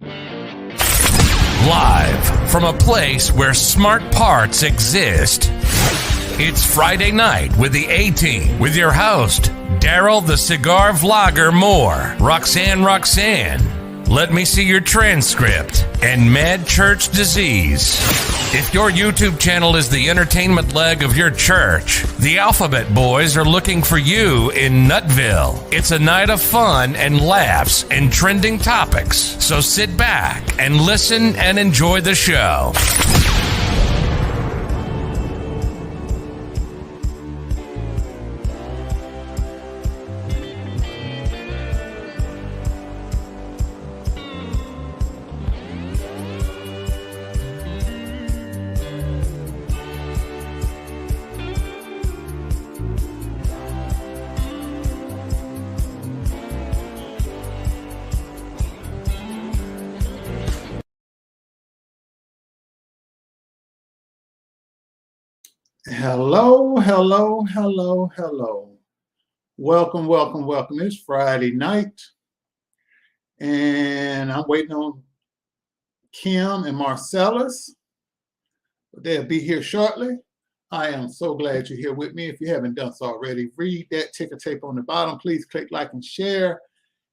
Live from a place where smart parts exist. It's Friday night with the A-Team with your host, Daryl the Cigar Vlogger Moore, Roxanne, Let Me See Your Transcript, and Mad Church Disease. If your YouTube channel is the entertainment leg of your church, the Alphabet Boys are looking for you in Nutville. It's a night of fun and laughs and trending topics. So sit back and listen and enjoy the show. Hello. Welcome. It's Friday night, and I'm waiting on Kim and Marcellus. They'll be here shortly. I am so glad you're here with me. If you haven't done so already, read that ticker tape on the bottom. Please click like and share.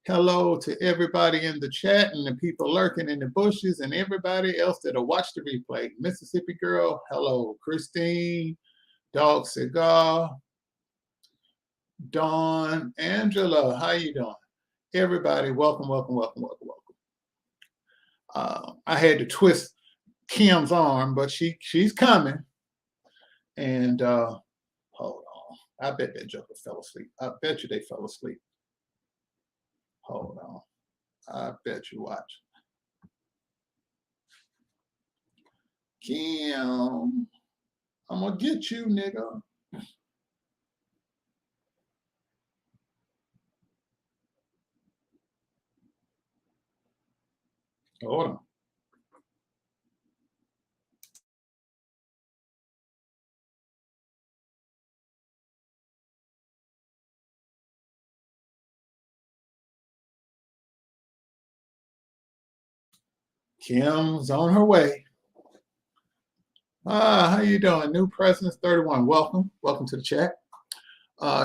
Hello to everybody in the chat and the people lurking in the bushes and everybody else that'll watch the replay. Mississippi Girl, hello. Christine, Dog Cigar, Dawn, Angela, how you doing? Everybody, welcome. I had to twist Kim's arm, but she's coming. And hold on. I bet that joker fell asleep. I bet you they fell asleep. Hold on. I bet you watch. Kim, I'm gonna get you, nigga. Hold on. Kim's on her way. How you doing? New Presidents 31. Welcome to the chat.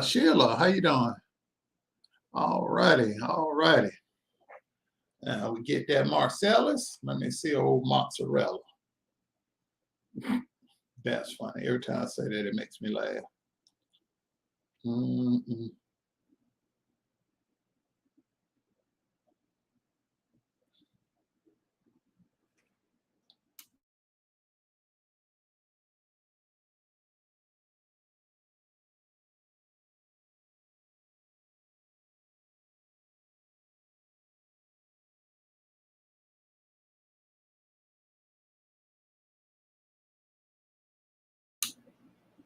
Sheila, how you doing? All righty. Now we get that Marcellus. Let me see old mozzarella. That's funny. Every time I say that, it makes me laugh.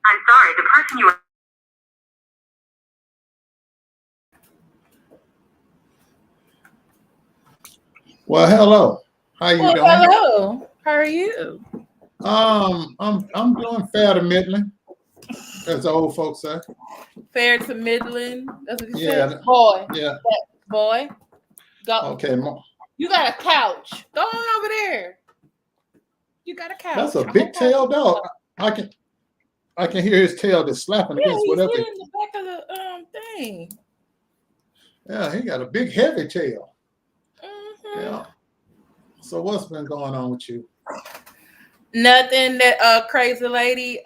I'm sorry, the person you are... Well, hello. How you doing? Hello. How are you? I'm doing fair to middling, as the old folks say. Fair to middling. That's what you Yeah. said. Boy. Yeah. Boy. Go. Okay. You got a couch. Go on over there. You got a couch. That's a big tail dog. I can hear his tail just slapping against whatever. He's in the back of the thing. Yeah, he got a big heavy tail. Mm-hmm. Yeah. So what's been going on with you? Nothing. That crazy lady.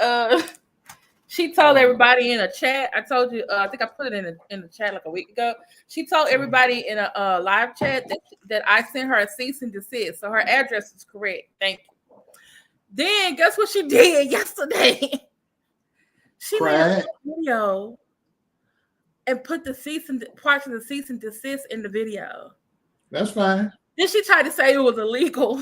She told everybody in a chat. I told you. I think I put it in the chat like a week ago. She told everybody in a live chat that I sent her a cease and desist. So her address is correct. Thank you. Then guess what she did yesterday? She made a video and put the parts of the cease and desist in the video. That's fine. Then she tried to say it was illegal,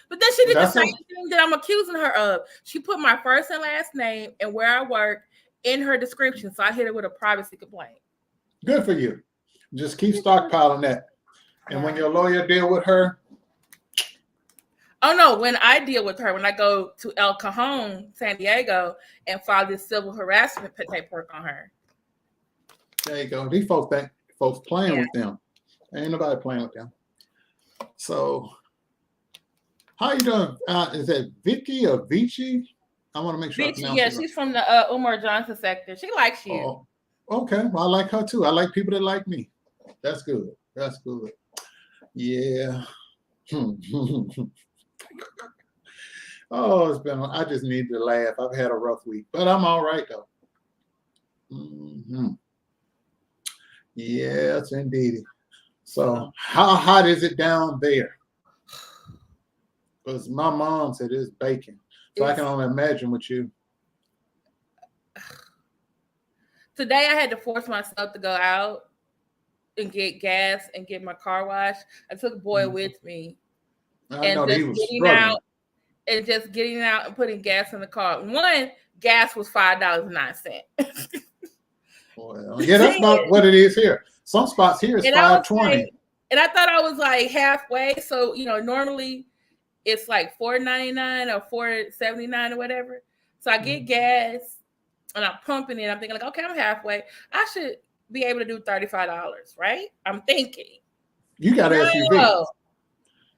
but then she did the same thing that I'm accusing her of. She put my first and last name and where I work in her description, so I hit it with a privacy complaint. Good for you. Just keep stockpiling that. And when your lawyer deal with her, Oh no, when I deal with her, when I go to El Cajon, San Diego, and file this civil harassment paperwork on her. There you go. These folks playing with them. Ain't nobody playing with them. So How you doing? Is that Vicky or Vici? I want to make sure I Bitch, pronounce yeah, it right. she's from the Umar Johnson sector. She likes you. Oh, okay. Well, I like her too. I like people that like me. That's good. That's good. Yeah. Oh, it's been. I just need to laugh. I've had a rough week, but I'm all right though. Yes, indeed. So, how hot is it down there? Because my mom said it's baking, so I can only imagine with you. Today I had to force myself to go out and get gas and get my car washed. I took Boy with me. I know and that he just was getting struggling. out and just getting out and putting gas in the car. One, gas was $5.09. Well, yeah, that's about what it is here. Some spots here is And I was $5.20. like, and I thought I was like halfway. So, you know, normally it's like $4.99 or $4.79 or whatever. So I get gas and I'm pumping it. I'm thinking like, okay, I'm halfway. I should be able to do $35, right? I'm thinking. You got an SUV. No.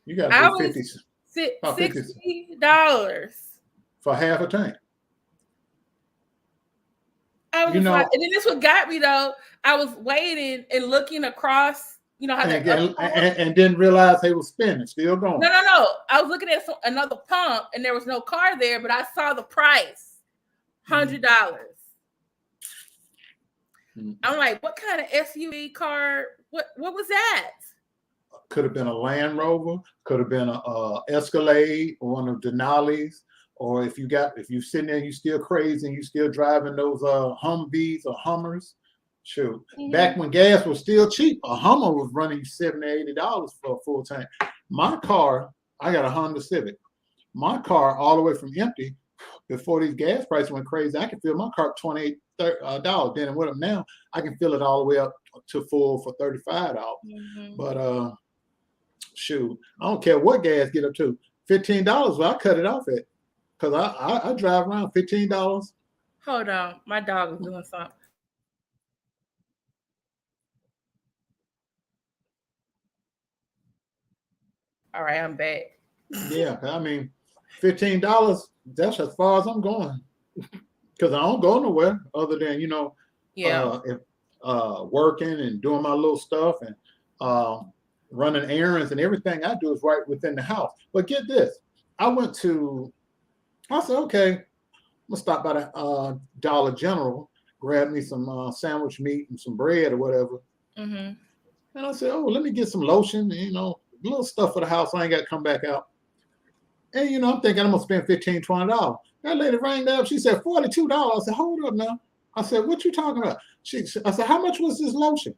You got I to do was 50 $60. for half a tank. I was You know- like, and then this what got me though. I was waiting and looking across, you know how that and didn't realize they were spinning, still going. No. I was looking at another pump and there was no car there, but I saw the price, $100. I'm like, what kind of SUV car? What was that? Could have been a Land Rover, could have been a Escalade or one of Denali's, or if you sitting there, you still crazy and you still driving those Humvees or Hummers. Shoot, back when gas was still cheap, a Hummer was running you $70, $80 for a full tank. My car, I got a Honda Civic. My car, all the way from empty, before these gas prices went crazy, I could fill my car $28. Then with them now, I can fill it all the way up to full for $35. But shoot, I don't care what gas get up to. $15, well, I cut it off at, because I drive around $15. Hold on, my dog is doing something. All right, I'm back. Yeah, I mean, $15, that's as far as I'm going. Because I don't go nowhere other than, working and doing my little stuff and running errands, and everything I do is right within the house. But get this, I said, okay, I'm gonna stop by the Dollar General, grab me some sandwich meat and some bread or whatever. And I said, oh, let me get some lotion, little stuff for the house. I ain't got to come back out. And, I'm thinking I'm going to spend $15, $20. That lady rang up. She said, $42. I said, hold up now. I said, what you talking about? I said, how much was this lotion?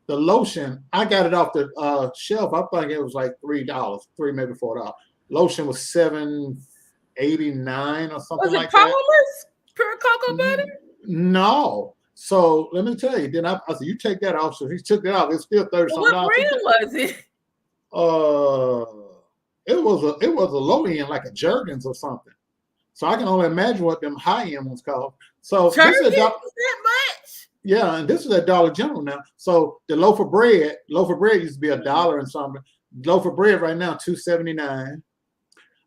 The lotion, I got it off the shelf. I think it was like $3, maybe $4. Lotion was $7.89 or something like that. Was it Palmer's pure cocoa butter? No. So let me tell you. Then I said, you take that off. So he took it off. It's still $30. What brand was it? It was a low end, like a Jergens or something. So I can only imagine what them high end ones cost. So Jergens? This is that much? Yeah, and this is at Dollar General now. So the loaf of bread used to be $1 and something. Loaf of bread right now $2.79.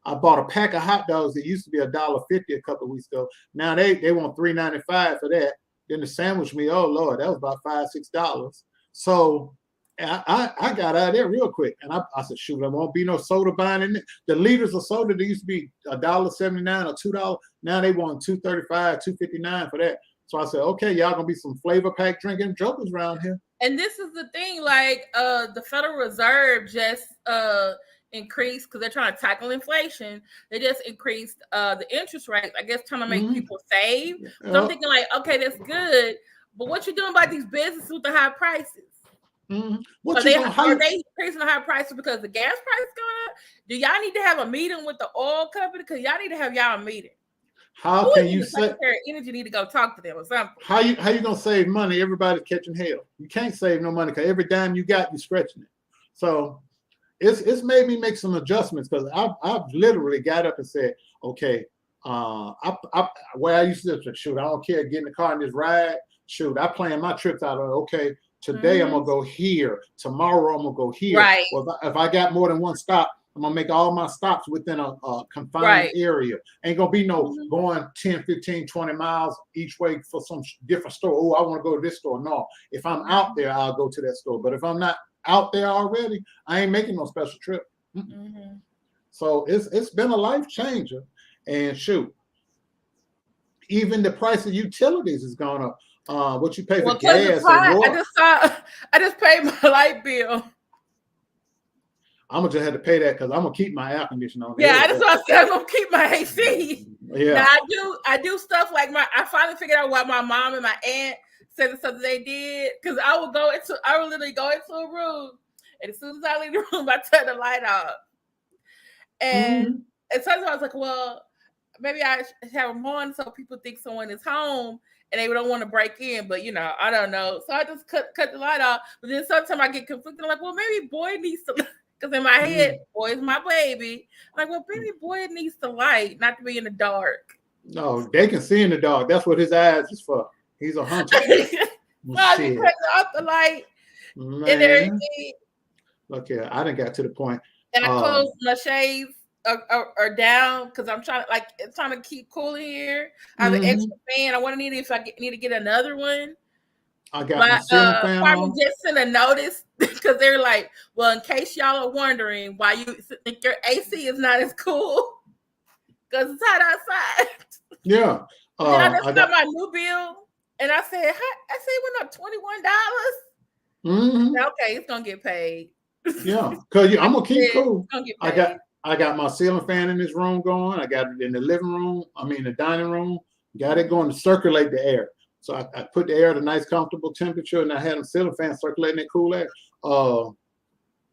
I bought a pack of hot dogs that used to be $1.50 a couple of weeks ago. Now they want $3.95 for that. Then the sandwich meat, oh Lord, that was about $5-6. So I got out of there real quick, and I said, shoot, there won't be no soda buying in it. The liters of soda, they used to be $1.79 or $2. Now they want $2.35, $2.59 for that. So I said, okay, y'all gonna be some flavor pack drinking jokers around here. And this is the thing, like the Federal Reserve just increased, because they're trying to tackle inflation. They just increased the interest rate, I guess, trying to make people save. So I'm thinking like, okay, that's good, but what you doing about these businesses with the high prices? Are they increasing the high prices because the gas price is going up? Do y'all need to have a meeting with the oil company? Because y'all need to have y'all a meeting. How can you say energy need to go talk to them or something? How you gonna save money? Everybody's catching hell. You can't save no money because every dime you got, you're stretching it. So it's made me make some adjustments, because I've literally got up and said, okay, where I used to shoot, I don't care, get in the car and just ride. Shoot, I plan my trips out of, okay, today I'm gonna go here. Tomorrow I'm gonna go here. Right. Well, if I got more than one stop, I'm gonna make all my stops within a confined Right. area. Ain't gonna be no Mhm. going 10, 15, 20 miles each way for some different store. Oh, I want to go to this store. No, if I'm out there, I'll go to that store. But if I'm not out there already, I ain't making no special trip. Mhm. So it's been a life changer. And shoot, even the price of utilities has gone up. What you pay for Well, because the gas and price, water. I just paid my light bill. I'm gonna just have to pay that because I'm gonna keep my air conditioner on. Yeah, I just want to say I'm gonna keep my AC. Yeah. Now I do stuff like I finally figured out what my mom and my aunt said the stuff they did, because I would literally go into a room, and as soon as I leave the room, I turn the light off. And sometimes I was like, well, maybe I should have them on so people think someone is home and they don't want to break in, but I don't know. So I just cut the light off. But then sometimes I get conflicted. I'm like, well, maybe boy needs to, because in my head, boy is my baby. I'm like, well, maybe boy needs the light, not to be in the dark. No, they can see in the dark. That's what his eyes is for. He's a hunter. So I just cut off the light and everything. Look here, I done got to the point. And I closed my shades are down because I'm trying to keep cool in here. I have an extra fan. I want to need it if I need to get another one. I got my ceiling fan on. Just sent a notice because they're like, well, in case y'all are wondering why you think your AC is not as cool because it's hot outside. Yeah. I just got my new bill, and I said, it went up $21. Okay, it's gonna get paid. Yeah, because I'm gonna keep cool. I got my ceiling fan in this room going. I got it in the living room. The dining room. Got it going to circulate the air. So I put the air at a nice, comfortable temperature, and I had a ceiling fan circulating that cool air.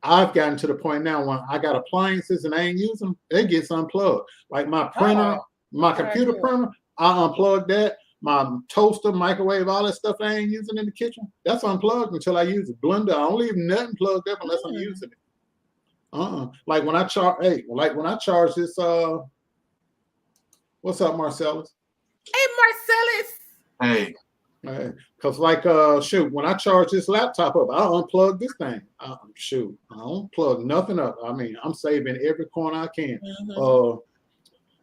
I've gotten to the point now when I got appliances and I ain't using them, they get unplugged. Like my printer, my computer printer, I unplugged that. My toaster, microwave, all that stuff I ain't using in the kitchen, that's unplugged until I use it. Blender, I don't leave nothing plugged up unless I'm using it. Like when I charge, this. What's up, Marcellus? Hey, Marcellus. Hey. Because when I charge this laptop up, I unplug this thing. I don't plug nothing up. I'm saving every corner I can.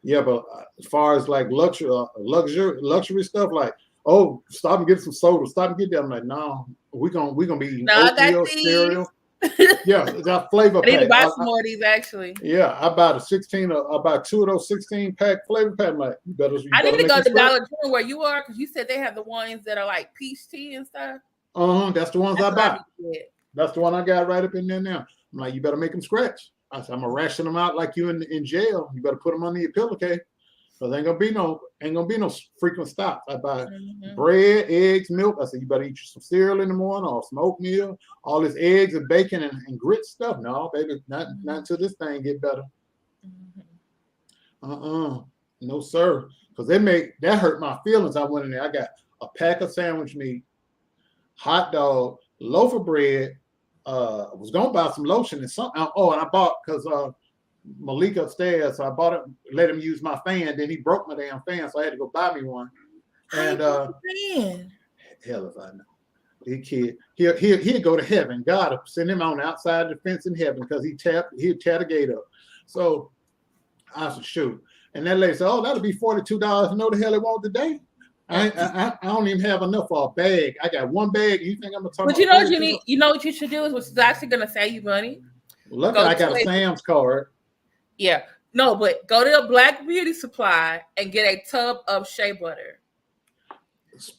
But as far as like luxury stuff, like, oh, stop and get some soda, stop and get that. I'm like, no, we're gonna be eating oatmeal, cereal. Yeah, that flavor pack. I need to buy some more of these actually. Yeah, I bought about 2 of those 16-pack flavor pack. I'm like, I need to go to Dollar General where you are, because you said they have the ones that are like peach tea and stuff. That's the ones I bought. That's the one I got right up in there now. I'm like, you better make them scratch. I said, I'm gonna ration them out like you in jail. You better put them under your pillowcase. Because ain't gonna be no frequent stops. I buy bread, eggs, milk. I said, you better eat you some cereal in the morning or some oatmeal. All this eggs and bacon and grit stuff. No, baby, not until this thing get better. No, sir. Because that hurt my feelings. I went in there. I got a pack of sandwich meat, hot dog, loaf of bread. I was gonna buy some lotion and something. And I bought, because Malik upstairs, so I bought it, let him use my fan. Then he broke my damn fan, so I had to go buy me one. And hell if I know. He kid, he'll go to heaven. God will send him on the outside of the fence in heaven because he'd tear the gate up. So I said, shoot. And that lady said, oh, that'll be $42. You know the hell it won't today? I don't even have enough for a bag. I got one bag. You think I'm gonna talk? But you know what you need? You know what you should do is, which is actually gonna save you money. Look, I got a Sam's card. Yeah. No, but go to a Black Beauty Supply and get a tub of shea butter.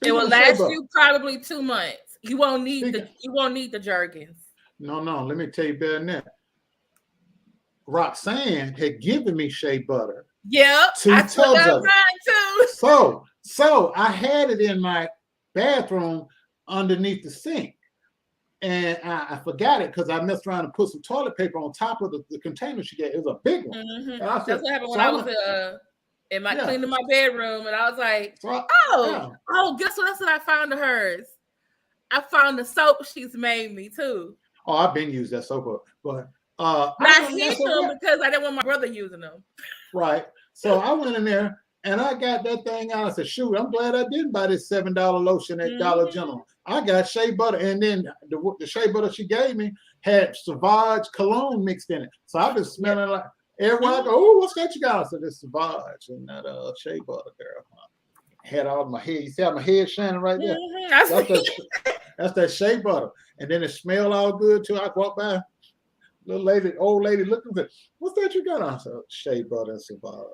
It will last you probably 2 months. You won't need the Jergens. No, let me tell you better than that. Roxanne had given me shea butter. Yeah, 2 tubs of it. Too. So I had it in my bathroom underneath the sink. And I forgot it because I messed around and put some toilet paper on top of the container she gave. It was a big one. That's what happened when I was cleaning my bedroom, and I was like, guess what else I found of hers? I found the soap she's made me too. Oh, I've been using that soap, but not his them because I didn't want my brother using them. Right. So I went in there and I got that thing out. I said, shoot, I'm glad I didn't buy this $7 lotion at Dollar General. I got shea butter, and then the shea butter she gave me had Sauvage cologne mixed in it. So I've been smelling like everywhere I go. Oh, what's that you got? I said this Sauvage and that shea butter, girl. Had all my hair. You see how my head shining right there? That's that shea butter, and then it smelled all good too. I walked by. Little lady, old lady looking at, what's that you got on? So shea butter and Sauvage.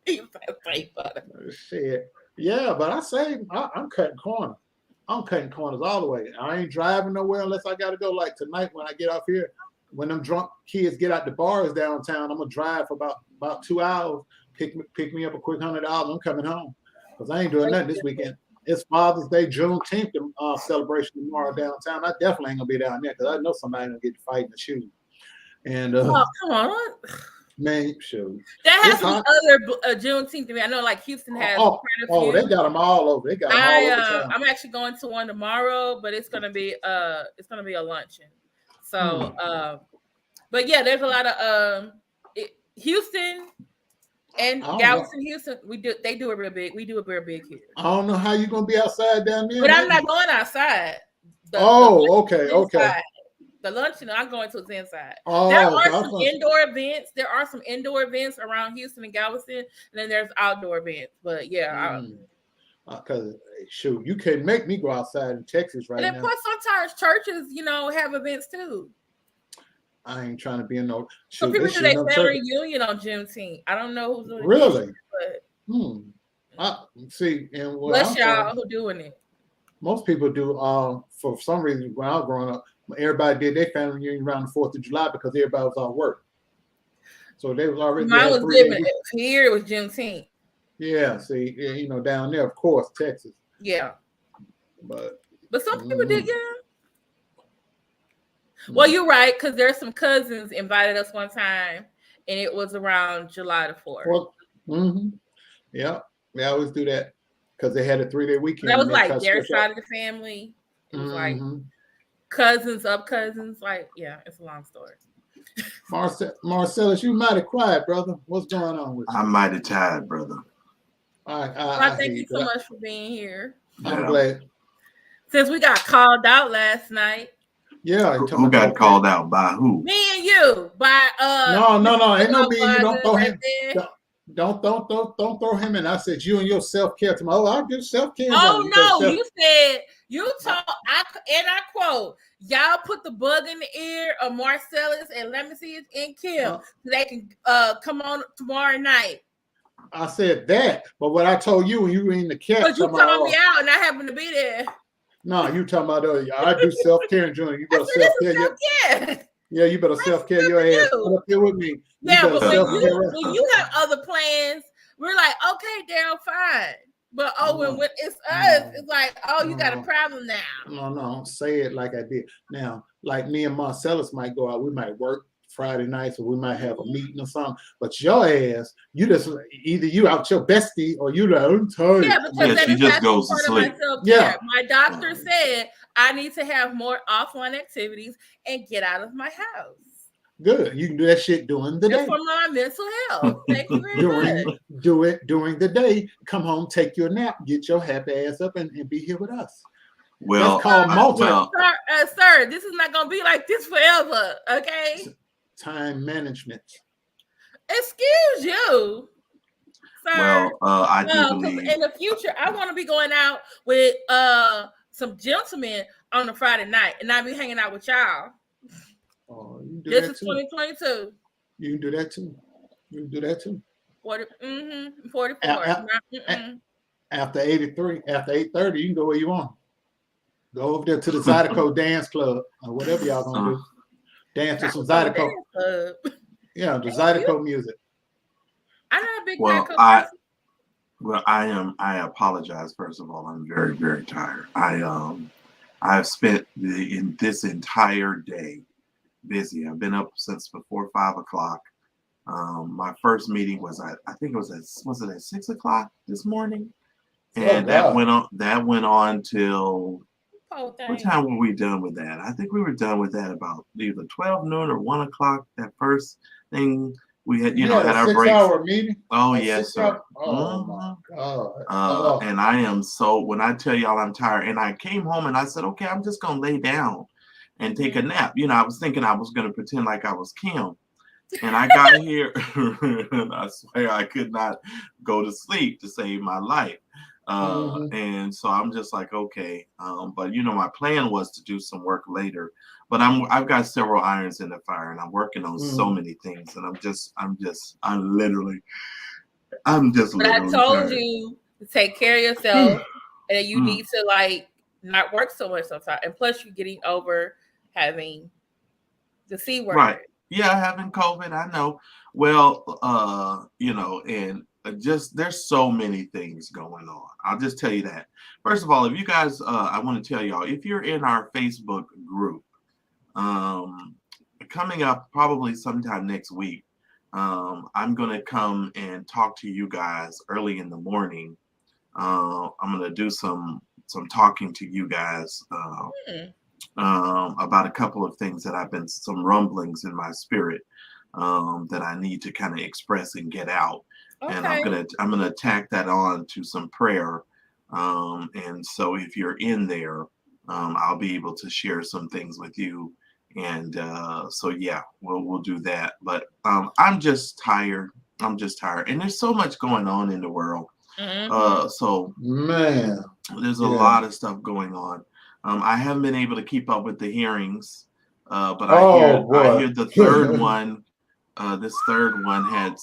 You said shea butter. Shit. Yeah, but I say I'm cutting corners. I'm cutting corners all the way. I ain't driving nowhere unless I got to go. Like tonight when I get off here, when them drunk kids get out the bars downtown, I'm gonna drive for about 2 hours. Pick me up a quick $100. I'm coming home because I ain't doing nothing this weekend. It's Father's Day, Juneteenth celebration tomorrow downtown. I definitely ain't gonna be down there because I know somebody gonna get to fight in the shoes. And oh, come on, man, shoot. That has some other Juneteenth to me. I know, like Houston has. They got them all over. They got them all over town. I'm actually going to one tomorrow, but it's gonna be a luncheon. So, but yeah, there's a lot of Houston. And Galveston, Houston, they do it real big. We do it real big here. I don't know how you're gonna be outside down there. But I'm not going outside. Okay. The luncheon I'm going to is inside. Oh, there are some indoor events. There are some indoor events around Houston and Galveston, and then there's outdoor events. But yeah, because shoot, you can't make me go outside in Texas right now. And then plus sometimes churches, have events too. I ain't trying to be in no. Some people do their family reunion on Juneteenth. I don't know who's doing it. Really? I see. And bless y'all who doing it. Most people do. For some reason, when I was growing up, everybody did their family reunion around the 4th of July because everybody was off work. So they was already. Mine was different. Here it was Juneteenth. Yeah. See, down there, of course, Texas. Yeah. But some people did, yeah. Well, you're right, because there's some cousins invited us one time, and it was around July the 4th. Yeah, they always do that because they had a 3-day weekend. That was like their side of the family. It was like cousins of cousins. Like, yeah, it's a long story. Marcellus, you mighty quiet, brother. What's going on with you? I'm mighty tired, brother. I thank you so much for being here. I'm glad. Since we got called out last night. Yeah, who got called out by who? Me and you. By No, ain't no me and you. Don't throw him. Don't throw him in. I said you and your self-care tomorrow. I do self-care. Oh no, you said you told I quote, y'all put the bug in the ear of Marcellus and let me see it in Kim so they can come on tomorrow night. I said that, but what I told you when you were in the cat. Because you called me out and I happened to be there. No, you talking about I do self-care, Junior. You better self-care. Yeah, you better self-care your ass. Come up here with me. Yeah, but when you have other plans, we're like, okay, Daryl, fine. But when it's us, it's like, you got a problem now. No, say it like I did. Now, like me and Marcellus might go out, we might work Friday nights, or we might have a meeting or something. But your ass, you just either you out your bestie or you like, I'm tired. Yeah, because she just goes to sleep. Yeah, my doctor said I need to have more offline activities and get out of my house. Good. You can do that shit during the day. For my mental health. Thank you very much. Do it during the day. Come home, take your nap, get your happy ass up, and be here with us. Well, sir, this is not gonna be like this forever. Okay. Time management. Excuse you, sir. Well, I do believe in the future I want to be going out with some gentlemen on a Friday night, and I'll be hanging out with y'all. Oh, you do this that is too. 2022. You can do that too. You can do that too. 44. After 83, after 8:30, you can go where you want. Go over there to the Zydeco dance club or whatever y'all gonna do. Dance to some Zydeco. Yeah, the Zydeco music. I'm not a big I apologize. First of all, I'm very, very tired. I've spent this entire day busy. I've been up since before 5 o'clock. My first meeting was I think it was at 6 o'clock this morning, and that went on till what time were we done with that? I think we were done with that about either 12 noon or 1 o'clock. That first thing, We had, You had a our breaks. 6-hour meeting? Oh, A yes, 6 sir. hour? Oh my God. And I am so, when I tell y'all I'm tired, and I came home and I said, okay, I'm just going to lay down and take a nap. I was thinking I was going to pretend like I was Kim. And I got here, and I swear I could not go to sleep to save my life. And so I'm just like, okay. But my plan was to do some work later. But I've got several irons in the fire, and I'm working on so many things. And I'm just literally But I told tired. you to take care of yourself, and you need to not work so much sometimes. And plus, you're getting over having the C word. Right. Yeah, having COVID, I know. Well, and just there's so many things going on. I'll just tell you that. First of all, if you guys, I want to tell y'all, if you're in our Facebook group, coming up probably sometime next week, I'm going to come and talk to you guys early in the morning. I'm going to do some talking to you guys about a couple of things that I've been, some rumblings in my spirit that I need to kind of express and get out. Okay. And I'm gonna tack that on to some prayer. And so if you're in there, I'll be able to share some things with you. And so yeah, we'll do that. But I'm just tired. And there's so much going on in the world. So man, there's a lot of stuff going on. I haven't been able to keep up with the hearings, but I hear the third one. This third one had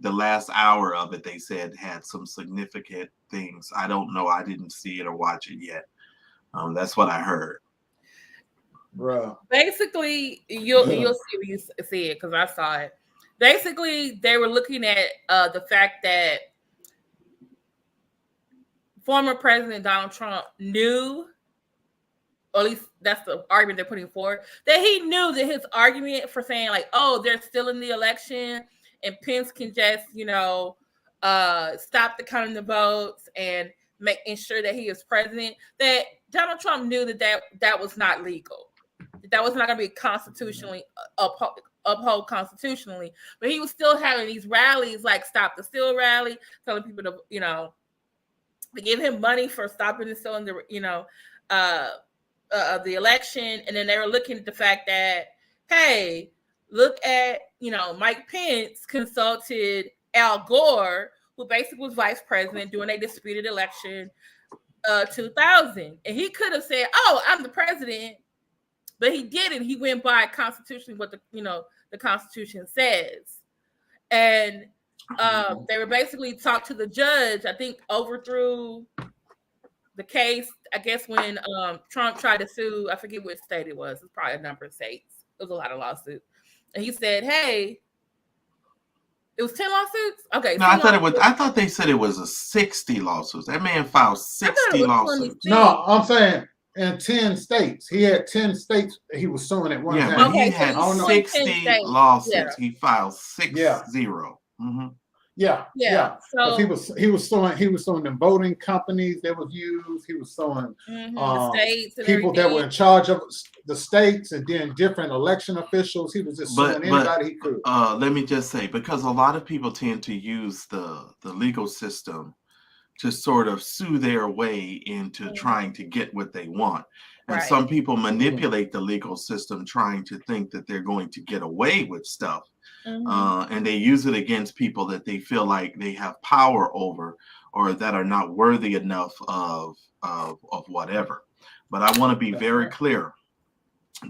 the last hour of it, they said, had some significant things. I don't know. I didn't see it or watch it yet. That's what I heard. Bro. Basically, you'll see when you see it, because I saw it. Basically, they were looking at the fact that former President Donald Trump knew, or at least that's the argument they're putting forward, that he knew that his argument for saying they're still in the election and Pence can just, stop the counting the votes and ensure that he is president, that Donald Trump knew that was not legal. That was not going to be constitutionally upheld constitutionally. But he was still having these rallies, like Stop the Steal rally, telling people to, to give him money for stopping the stealing the election. And then they were looking at the fact that, hey, look at, Mike Pence consulted Al Gore, who basically was vice president during a disputed election 2000. And he could have said, oh, I'm the president, but he didn't. He went by constitutionally what the Constitution says. And they were basically talked to the judge, I think overthrew the case, I guess, when Trump tried to sue, I forget which state it was. It's probably a number of states. It was a lot of lawsuits. And he said, hey, it was 10 lawsuits? Okay. No, I thought they said it was a 60 lawsuits. That man filed 60 lawsuits. No, I'm saying in 10 states. He had 10 states he was suing at one time. But he had 60 lawsuits. Yeah. He filed 60. Mm-hmm. Yeah. So he was suing the voting companies that was used. He was suing the states and people that were in charge of the states, and then different election officials. He was just suing anybody he could. Let me just say, because a lot of people tend to use the legal system to sort of sue their way into trying to get what they want. And some people manipulate the legal system trying to think that they're going to get away with stuff. And they use it against people that they feel like they have power over, or that are not worthy enough of whatever. But I want to be very clear.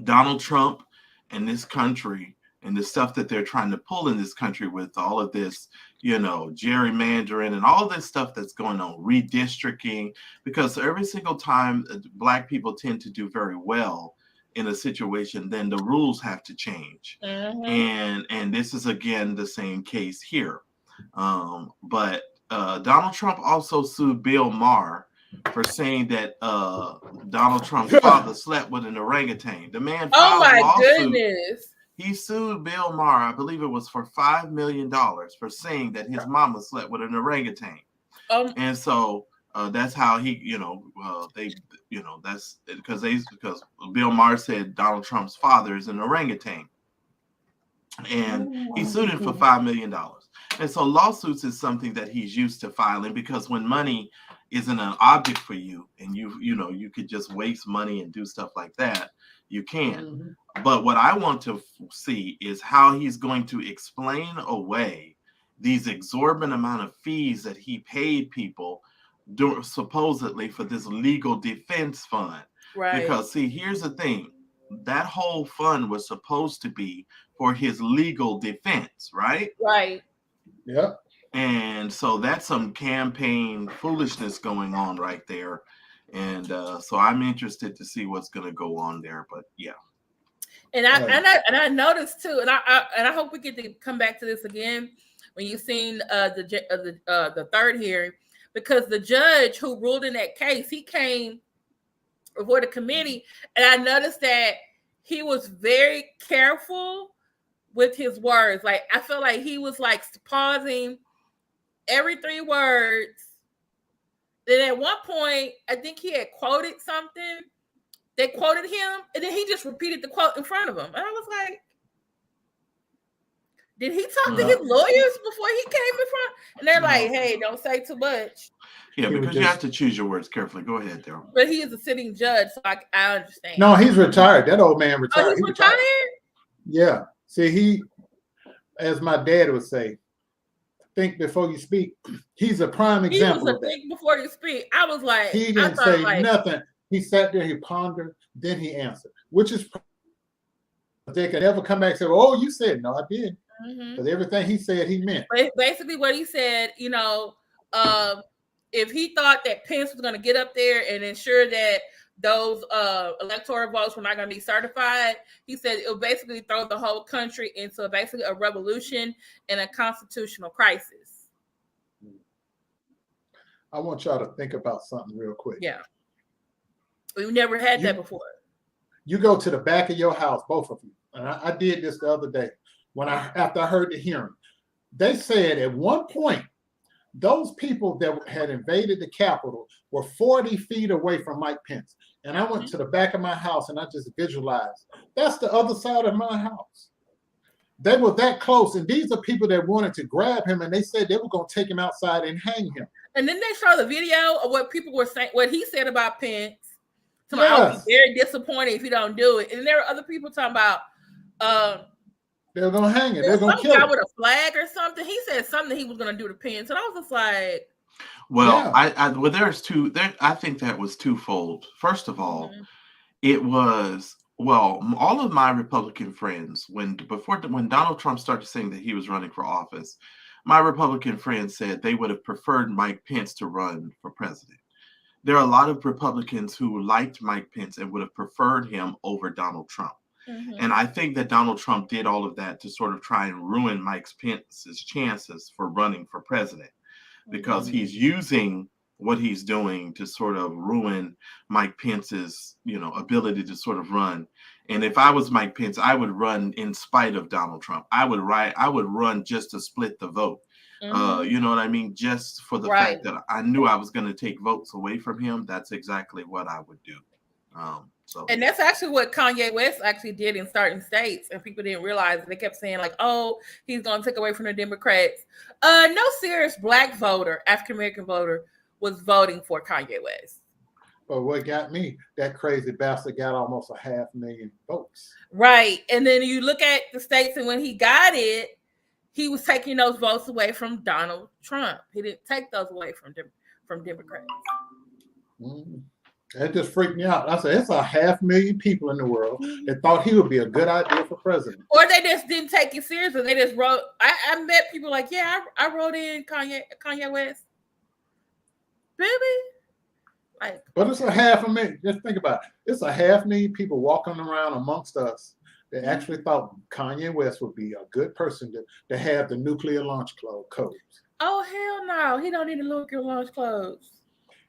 Donald Trump and this country and the stuff that they're trying to pull in this country with all of this, gerrymandering and all this stuff that's going on, redistricting, because every single time Black people tend to do very well in a situation, then the rules have to change. And this is, again, the same case here. But Donald Trump also sued Bill Maher for saying that Donald Trump's father slept with an orangutan. The man filed a lawsuit. Goodness. He sued Bill Maher, I believe it was for $5 million, for saying that his mama slept with an orangutan. And so that's how he, that's because Bill Maher said Donald Trump's father is an orangutan. and he sued him for $5 million. And so lawsuits is something that he's used to filing, because when money isn't an object for you, and you could just waste money and do stuff like that, you can. But what I want to see is how he's going to explain away these exorbitant amount of fees that he paid people supposedly for this legal defense fund. Right. Because see, here's the thing. That whole fund was supposed to be for his legal defense, right? Right. Yeah. And so that's some campaign foolishness going on right there. And so I'm interested to see what's going to go on there. But yeah. And I noticed too, and I hope we get to come back to this again when you've seen the third hearing, because the judge who ruled in that case, he came before the committee, and I noticed that he was very careful with his words. Like, I feel like he was like pausing every 3 words. Then at one point, I think he had quoted something. They quoted him, and then he just repeated the quote in front of him. And I was like, did he talk to his lawyers before he came in front? And they're like, hey, don't say too much. Yeah, because you have to choose your words carefully. Go ahead, Daryl. But he is a sitting judge, so I understand. No, he's retired. That old man retired. Oh, he's retired? Yeah. See, as my dad would say, think before you speak. He's a prime example of that. Think before you speak. I was like, he didn't say nothing. He sat there, he pondered, then he answered, which is they could never come back and say, oh, you said no, I did. Because everything he said, he meant. But basically what he said, if he thought that Pence was going to get up there and ensure that those electoral votes were not going to be certified, he said it would basically throw the whole country into basically a revolution and a constitutional crisis. I want y'all to think about something real quick. Yeah. We've never had that before. You go to the back of your house, both of you. And I did this the other day after I heard the hearing. They said at one point, those people that had invaded the Capitol were 40 feet away from Mike Pence. And I went to the back of my house and I just visualized, that's the other side of my house. They were that close. And these are people that wanted to grab him, and they said they were going to take him outside and hang him. And then they show the video of what people were saying, what he said about Pence. Yes. I'll be very disappointed if you don't do it. And there were other people talking about they're gonna hang it. They're gonna kill guy him with a flag or something. He said something he was gonna do to Pence, and I was just like, well, yeah. There's two. I think that was twofold. First of all, it was all of my Republican friends when Donald Trump started saying that he was running for office, my Republican friends said they would have preferred Mike Pence to run for president. There are a lot of Republicans who liked Mike Pence and would have preferred him over Donald Trump. And I think that Donald Trump did all of that to sort of try and ruin Mike Pence's chances for running for president, because he's using what he's doing to sort of ruin Mike Pence's, ability to sort of run. And if I was Mike Pence, I would run in spite of Donald Trump. I would run just to split the vote. You know what I mean? Just for the fact that I knew I was going to take votes away from him. That's exactly what I would do. And that's actually what Kanye West actually did in certain states, and people didn't realize it. They kept saying like, "Oh, he's going to take away from the Democrats." No serious Black voter, African American voter, was voting for Kanye West. But what got me, that crazy bastard got almost 500,000 votes. Right, and then you look at the states, and when he got it, he was taking those votes away from Donald Trump. He didn't take those away from Democrats. That just freaked me out. I said, it's 500,000 people in the world that thought he would be a good idea for president. Or they just didn't take it seriously. They just wrote. I met people like, yeah, I wrote in Kanye West. Really? But it's 500,000. Just think about it. It's 500,000 people walking around amongst us that actually thought Kanye West would be a good person to have the nuclear launch codes. Oh, hell no. He don't need the nuclear launch codes.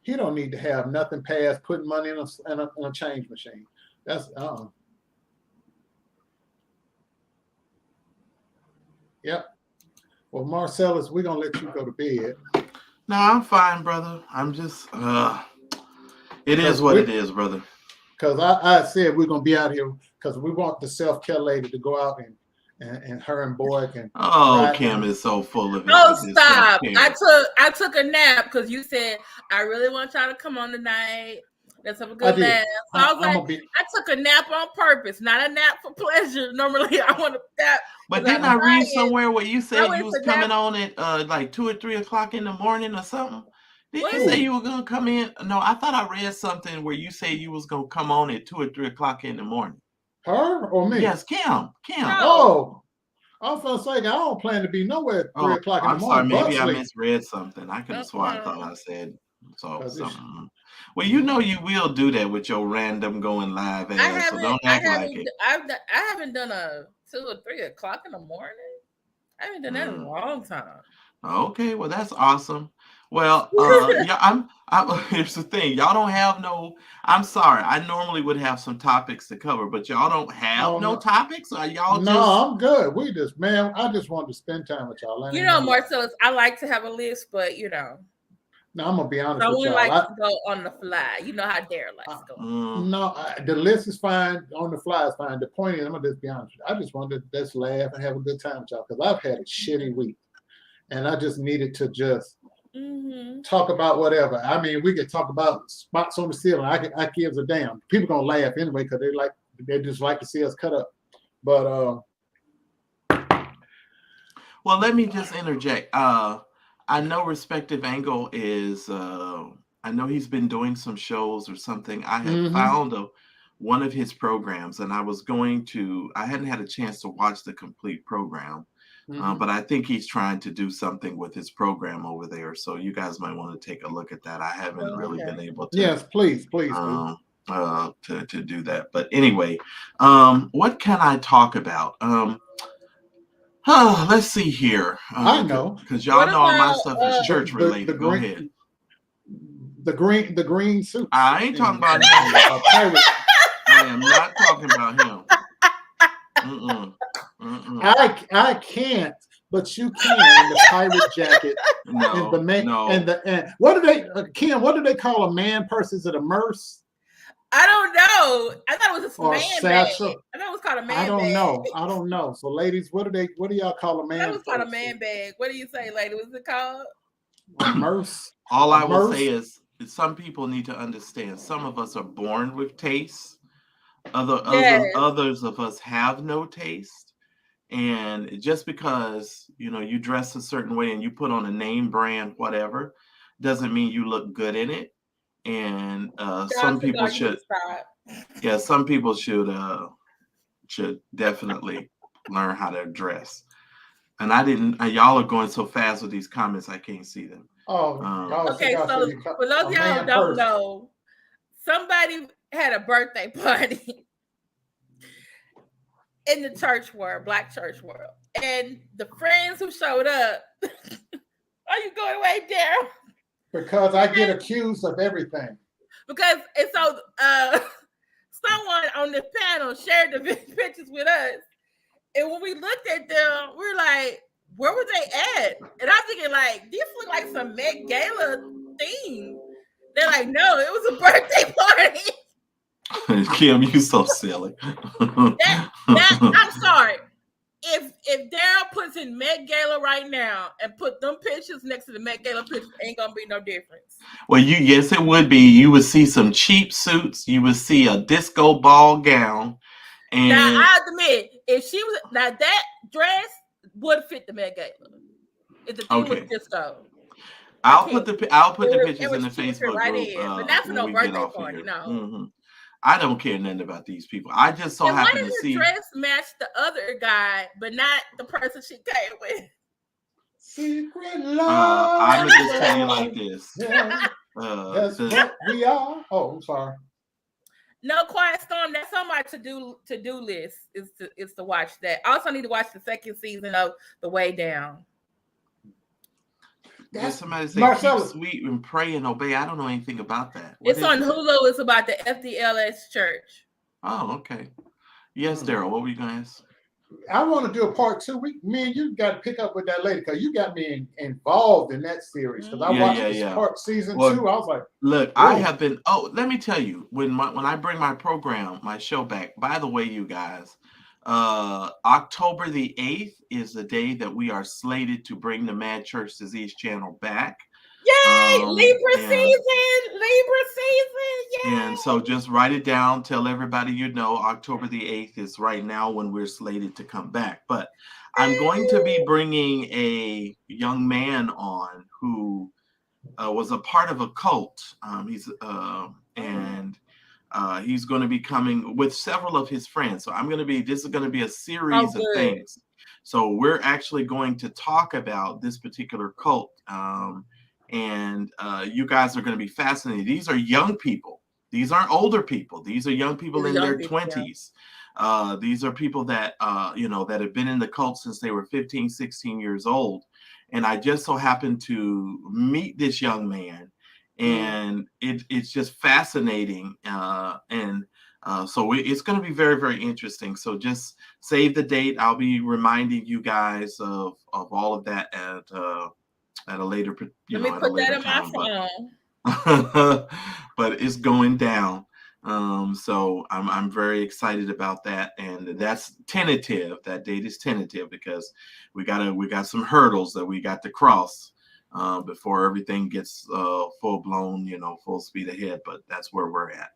He don't need to have nothing past putting money in a change machine. That's Yep. Well, Marcellus, we're gonna let you go to bed. No, I'm fine, brother. I'm just it is what it is, brother. Because I said we're gonna be out here because we want the self-care lady to go out and her and boy can. Oh, ride Kim down. is so full of it. Oh, with this stop! self-care. I took a nap because you said I really want y'all to come on tonight. Let's have a I good did. laugh. So I was I'm like, gonna be. I took a nap on purpose, not a nap for pleasure. Normally, I want to nap. But 'cause didn't I'm I read tired. somewhere where you said went you was to coming nap. on at like 2 or 3 o'clock in the morning or something? Did you What? say you were gonna come in? No, I thought I read something where you said you was gonna come on at 2 or 3 o'clock in the morning. Her or me? Yes, Kim. No. Oh, I was gonna say I don't plan to be nowhere at 3 Oh, o'clock in the I'm sorry. morning. Maybe I Sleep. misread something. I could have sworn I thought Uh-uh. I said so. 'Cause it's- Something. Well, you know you will do that with your random going live ass, so don't act like it. I haven't done a 2 or 3 o'clock in the morning. I haven't done that in a long time. Okay, well that's awesome. Well, yeah, I'm here's the thing. Y'all don't have no. I'm sorry. I normally would have some topics to cover, but y'all don't have no topics. Are y'all No, just? I'm good. We just, man, I just wanted to spend time with y'all. You know, Marcellus, I like to have a list, but you know, No, I'm gonna be honest I with wouldn't y'all. like to go on the fly. You know how Dare likes going. No, the list is fine. On the fly is fine. The point is, I'm gonna just be honest with you. I just wanted to just laugh and have a good time with y'all because I've had a shitty week, and I just needed to just talk about whatever. I mean, we could talk about spots on the ceiling. I gives a damn. People gonna laugh anyway because they just like to see us cut up. But well, let me just interject. I know Respective Angle is. I know he's been doing some shows or something. I have found one of his programs, and I was going to. I hadn't had a chance to watch the complete program. But I think he's trying to do something with his program over there. So you guys might want to take a look at that. I haven't really been able to. Yes, please. To do that. But anyway, what can I talk about? Let's see here. I know. Because y'all know all my stuff is church related. Go ahead. The green suit. I ain't talking about him. Pirate. I am not talking about him. I can't, but you can. The pirate jacket. No, and the man, no. And what do they, Kim? What do they call a man purse? Is it a merce? I don't know. I thought it was a Or man satchel? bag. I thought it was called a man I don't bag. know. I don't know. So, ladies, what do y'all call a man? That was called a man bag. What do you say, lady? What's it called? A merce. All I will say is some people need to understand. Some of us are born with taste. Others of us have no taste. And just because you dress a certain way and you put on a name brand whatever doesn't mean you look good in it. And some people should definitely learn how to dress. And y'all are going so fast with these comments I can't see them. Okay, so for those of y'all who don't know, somebody had a birthday party in the church world, Black church world, and the friends who showed up. Are you going away, Daryl? Because I get accused of everything. Because someone on this panel shared the pictures with us, and when we looked at them, we were like, "Where were they at?" And I'm thinking, like, these look like some Met Gala theme. They're like, "No, it was a birthday party." Kim, you so silly. I'm sorry. If Daryl puts in Met Gala right now and put them pictures next to the Met Gala pictures, ain't gonna be no difference. Well, yes, it would be. You would see some cheap suits. You would see a disco ball gown. And now, I admit, if she was that dress would fit the Met Gala. If the thing was disco. I'll put the pictures in the Facebook group. But that's no birthday party. No. I don't care nothing about these people. I just so happen to see. Why does the dress match the other guy, but not the person she came with? Secret love. I'm gonna just tell you like this. That's what we are. Oh, I'm sorry. No Quiet Storm. That's on my to-do list. Is to watch that. I also need to watch the second season of The Way Down. There's somebody say keep sweet and pray and obey. I don't know anything about that. It's on Hulu. It's about the FDLS church. Oh, okay. Yes, Daryl. What were you gonna ask? I want to do a part 2. Me and you got to pick up with that lady because you got me involved in that series. Because I watched this part season 2. I was like, look, I have been. Oh, let me tell you, when I bring my show back. By the way, you guys, October the 8th is the day that we are slated to bring the Mad Church Disease channel back. Yay! Libra And season! Libra season! Yay! and so just write it down. Tell everybody you know October the 8th is right now when we're slated to come back. But I'm going to be bringing a young man on who was a part of a cult. He's going to be coming with several of his friends. So this is going to be a series of things. So we're actually going to talk about this particular cult. And you guys are going to be fascinated. These are young people. These aren't older people. These are young people in their 20s. Yeah. These are people that, that have been in the cult since they were 15, 16 years old. And I just so happened to meet this young man, and it's just fascinating. So it's going to be very, very interesting. So just save the date. I'll be reminding you guys of all of that at a later, Let me put that in my phone. But it's going down. So I'm very excited about that, and that's tentative. That date is tentative because we got some hurdles that we got to cross before everything gets full blown, full speed ahead. But that's where we're at.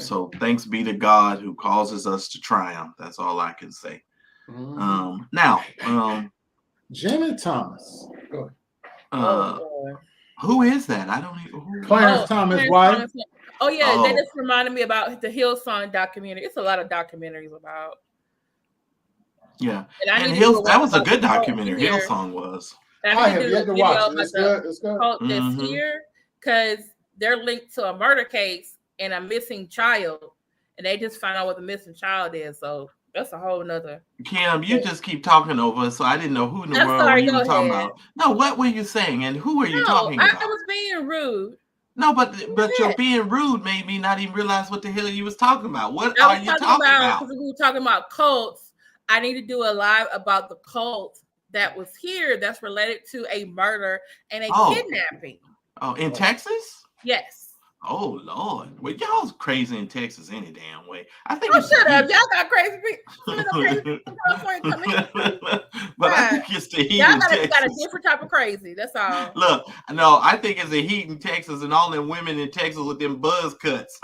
So thanks be to God who causes us to triumph. That's all I can say. Now, Jimmy Thomas. Go ahead. Who is that? I don't even. Clarence Thomas' wife. Oh yeah, they just reminded me about the Hillsong documentary. It's a lot of documentaries about. Yeah, and that was a good documentary. Hillsong was. I have yet to watch it. It's good. It's good. That's here because they're linked to a murder case and a missing child, and they just find out what the missing child is. So that's a whole nother. Kim, you just keep talking over us, so I didn't know who in the world you were talking about. No, what were you saying, and who are you talking about? I was being rude. No, but your being rude made me not even realize what the hell you was talking about. What are you talking about? Because we were talking about cults. I need to do a live about the cult that was here that's related to a murder and a kidnapping. Oh, in Texas? Yes. Oh Lord, well, y'all's crazy in Texas any damn way. I think. Shut up, y'all got crazy people. But I think it's the heat. Y'all got a different type of crazy. That's all. Look, no, I think it's the heat in Texas and all them women in Texas with them buzz cuts.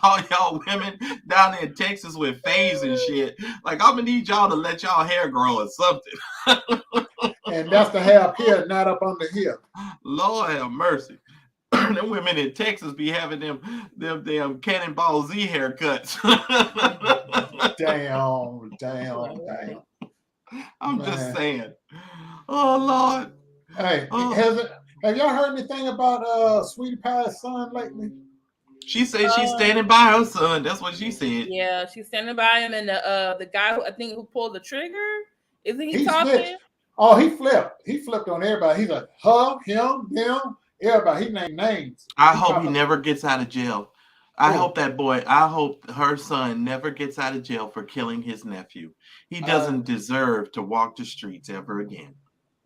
All y'all women down there in Texas with faves and shit. Like, I'm gonna need y'all to let y'all hair grow or something. And that's the hair up here, not up under here. Lord have mercy. Them women in Texas be having them damn Cannonball Z haircuts. Damn. I'm just saying. Oh Lord. Hey, have y'all heard anything about Sweetie Pie's son lately? She said she's standing by her son. That's what she said. Yeah, she's standing by him, and the guy who pulled the trigger, isn't he talking? Snitched. Oh, he flipped. He flipped on everybody. He's like, her, him, them, everybody. He named names. I hope he never gets out of jail. I hope her son never gets out of jail for killing his nephew. He doesn't deserve to walk the streets ever again.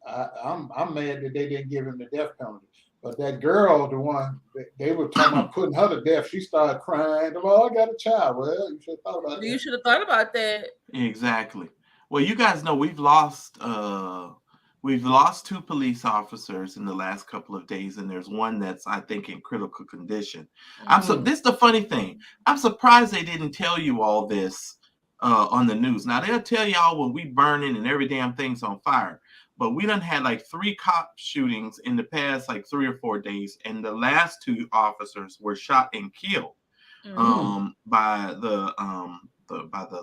I'm mad that they didn't give him the death penalty. But that girl, the one they were talking about putting her to death, she started crying. Well, I got a child. Well, you should have thought about that. You should have thought about that. Exactly. Well, you guys know we've lost 2 police officers in the last couple of days, and there's one that's, I think, in critical condition. This is the funny thing. I'm surprised they didn't tell you all this on the news. Now they'll tell y'all when we burning and every damn thing's on fire. But we done had like 3 cop shootings in the past like 3 or 4 days, and the last 2 officers were shot and killed by the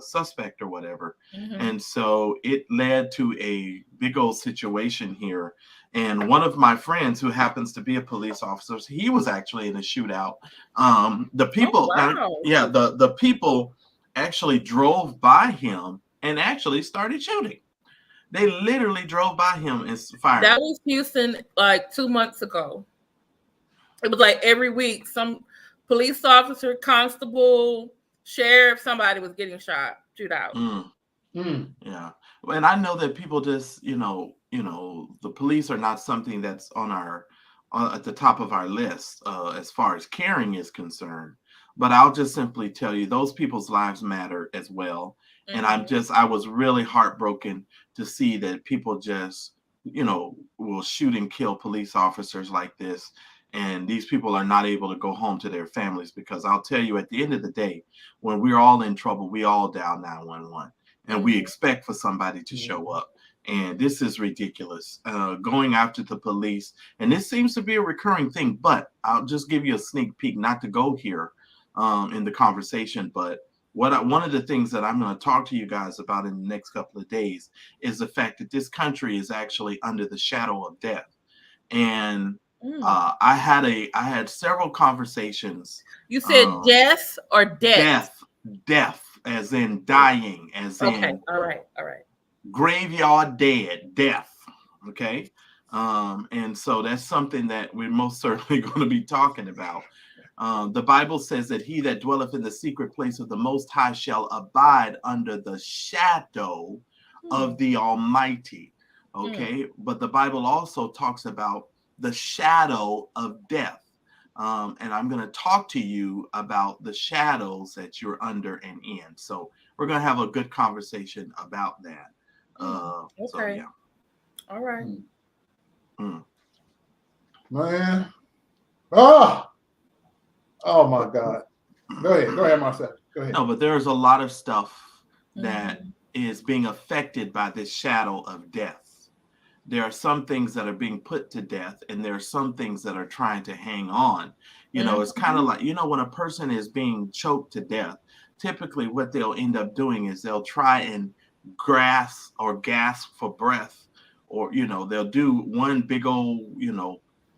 suspect or whatever. And so it led to a big old situation here. And one of my friends who happens to be a police officer, he was actually in a shootout. The people, the people actually drove by him and actually started shooting. They literally drove by him and fired. That was Houston like 2 months ago. It was like every week, some police officer, constable, sheriff, somebody was getting shoot out. Yeah. And I know that people just, the police are not something that's on our at the top of our list as far as caring is concerned. But I'll just simply tell you, those people's lives matter as well. And I was really heartbroken to see that people just, will shoot and kill police officers like this. And these people are not able to go home to their families, because I'll tell you, at the end of the day, when we're all in trouble, we all dial 911, and we expect for somebody to show up. And this is ridiculous, going after the police. And this seems to be a recurring thing, but I'll just give you a sneak peek, not to go here in the conversation, but one of the things that I'm going to talk to you guys about in the next couple of days is the fact that this country is actually under the shadow of death. And I had several conversations. You said death or death? Death, as in dying, as in all right. graveyard death. Okay. And so that's something that we're most certainly going to be talking about. The Bible says that he that dwelleth in the secret place of the Most High shall abide under the shadow of the Almighty. Okay. But the Bible also talks about the shadow of death. And I'm going to talk to you about the shadows that you're under and in. So we're going to have a good conversation about that. Okay. So, yeah. All right. Man. Oh my God. Go ahead, Marcel. Go ahead. No, but there's a lot of stuff that is being affected by this shadow of death. There are some things that are being put to death, and there are some things that are trying to hang on. It's kind of like, when a person is being choked to death, typically what they'll end up doing is they'll try and gasp for breath, or, they'll do one big old,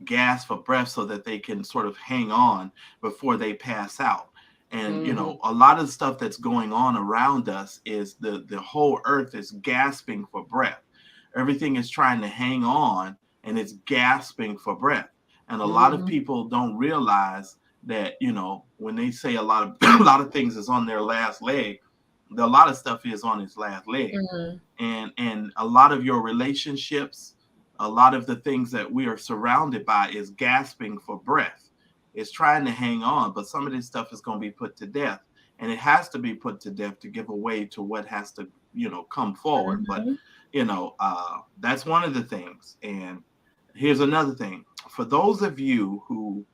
gasp for breath so that they can sort of hang on before they pass out. And, a lot of stuff that's going on around us is the whole earth is gasping for breath. Everything is trying to hang on, and it's gasping for breath. And a lot of people don't realize that, when they say a lot of things is on their last leg, a lot of stuff is on its last leg. And a lot of your relationships, a lot of the things that we are surrounded by is gasping for breath. It's trying to hang on, but some of this stuff is going to be put to death, and it has to be put to death to give away to what has to, come forward. But, that's one of the things. And here's another thing. For those of you who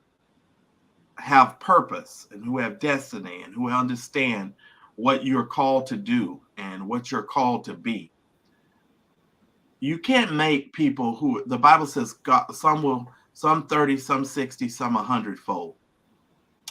have purpose and who have destiny and who understand what you're called to do and what you're called to be, you can't make people who, the Bible says, God, some 30, some 60, some 100-fold.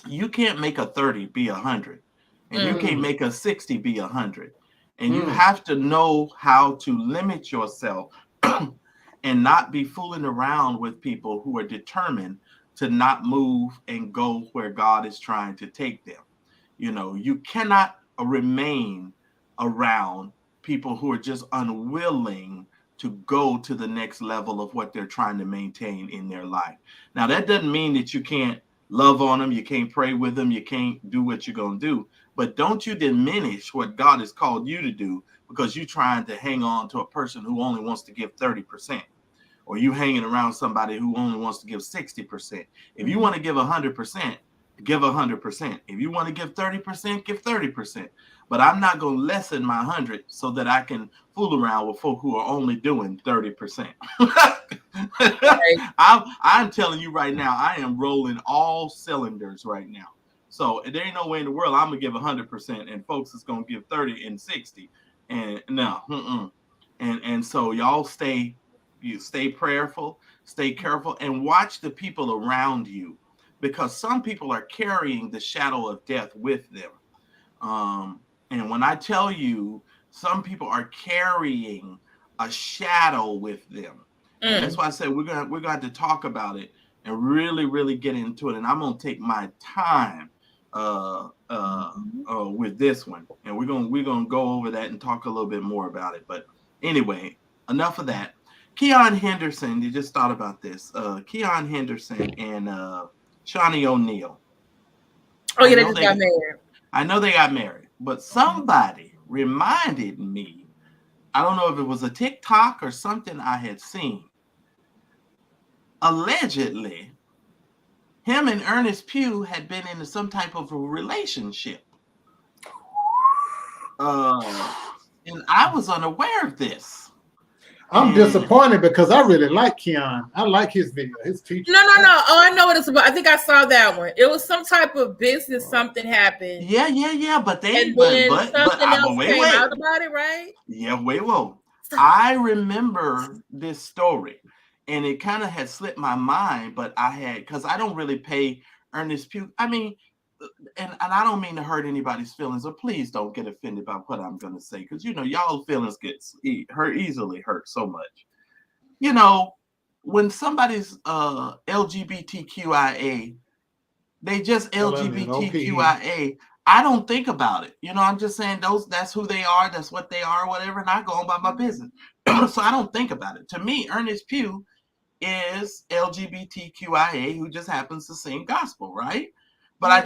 You can't make a 30 be 100, and you can't make a 60 be 100. And you have to know how to limit yourself and not be fooling around with people who are determined to not move and go where God is trying to take them. You cannot remain around people who are just unwilling to go to the next level of what they're trying to maintain in their life. Now, that doesn't mean that you can't love on them, you can't pray with them, you can't do what you're going to do. But don't you diminish what God has called you to do because you're trying to hang on to a person who only wants to give 30%, or you hanging around somebody who only wants to give 60%. If you want to give 100%, give 100%. If you want to give 30%, give 30%. But I'm not going to lessen my 100 so that I can fool around with folk who are only doing 30%. I'm telling you right now, I am rolling all cylinders right now. So there ain't no way in the world I'm going to give 100% and folks is going to give 30 and 60. And no, And so y'all stay prayerful, stay careful, and watch the people around you, because some people are carrying the shadow of death with them. And when I tell you, some people are carrying a shadow with them. And that's why I said we're going to talk about it and really, really get into it. And I'm going to take my time with this one, and we're going to go over that and talk a little bit more about it. But anyway, enough of that. Keon Henderson, you just thought about this. Keon Henderson and Shawnee O'Neal. Oh yeah, they just got married. I know they got married, but somebody reminded me, I don't know if it was a TikTok or something I had seen. Allegedly, him and Ernest Pugh had been in some type of a relationship. And I was unaware of this. I'm disappointed because I really like Keon. I like his video, his teaching. No. Oh, I know what it's about. I think I saw that one. It was some type of business. Something happened. Yeah. But they, and then something else wait, came out about it, right? Yeah, whoa. I remember this story, and it kind of had slipped my mind, but because I don't really pay Ernest Pugh. I mean, and I don't mean to hurt anybody's feelings, or please don't get offended by what I'm going to say, because y'all feelings get easily hurt so much. When somebody's LGBTQIA, they just LGBTQIA. I don't think about it. I'm just saying that's who they are, that's what they are, whatever, and I go on by my business. So I don't think about it. To me, Ernest Pugh is LGBTQIA who just happens to sing gospel, right? But I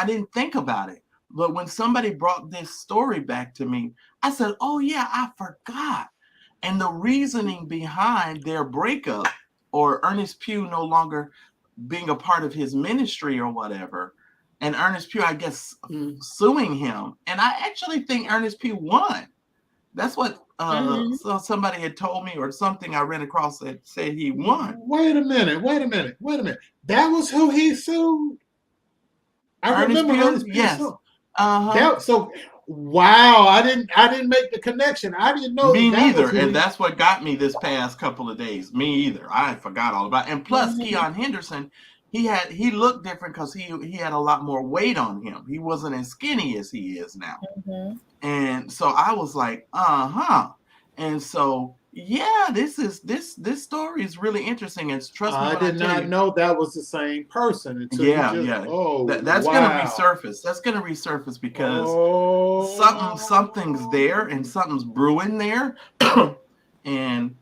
didn't think about it. But when somebody brought this story back to me, I said, oh yeah, I forgot. And the reasoning behind their breakup, or Ernest Pugh no longer being a part of his ministry or whatever, and Ernest Pugh, I guess, suing him. And I actually think Ernest Pugh won. That's what somebody had told me, or something I ran across that said he won. Wait a minute. That was who he sued? I remember Ernest Pugh. Yes. So wow, I didn't make the connection. I didn't know. Me neither, and that's what got me this past couple of days. Me either. I forgot all about it. And plus, Keon Henderson, he looked different because he had a lot more weight on him. He wasn't as skinny as he is now. And so I was like, And so yeah, this story is really interesting. And trust me, I did not know that was the same person until Oh, that's gonna resurface. That's gonna resurface because something's there and something's brewing there. And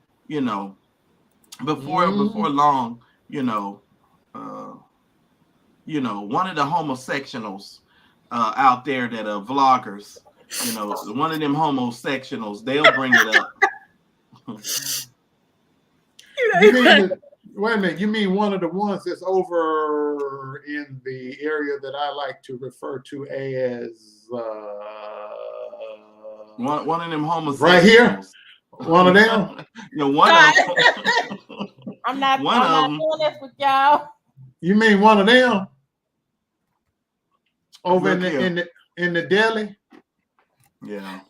before long, one of the homosexuals out there that are vloggers, one of them homosexuals, they'll bring it up. Wait a minute, you mean one of the ones that's over in the area that I like to refer to as one of them homosexuals right here? One of them? One of them. I'm not doing this with y'all. You mean one of them? Over in the deli? Yeah.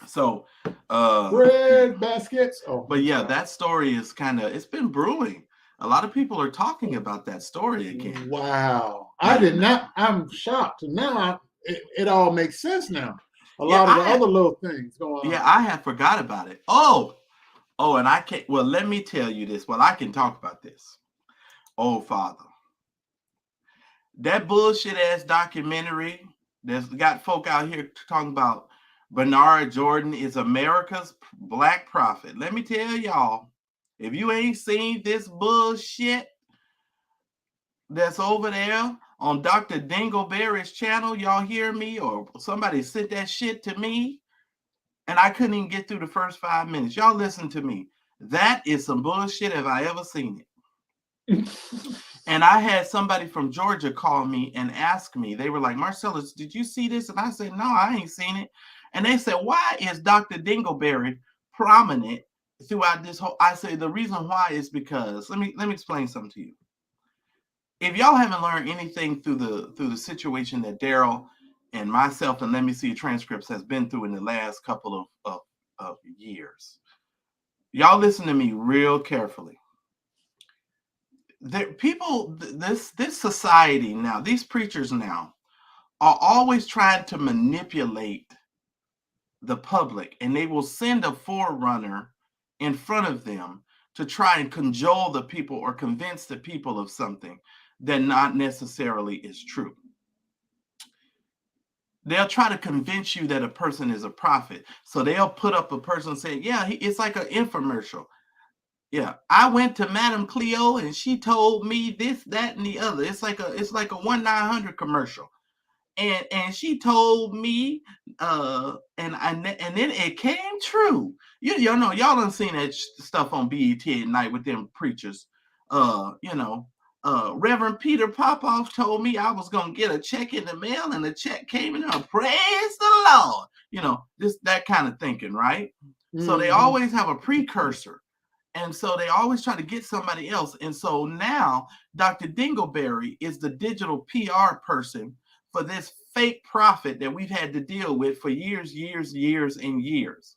So bread baskets. But yeah, that story is it's been brewing. A lot of people are talking about that story again. Wow. I did not. I'm shocked. Now it all makes sense now. A lot of the other little things going on. Yeah, I had forgot about it. Oh, and I can't. Well, let me tell you this. Well, I can talk about this. Oh, Father. That bullshit ass documentary that's got folk out here talking about Bernard Jordan is America's black prophet. Let me tell y'all, if you ain't seen this bullshit that's over there on Dr. Dingleberry's channel, y'all hear me? Or somebody sent that shit to me and I couldn't even get through the first 5 minutes. Y'all listen to me. That is some bullshit if I ever seen it. And I had somebody from Georgia call me and ask me, they were like, Marcellus, did you see this? And I said, no, I ain't seen it. And they said, why is Dr. Dingleberry prominent throughout this whole? I say the reason why is because let me explain something to you. If y'all haven't learned anything through the situation that Daryl and myself and Let Me See Transcripts has been through in the last couple of years, y'all listen to me real carefully. This society now, these preachers now are always trying to manipulate the public, and they will send a forerunner in front of them to try and cajole the people or convince the people of something that not necessarily is true. They'll try to convince you that a person is a prophet. So they'll put up a person saying, yeah, it's like an infomercial. Yeah, I went to Madame Cleo and she told me this, that, and the other. It's like a 1-900 commercial. And she told me, and then it came true. Y'all done seen that stuff on BET at night with them preachers. Reverend Peter Popoff told me I was gonna get a check in the mail, and the check came in. Praise the Lord. You know, that kind of thinking, right? So they always have a precursor. And so they always try to get somebody else. And so now Dr. Dingleberry is the digital PR person for this fake prophet that we've had to deal with for years, and years.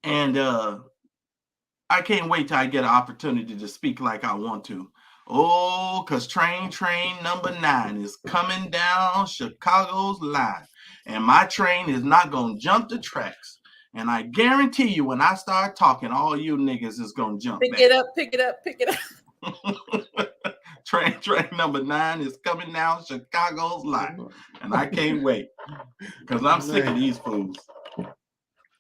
And I can't wait till I get an opportunity to speak like I want to. Oh, because train number 9 is coming down Chicago's line. And my train is not going to jump the tracks. And I guarantee you, when I start talking, all you niggas is going to jump back. Pick it up. Train number 9 is coming down Chicago's line. And I can't wait. Because I'm sick of these fools.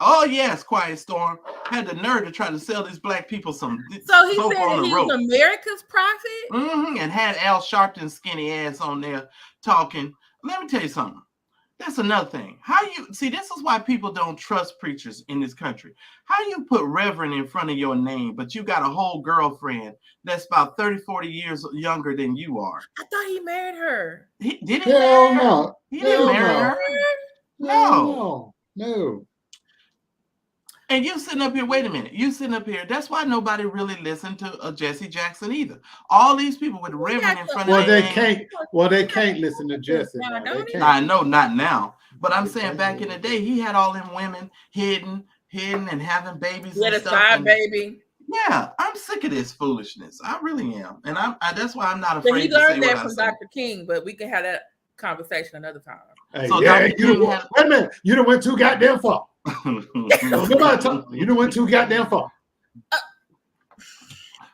Oh, yes, Quiet Storm had the nerve to try to sell these black people some. So he said he's America's prophet? And had Al Sharpton's skinny ass on there talking. Let me tell you something. That's another thing. How you see, this is why people don't trust preachers in this country. How you put reverend in front of your name, but you got a whole girlfriend that's about 30, 40 years younger than you are. I thought he married her. Did he? Hell no. He didn't marry her. No. And you sitting up here, wait a minute. You sitting up here. That's why nobody really listened to Jesse Jackson either. All these people with the reverend in front of their name. They can't listen to Jesse. I know, not now. But I'm saying back in the day, he had all them women hidden and having babies and stuff. Side baby. Yeah, I'm sick of this foolishness. I really am. And that's why I'm not afraid he to say learned what that I from say. Dr. King, but we can have that conversation another time. Hey, So yeah, Dr. King wait a minute. You done went too goddamn far. You done went too goddamn far.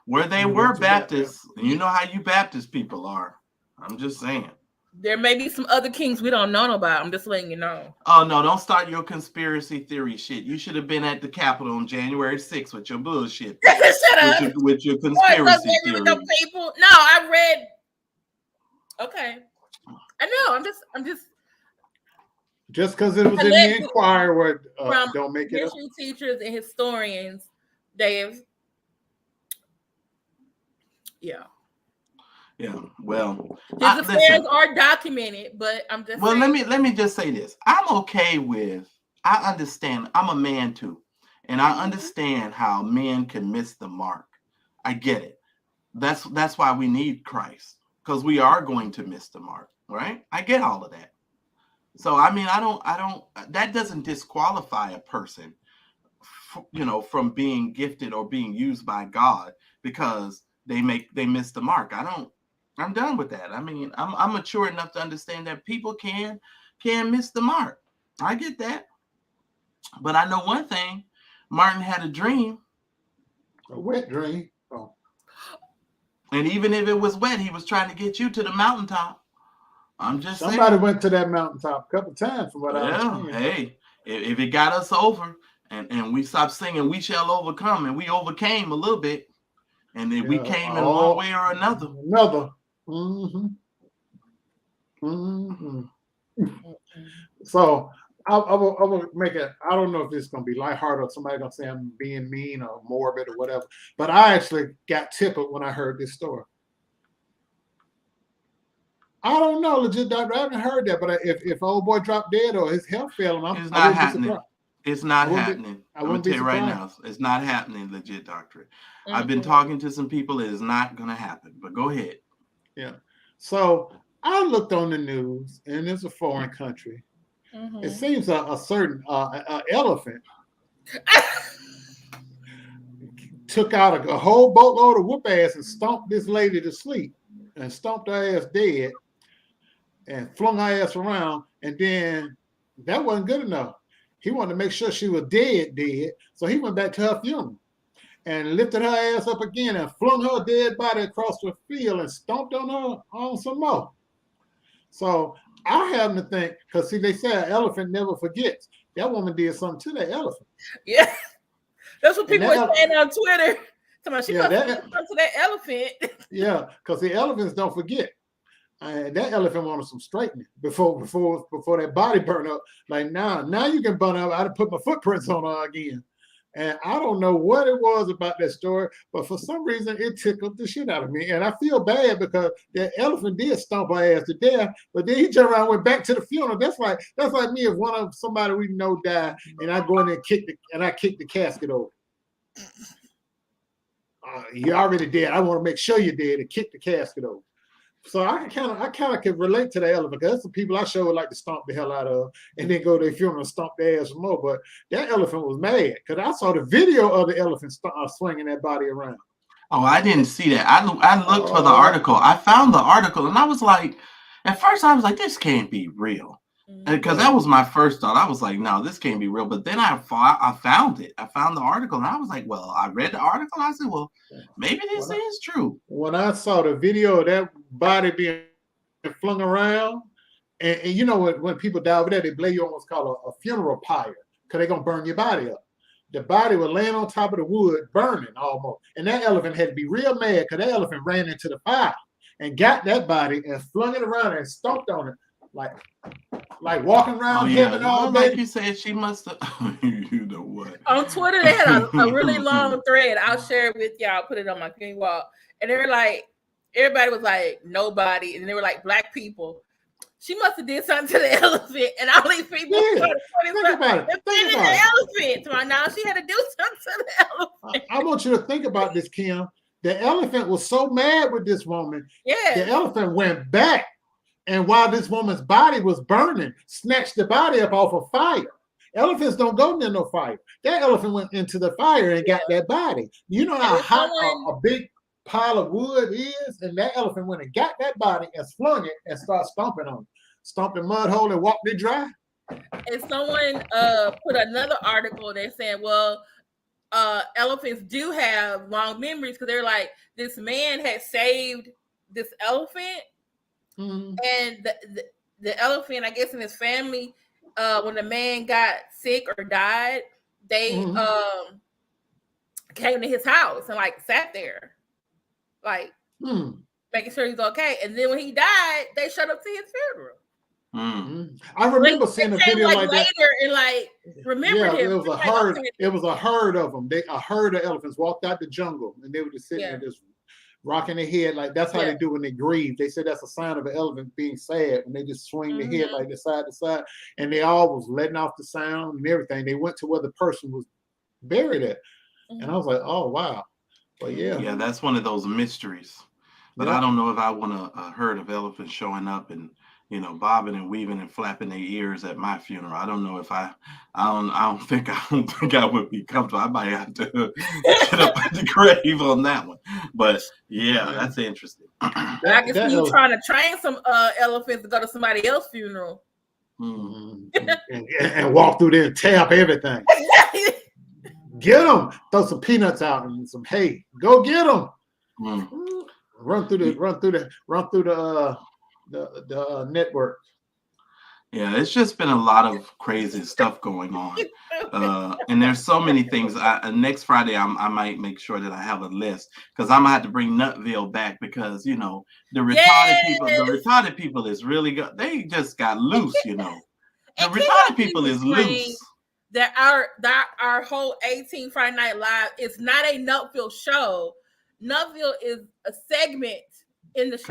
Where they were Baptists, you know how you Baptist people are. I'm just saying. There may be some other kings we don't know about. I'm just letting you know. Oh, no, don't start your conspiracy theory shit. You should have been at the Capitol on January 6th with your bullshit. Shut up. With your conspiracy theory. With the people. No, I read. Okay. I know. I'm just. Just because it was in the Inquirer, don't make it up. History teachers and historians, Dave. Yeah. Yeah. Well, his affairs are documented, but I'm just. Well, let me just say this. I'm okay with. I understand. I'm a man too, and I understand how men can miss the mark. I get it. That's why we need Christ, because we are going to miss the mark, right? I get all of that. So, I mean, I don't, that doesn't disqualify a person, from being gifted or being used by God because they miss the mark. I'm done with that. I mean, I'm mature enough to understand that people can miss the mark. I get that. But I know one thing, Martin had a dream. A wet dream. Oh. And even if it was wet, he was trying to get you to the mountaintop. I'm just saying. Somebody went to that mountaintop a couple times from what I was saying. Hey, if it got us over and we stopped singing We Shall Overcome, and we overcame a little bit, and then we came in one way or another. So I will make it. I don't know if this is going to be lighthearted or somebody going to say I'm being mean or morbid or whatever, but I actually got tickled when I heard this story. I don't know, legit doctor. I haven't heard that, but if old boy dropped dead or his health failed him, it's not happening. It's not happening. I'm gonna tell you right now, it's not happening, legit doctor. Mm-hmm. I've been talking to some people. It is not gonna happen. But go ahead. Yeah. So I looked on the news, and it's a foreign country. Mm-hmm. It seems a certain elephant took out a whole boatload of whoop ass and stomped this lady to sleep, and stomped her ass dead. And flung her ass around, and then that wasn't good enough. He wanted to make sure she was dead, so he went back to her funeral and lifted her ass up again and flung her dead body across the field and stomped on her on some more. So I happen to think, because see, they say an elephant never forgets. That woman did something to that elephant. Yeah, that's what people are saying on Twitter. She must have done to that elephant. Yeah, because the elephants don't forget. That elephant wanted some straightening before that body burned up. Like now you can burn up. I'd put my footprints on her again. And I don't know what it was about that story, but for some reason it tickled the shit out of me. And I feel bad because that elephant did stomp her ass to death, but then he turned around and went back to the funeral. That's like me if one of somebody we know died and I go in there and kick the casket over. You're already dead. I want to make sure you're dead and kick the casket over. So I kind of can relate to the elephant because that's the people I sure would like to stomp the hell out of and then go to their funeral and stomp their ass some more. But that elephant was mad because I saw the video of the elephant swinging that body around. Oh, I didn't see that. I looked for the article. I found the article and I was like, at first I was like, this can't be real. Because that was my first thought. I was like, no, this can't be real. But then I found it. I found the article and I was like, well, I read the article and I said, well, maybe this is true. When I saw the video of that body being flung around, and you know when people die over there, they play you on what's called a funeral pyre because they're going to burn your body up. The body was laying on top of the wood, burning almost. And that elephant had to be real mad because that elephant ran into the fire and got that body and flung it around and stomped on it. Like walking around heaven all day. Like you said, she must have. You know what? On Twitter, they had a really long thread. I'll share it with y'all. Put it on my screen wall. And they were like, everybody was like, nobody. And they were like, black people. She must have did something to the elephant. And all these people think about it. The elephant. So now she had to do something to the elephant. I want you to think about this, Kim. The elephant was so mad with this woman. Yeah. The elephant went back. And while this woman's body was burning, snatched the body up off of fire. Elephants don't go near no fire. That elephant went into the fire and got that body. You know how hot a big pile of wood is? And that elephant went and got that body and flung it and started stomping on it. Stomped the mud hole and walked it dry. And someone put another article there saying, well, elephants do have long memories because they're like, this man had saved this elephant. Mm-hmm. And the elephant, I guess, in his family, when the man got sick or died, they came to his house and like sat there, like making sure he's okay. And then when he died, they showed up to his funeral. Mm-hmm. I remember seeing a video like that. And like remembered him. It was a herd. It was a herd of them. A herd of elephants walked out the jungle, and they were just sitting there, just rocking their head like that's how they do when they grieve. They said that's a sign of an elephant being sad when they just swing their head like the side to side, and they all was letting off the sound and everything. They went to where the person was buried at, and I was like, oh wow, but yeah, that's one of those mysteries. But I don't know if I want a herd of elephants showing up and bobbing and weaving and flapping their ears at my funeral. I don't know if I don't think I would be comfortable. I might have to get up at the grave on that one. But that's interesting. I can see you trying to train some elephants to go to somebody else's funeral. Mm-hmm. and walk through there and tear up everything. Get them. Throw some peanuts out and some hay. Go get them. Run through the network. Yeah, it's just been a lot of crazy stuff going on, and there's so many things. Next Friday, I might make sure that I have a list because I'm gonna have to bring Nutville back because the retarded people is really good. They just got loose, The retarded people is loose. That our whole 18 Friday Night Live is not a Nutville show. Nutville is a segment in the show.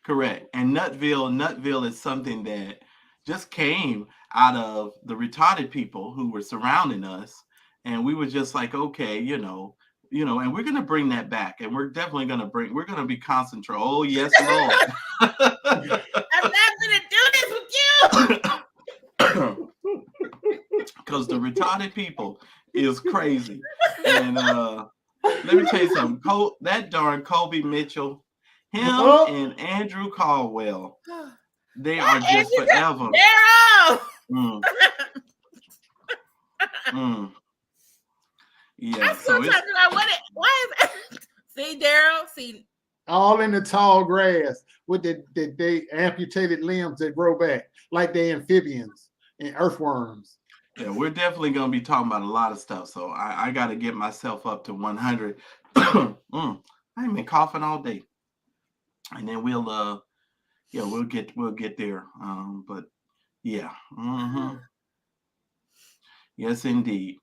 Correct. And Nutville is something that just came out of the retarded people who were surrounding us. And we were just like, okay, and we're going to bring that back. And we're definitely we're going to be concentrated. Oh, yes, Lord. I'm not going to do this with you. Because the retarded people is crazy. And let me tell you something. That darn Kobe Mitchell, him and Andrew Caldwell, they are just forever. Yeah. I'm still trying to figure out why is it? See, Daryl, all in the tall grass with the amputated limbs that grow back like they amphibians and earthworms. Yeah, we're definitely going to be talking about a lot of stuff. So I got to get myself up to 100. I've been coughing all day. And then we'll get there. But yeah. Mm-hmm. Yes, indeed.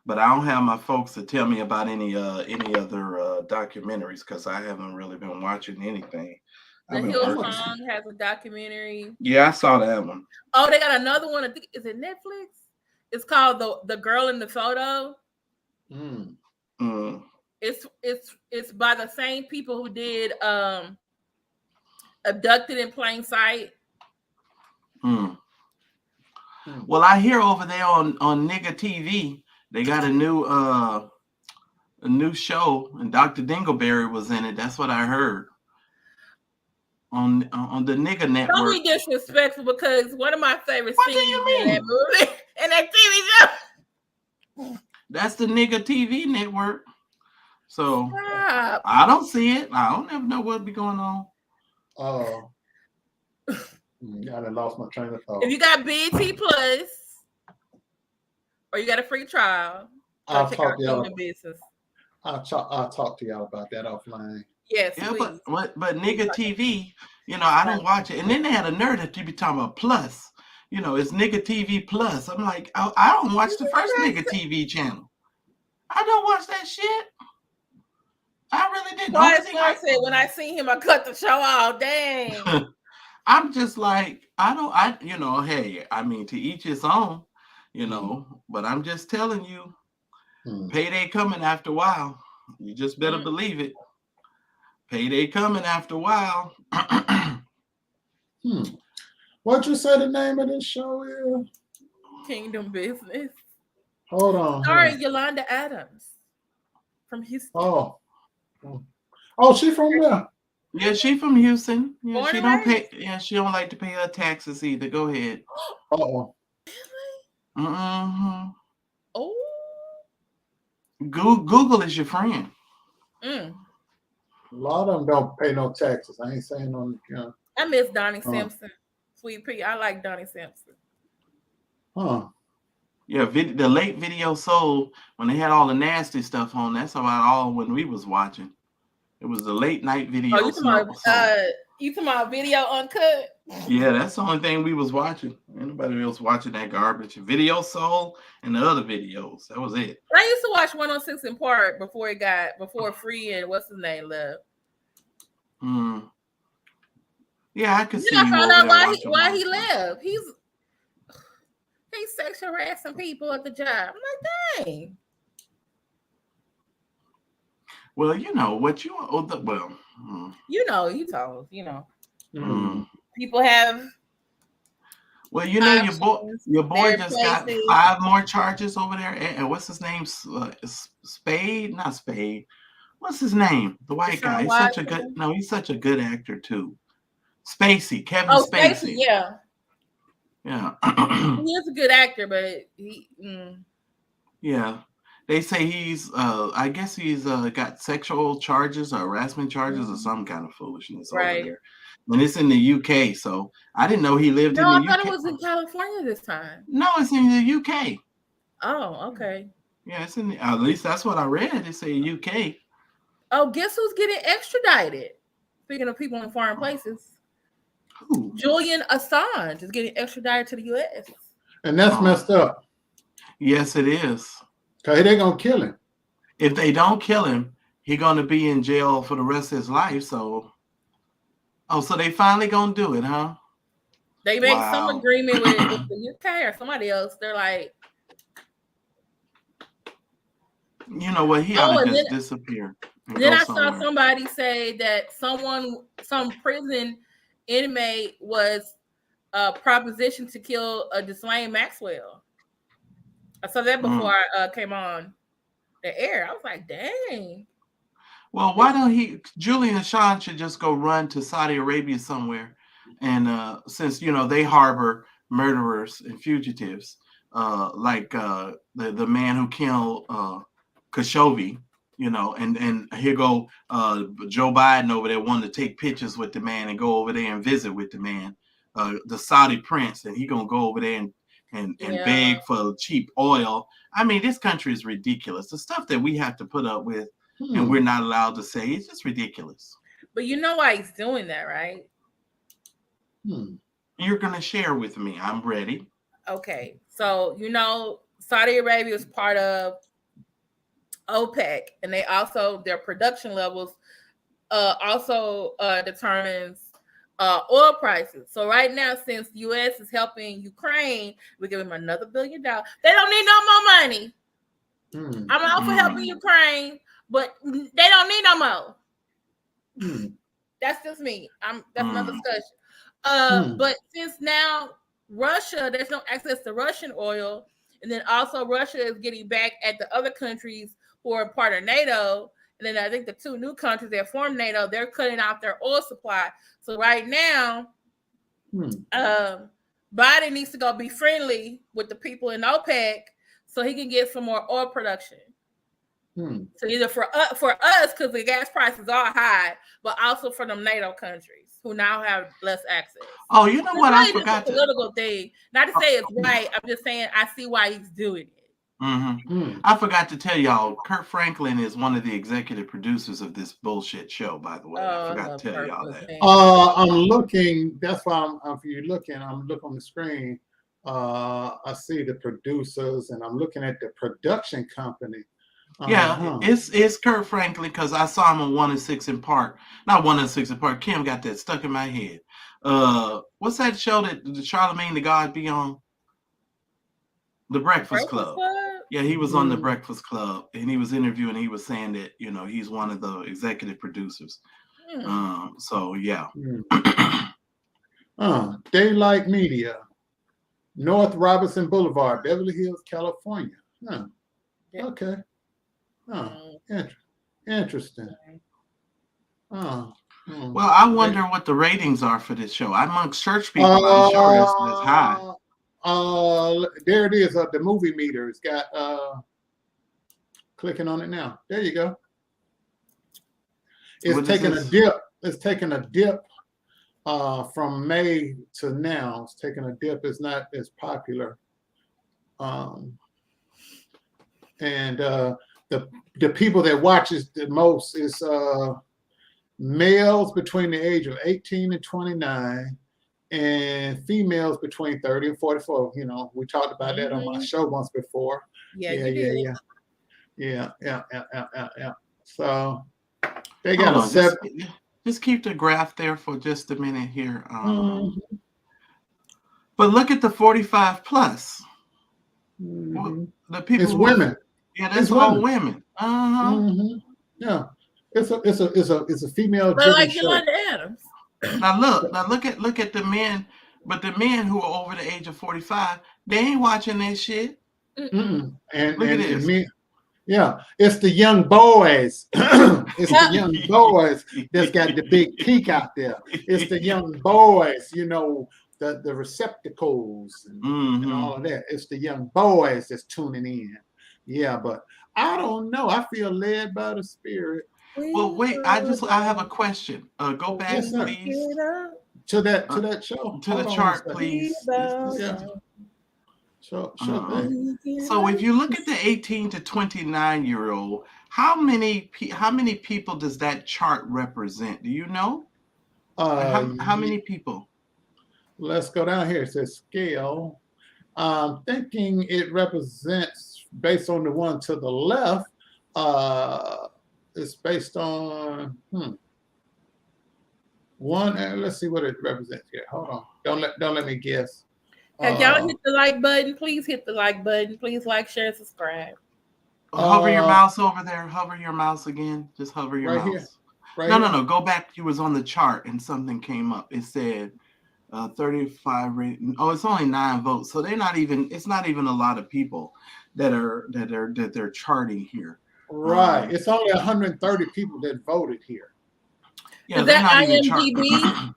But I don't have my folks to tell me about any other documentaries because I haven't really been watching anything. The I've been Hill working. Song has a documentary. Yeah, I saw that one. Oh, they got another one. I think is it Netflix? It's called the Girl in the Photo. Mm. Mm. It's by the same people who did Abducted in Plain Sight. Mm. Mm. Well, I hear over there on Nigga TV, they got a new show, and Dr. Dingleberry was in it. That's what I heard on the Nigga Don't Network. be disrespectful because one of my favorite What do scenes you in that mean? movie and that TV show. That's the Nigga TV Network. So Stop. I don't see it. I don't ever know what be going on. Oh. I done lost my train of thought. If you got BT Plus or you got a free trial, I'll check talk out to y'all. Human Business. I'll talk to y'all about that offline. Yes, Yeah, please. but Nigga TV, I don't watch it. And then they had a nerd that you be talking about Plus. It's Nigga TV Plus. I'm like, I don't watch the first Nigga TV channel. I don't watch that shit. I really didn't. I said when I see him, I cut the show off. Dang. I'm just like, hey, I mean, to each his own, but I'm just telling you, payday coming after a while. You just better believe it. Payday coming after a while. What'd you say the name of this show is? Kingdom Business. Hold on. Starring Yolanda Adams from Houston. Oh, she from there. Yeah, she from Houston. Yeah, Born she and don't pay. raised? Yeah, she don't like to pay her taxes either. Go ahead. Oh. Mm-hmm. Oh. Google is your friend. A lot of them don't pay no taxes. I ain't saying on the account. I miss Donnie Simpson. Sweet Pea. I like Donnie Simpson. Huh. Yeah, the late Video Soul, when they had all the nasty stuff on, that's about all when we was watching. It was the late night Video you talking about Video Uncut? Yeah, that's the only thing we was watching. Anybody else watching that garbage? Video Soul and the other videos. That was it. I used to watch 106 in Park before Free and what's his name left. Yeah, I could see. I found out why he left. He's sexual harassing people at the job. I'm like, dang. Well, you told. People have. Well, your boy just got 5 more charges over there. And what's his name? Spade, not Spade. What's his name? The white guy. He's such a good actor too. Spacey, Kevin Spacey. Yeah. Yeah. He is a good actor, but he. Yeah. They say he's, I guess he's got sexual charges or harassment charges or some kind of foolishness over there. And it's in the UK, so I didn't know he lived in the UK. No, I thought it was in California this time. No, it's in the UK. Oh, okay. Yeah, it's in at least that's what I read. It's in the UK. Oh, guess who's getting extradited? Speaking of people in foreign places. Who? Julian Assange is getting extradited to the US. And that's messed up. Yes, it is. Because they're going to kill him. If they don't kill him, he's going to be in jail for the rest of his life. So they finally going to do it, huh? They make some agreement with the UK or somebody else. They're like, you know what? He ought to just disappear. Then I saw somebody say that some prison inmate was propositioned to kill Ghislaine Maxwell. I saw that before I came on the air. I was like, dang. Well, why don't Julian Assange should just go run to Saudi Arabia somewhere. And since, they harbor murderers and fugitives, like the man who killed Khashoggi, and here go Joe Biden over there wanting to take pictures with the man and go over there and visit with the man, the Saudi prince, and he going to go over there and beg for cheap oil. I mean, this country is ridiculous. The stuff that we have to put up with and we're not allowed to say, it's just ridiculous. But you know why he's doing that, right? You're going to share with me. I'm ready. Okay. So, Saudi Arabia is part of OPEC, and they also their production levels also determines oil prices. So right now, since the U.S. is helping Ukraine, we give them another $1 billion. They don't need no more money. I'm all for helping Ukraine, but they don't need no more. That's just me. That's another discussion. But since now Russia, there's no access to Russian oil, and then also Russia is getting back at the other countries who are part of NATO. And then I think the two new countries that formed NATO, they're cutting out their oil supply. So right now, Biden needs to go be friendly with the people in OPEC so he can get some more oil production. So either for us, because the gas prices are high, but also for them NATO countries who now have less access. Oh, you know what? I forgot. It's a political thing. Not to say it's right. I'm just saying I see why he's doing it. I forgot to tell y'all, Kurt Franklin is one of the executive producers of this bullshit show, by the way. I forgot to tell y'all that. I'm looking, that's why if you're looking, I'm looking on the screen. I see the producers and I'm looking at the production company. It's Kurt Franklin because I saw him on 106 in Park. Not 106 in Park. Kim got that stuck in my head. What's that show that Charlamagne the God be on? The Breakfast Club. Yeah, he was on the Breakfast Club and he was interviewing. He was saying that he's one of the executive producers. So yeah. Daylight Media, North Robinson Boulevard, Beverly Hills, California. Okay. Interesting. Well, I wonder what the ratings are for this show. Amongst church people, I'm sure it's high. There it is. The movie meter. It's got clicking on it now. There you go. It's taking a dip. It's taking a dip from May to now. It's taking a dip. It's not as popular. And the people that watches the most is males between the age of 18 and 29 and females between 30 and 44. We talked about that on my show once before. Yeah. So they got a 7. Just keep the graph there for just a minute here. But look at the 45 plus. The people it's women. Yeah, that's all women. Yeah, it's a female. But like Yolanda Adams. Now look at the men, but the men who are over the age of 45, they ain't watching that shit. And look at this. It's the young boys. It's the young boys that's got the big peak out there. It's the young boys, the receptacles and all of that. It's the young boys that's tuning in. Yeah, but I don't know. I feel led by the Spirit. Well, wait. I have a question. Go back, please. To that show. To the chart, please. Yeah. So if you look at the 18 to 29-year-old, how many people does that chart represent? Do you know? How many people? Let's go down here. It says scale. I'm thinking it represents, based on the one to the left, it's based on one. Let's see what it represents here. Hold on. Don't let me guess. Have y'all hit the like button? Please hit the like button. Please like, share, subscribe. Hover your mouse over there. Hover your mouse again. Just hover your mouse. Here. No. Go back. You was on the chart and something came up. It said 35 rating. Oh, it's only 9 votes. So it's not even a lot of people that they're charting here. Right. It's only 130 people that voted here. Yeah, is that IMDb?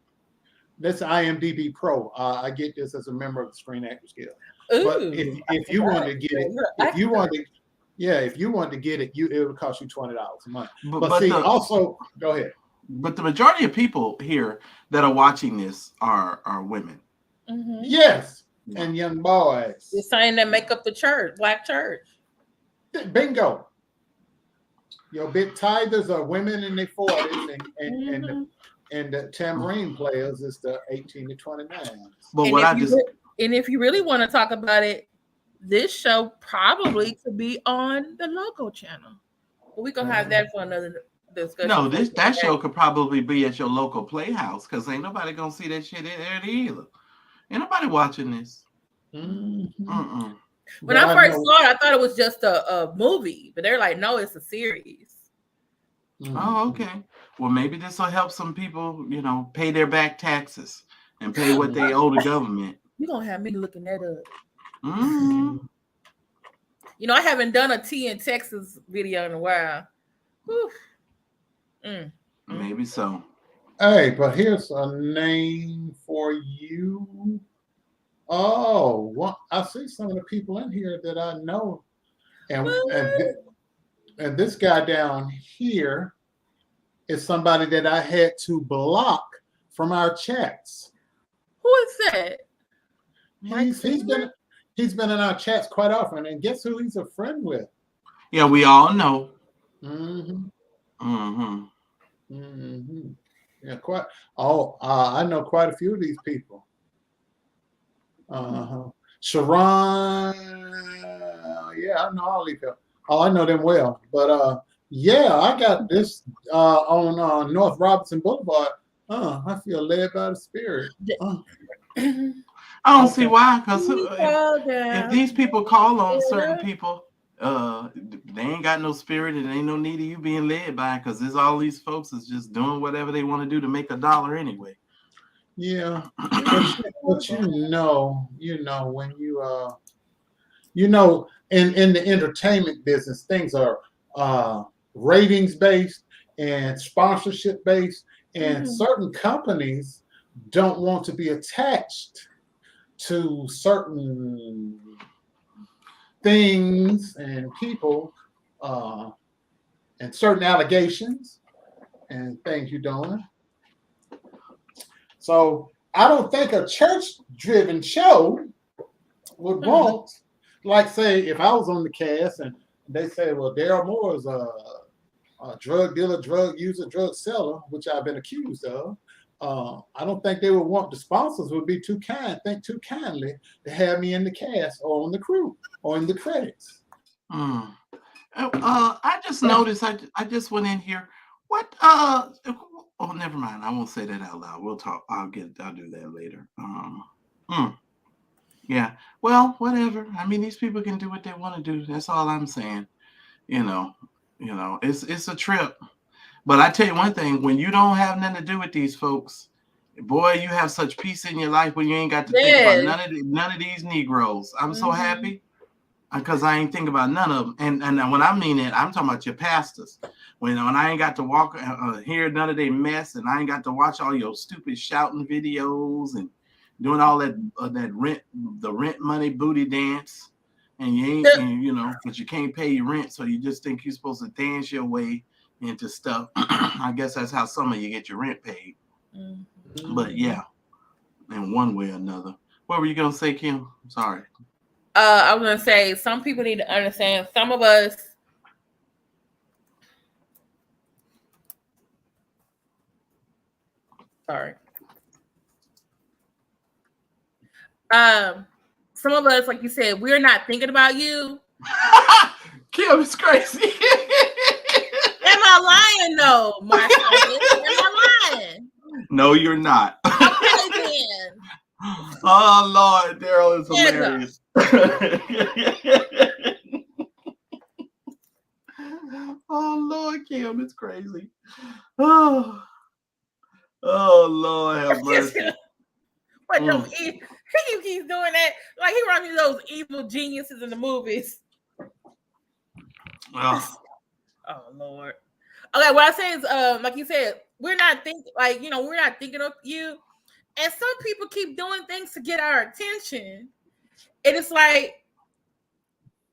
That's IMDb Pro. I get this as a member of the Screen Actors Guild. Ooh. But if you want to get it, if you want to get it, it would cost you $20 a month. But see, also, go ahead. But the majority of people here that are watching this are women. Yes, and young boys. You're saying that make up the church, black church. Bingo. Your big tithers are women in their 40s, and the tambourine players is the 18 to 29. But and if you really want to talk about it, this show probably could be on the local channel. Well, we gonna have that for another discussion. No, that show could probably be at your local playhouse because ain't nobody gonna see that shit in there either. Ain't nobody watching this. Mm-hmm. When I first saw it, I thought it was just a movie, but they're like, no, it's a series. Mm-hmm. Oh, okay. Well, maybe this will help some people, pay their back taxes and pay what they owe the government. You're gonna have me looking that up. Mm-hmm. I haven't done a T in Texas video in a while. Maybe so. Hey, but here's a name for you. Oh, I see some of the people in here that I know, and this guy down here is somebody that I had to block from our chats. Who is that? He's been in our chats quite often, and guess who he's a friend with? Yeah, we all know. Yeah, quite. Oh, I know quite a few of these people. Sharon, yeah, I know all these people. Oh, I know them well. But yeah, I got this on North Robinson Boulevard. I feel led by the Spirit. I don't see why, because if these people call on certain people, they ain't got no spirit and ain't no need of you being led by, because there's all these folks is just doing whatever they want to do to make $1 anyway. Yeah, but when you in the entertainment business, things are ratings based and sponsorship based, and certain companies don't want to be attached to certain things and people and certain allegations and things you're doing. So I don't think a church-driven show would want, like, say, if I was on the cast and they say, well, Daryl Moore is a drug dealer, drug user, drug seller, which I've been accused of. I don't think they would want, the sponsors would be too kindly to have me in the cast or on the crew or in the credits. I just noticed, I just went in here. What, oh, never mind. I won't say that out loud. We'll talk. I'll do that later. Yeah. Well, whatever. I mean, these people can do what they want to do. That's all I'm saying. It's a trip. But I tell you one thing, when you don't have nothing to do with these folks, boy, you have such peace in your life when you ain't got to think about none of these Negroes. I'm so happy because I ain't thinking about none of them. And when I mean it, I'm talking about your pastors. When I ain't got to walk, hear none of their mess, and I ain't got to watch all your stupid shouting videos and doing all that the rent money booty dance, and you ain't, but you can't pay your rent, so you just think you're supposed to dance your way into stuff. I guess that's how some of you get your rent paid. But yeah, in one way or another. What were you gonna say, Kim? Sorry. I was gonna say some people need to understand. Some of us. Sorry. Some of us, like you said, we're not thinking about you. Kim is crazy. Am I lying though, Marcus? Am I lying? No, you're not. Okay, then. Oh Lord, Daryl is hilarious. Oh Lord, Kim, it's crazy. Oh Lord, have mercy. What he keeps doing that? Like he reminds me of those evil geniuses in the movies. Oh Lord. Okay, what I say is, like you said, we're not thinking of you, and some people keep doing things to get our attention. And it's like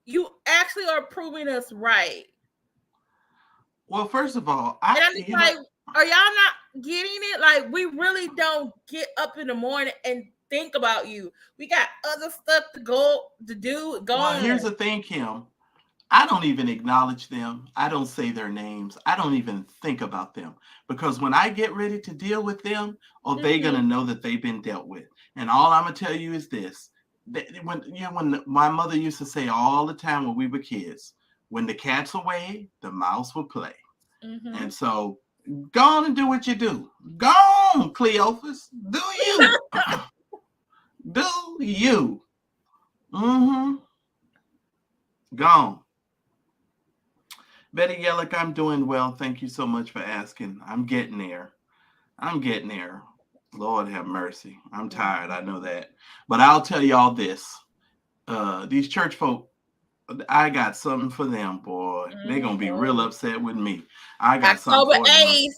you actually are proving us right. Well, first of all, are y'all not getting it? Like, we really don't get up in the morning and think about you. We got other stuff to do. Here's the thing, Kim. I don't even acknowledge them. I don't say their names. I don't even think about them, because when I get ready to deal with them, they're gonna know that they've been dealt with. And all I'm gonna tell you is this: when my mother used to say all the time when we were kids, when the cat's away, the mouse will play. Mhm. And so go on and do what you do. Go on, Cleophas. Do you. Do you. Mm-hmm. Gone. Betty Yellick, I'm doing well. Thank you so much for asking. I'm getting there. Lord have mercy. I'm tired. I know that. But I'll tell y'all this. These church folk, I got something for them, boy. They're going to be real upset with me. I got something for them.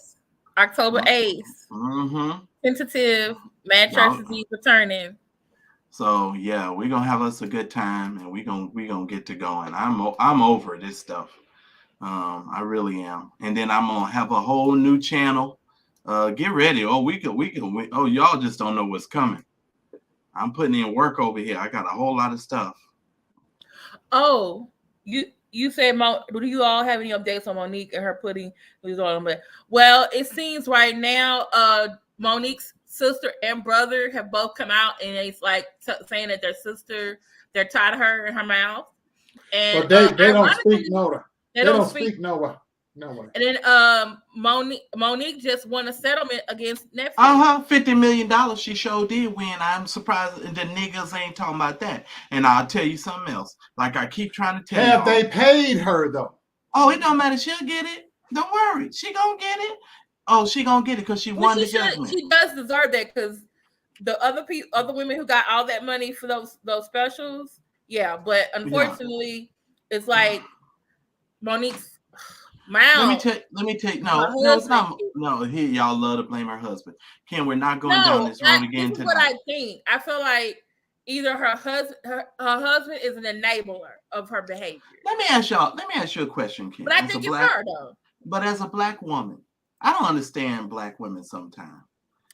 October 8th. Mm-hmm. Tentative. Mad Church is returning. So yeah, we're gonna have us a good time, and we're gonna get to going. I'm over this stuff. I really am. And then I'm gonna have a whole new channel. Get ready. Oh, we can. Oh, y'all just don't know what's coming. I'm putting in work over here. I got a whole lot of stuff. Oh, you said, do you all have any updates on Monique and her putting these on? Well, it seems right now, Monique's sister and brother have both come out, and it's like saying that their sister, they're tied of her in her mouth. And but they don't speak Nora. They don't speak Nora. And then Monique just won a settlement against Netflix. $50 million. She sure did win. I'm surprised the niggas ain't talking about that. And I'll tell you something else. Like I keep trying to tell you. Have they paid her though? Oh, it don't matter. She'll get it. Don't worry. She gonna get it. Oh, she gonna get it because she won the judgment. She does deserve that because the other women who got all that money for those specials, yeah. But unfortunately, it's like Monique's mouth. Let me tell you. No, it's not. No, here y'all love to blame her husband. Ken, we're not going down this road again this is tonight. what I think. I feel like either her husband is an enabler of her behavior. Let me ask you a question, Ken. But I think it's her though. But as a black woman, I don't understand black women sometimes.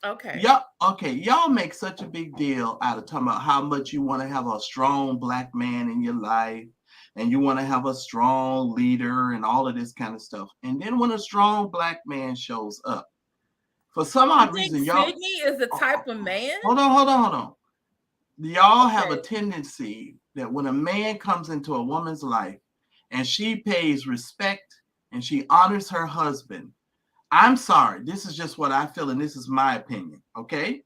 Okay. Y'all make such a big deal out of talking about how much you want to have a strong black man in your life, and you want to have a strong leader and all of this kind of stuff. And then when a strong black man shows up, for some odd reason, y'all Sydney is the type of man. Hold on. Y'all have a tendency that when a man comes into a woman's life and she pays respect and she honors her husband, I'm sorry, this is just what I feel, and this is my opinion, okay?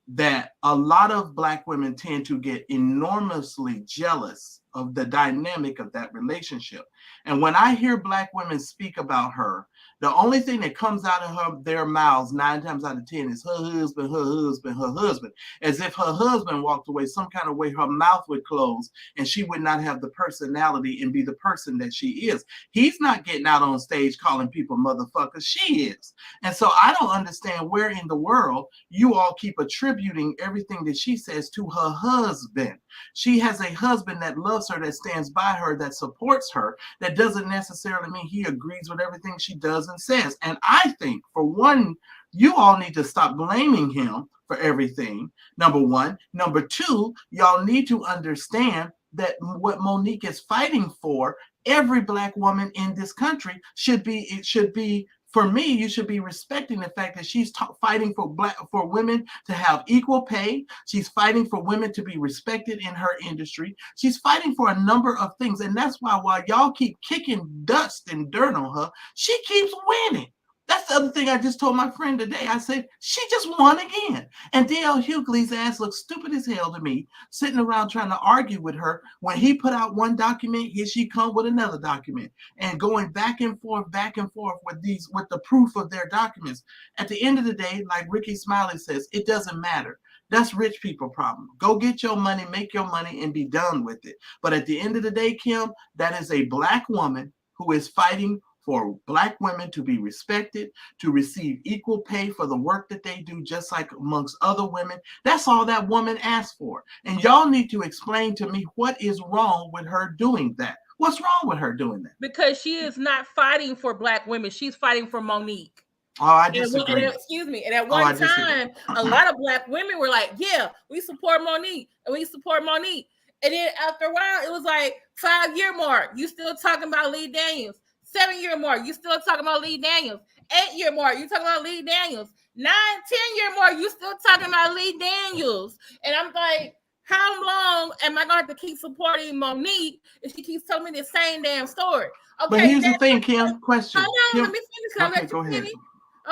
That a lot of black women tend to get enormously jealous of the dynamic of that relationship. And when I hear black women speak about her, the only thing that comes out of their mouths 9 times out of 10 is her husband, as if her husband walked away some kind of way, her mouth would close and she would not have the personality and be the person that she is. He's not getting out on stage calling people motherfuckers. She is. And so I don't understand where in the world you all keep attributing everything that she says to her husband. She has a husband that loves her, that stands by her, that supports her. That doesn't necessarily mean he agrees with everything she does and says. And I think, for one, you all need to stop blaming him for everything, number one. Number two, y'all need to understand that what Monique is fighting for, every black woman in this country should be, for me, you should be respecting the fact that she's fighting for women to have equal pay. She's fighting for women to be respected in her industry. She's fighting for a number of things. And that's why while y'all keep kicking dust and dirt on her, she keeps winning. That's the other thing I just told my friend today. I said, she just won again. And D.L. Hughley's ass looks stupid as hell to me, sitting around trying to argue with her. When he put out one document, here she come with another document, and going back and forth with the proof of their documents. At the end of the day, like Ricky Smiley says, it doesn't matter. That's rich people problem. Go get your money, make your money, and be done with it. But at the end of the day, Kim, that is a black woman who is fighting for black women to be respected, to receive equal pay for the work that they do, just like amongst other women. That's all that woman asked for. And y'all need to explain to me what is wrong with her doing that. What's wrong with her doing that? Because she is not fighting for black women. She's fighting for Monique. Oh, I disagree. Excuse me. And at one time, a lot of black women were like, yeah, we support Monique. And we support Monique. And then after a while, it was like 5-year mark. You still talking about Lee Daniels. 7-year mark, you still talking about Lee Daniels. 8-year mark, you talking about Lee Daniels. 9-10-year mark, you still talking about Lee Daniels. And I'm like, how long am I gonna have to keep supporting Monique if she keeps telling me the same damn story? Okay, But here's the Netflix- thing, Kim. Question. Hold on, Kim, let me finish. Can I okay, let go you ahead. finish?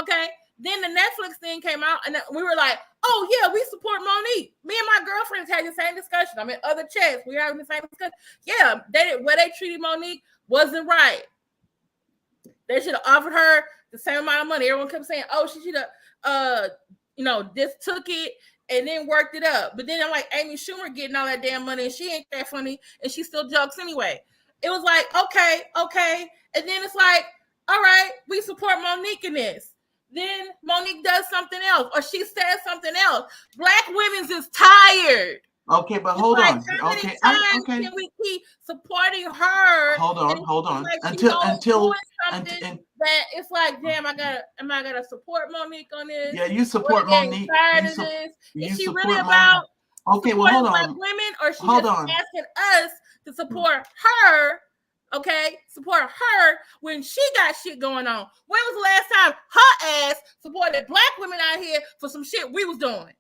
Okay. Then the Netflix thing came out, and we were like, "Oh yeah, we support Monique." Me and my girlfriends had the same discussion. I mean, other chats, we were having the same discussion. Yeah, where they treated Monique wasn't right. They should have offered her the same amount of money. Everyone kept saying, "Oh, she should have, just took it and then worked it up." But then I'm like, Amy Schumer getting all that damn money, and she ain't that funny, and she still jokes anyway. It was like, okay, and then it's like, all right, we support Monique in this. Then Monique does something else, or she says something else. Black women's is tired. Okay, but It's hold like, on. how many Okay, times okay. can we keep supporting her? Hold And on. like she's Until always doing and something that it's like, damn, am I gonna support Monique on this? yeah, you support Or getting Monique. tired You of su- this? you Is she support really Monique. about Okay, well, hold supporting on. Black women, or she Hold just on. asking us to support her? Okay, support her when she got shit going on. When was the last time her ass supported Black women out here for some shit we was doing?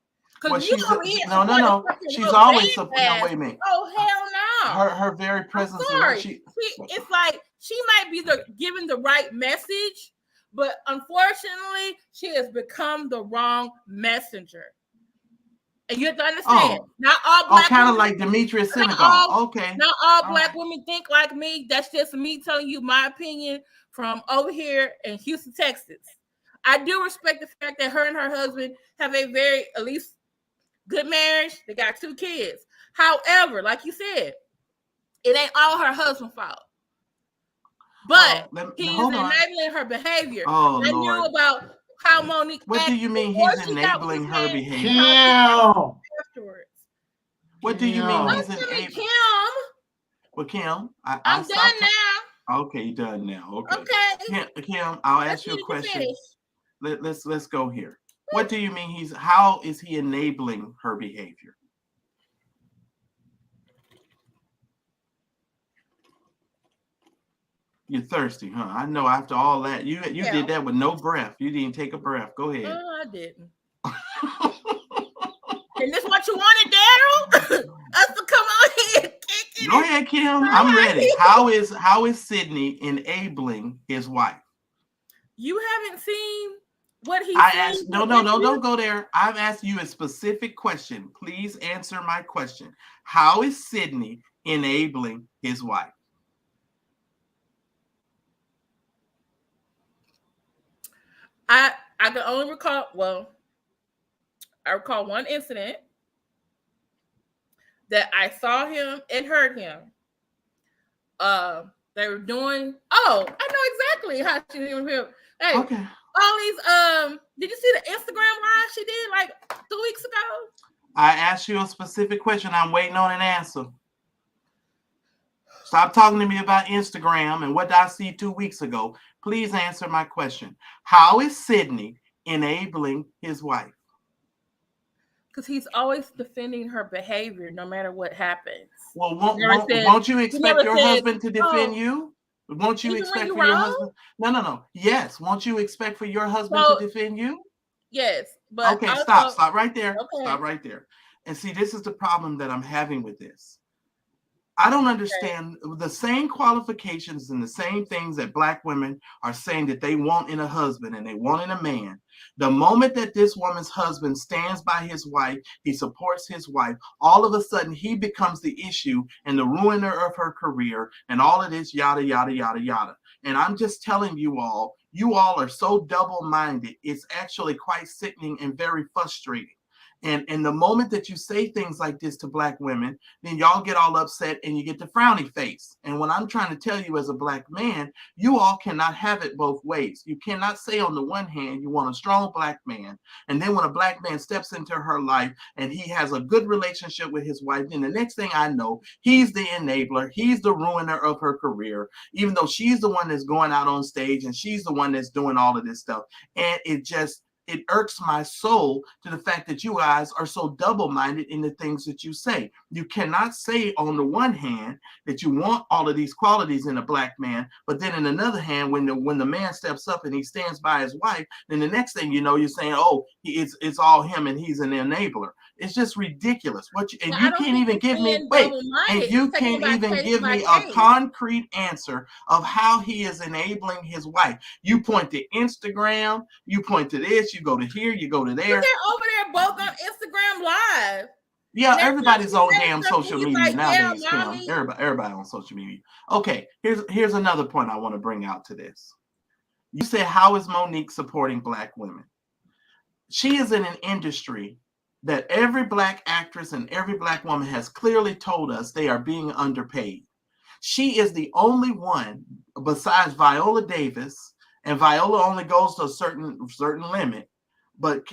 Well, Because you she's over here no. supporting fucking She's Rose always Ass. no. Wait a minute. Oh hell no! Her very I'm presence. sorry. It's like she might be giving the right message, but unfortunately, she has become the wrong messenger. And you have to understand, not all Black kind of women, like Demetrius Senegal. Okay. Not all Black women think like me. That's just me telling you my opinion from over here in Houston, Texas. I do respect the fact that her and her husband have a very, at least, good marriage. They got 2 kids. However, like you said, it ain't all her husband's fault. But he's enabling her behavior. Oh, I Lord. knew about how Monique. What do you mean he's enabling her behavior? Afterwards. What do you mean he's enabling? Kim. Well, Kim, I'm done now. Okay, you're done now. Okay. Kim, I'll ask you a question. Let's go here. What do you mean how is he enabling her behavior? You're thirsty, huh? I know after all that, you did that with no breath. You didn't take a breath. Go ahead. I didn't. And this what you wanted, Daryl? Us to come on here and kick it. Go ahead, Kim. I'm ready. How is Sydney enabling his wife? You haven't seen what he asked. No, don't go there. I've asked you a specific question. Please answer my question. How is Sydney enabling his wife? I can only recall, I recall one incident that I saw him and heard him. They were doing, I know exactly how she did with him. Hey, okay. All these, did you see the Instagram live she did like 2 weeks ago? I asked you a specific question. I'm waiting on an answer. Stop talking to me about Instagram and what I see 2 weeks ago. Please answer my question. How is Sydney enabling his wife? Because he's always defending her behavior no matter what happens. Well, won't you expect your husband to defend you? Won't you expect for your husband? No. Yes. Won't you expect for your husband to defend you? Yes. But okay, stop right there. Okay. Stop right there. And see, this is the problem that I'm having with this. I don't understand the same qualifications and the same things that Black women are saying that they want in a husband and they want in a man. The moment that this woman's husband stands by his wife, he supports his wife, all of a sudden he becomes the issue and the ruiner of her career and all of this yada, yada, yada, yada. And I'm just telling you all are so double-minded. It's actually quite sickening and very frustrating. And the moment that you say things like this to Black women, then y'all get all upset and you get the frowny face. And what I'm trying to tell you as a Black man, you all cannot have it both ways. You cannot say on the one hand, you want a strong Black man. And then when a Black man steps into her life and he has a good relationship with his wife, then the next thing I know, he's the enabler. He's the ruiner of her career, even though she's the one that's going out on stage and she's the one that's doing all of this stuff. And it irks my soul to the fact that you guys are so double-minded in the things that you say. You cannot say on the one hand that you want all of these qualities in a Black man, but then in another hand, when the man steps up and he stands by his wife, then the next thing you know, you're saying, oh, it's all him and he's an enabler. It's just ridiculous. And Well, I you don't can't think even it's give me being wait, double-minded. and you It's taking can't by even case give by me a case. concrete answer of how he is enabling his wife. You point to Instagram, you point to this, you go to here, you go to But there. they're over there both on Instagram Live. Yeah, And every time everybody's she on says damn something, social he's media like, yeah, nowadays, Kim. mommy. Everybody on social media. Okay, here's another point I want to bring out to this. You said, how is Monique supporting Black women? She is in an industry that every Black actress and every Black woman has clearly told us they are being underpaid. She is the only one besides Viola Davis, and Viola only goes to a certain limit, but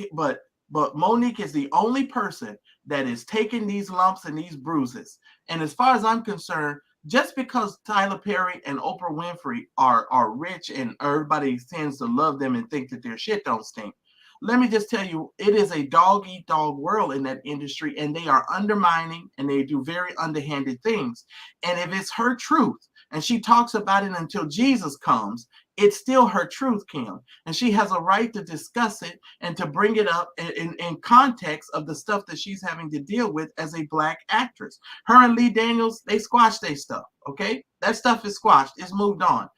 Monique is the only person that is taking these lumps and these bruises. And as far as I'm concerned, just because Tyler Perry and Oprah Winfrey are rich and everybody tends to love them and think that their shit don't stink, let me just tell you, it is a dog-eat-dog world in that industry, and they are undermining and they do very underhanded things. And if it's her truth, and she talks about it until Jesus comes, it's still her truth, Kim. And she has a right to discuss it and to bring it up in context of the stuff that she's having to deal with as a Black actress. Her and Lee Daniels, they squashed their stuff, okay? That stuff is squashed. It's moved on.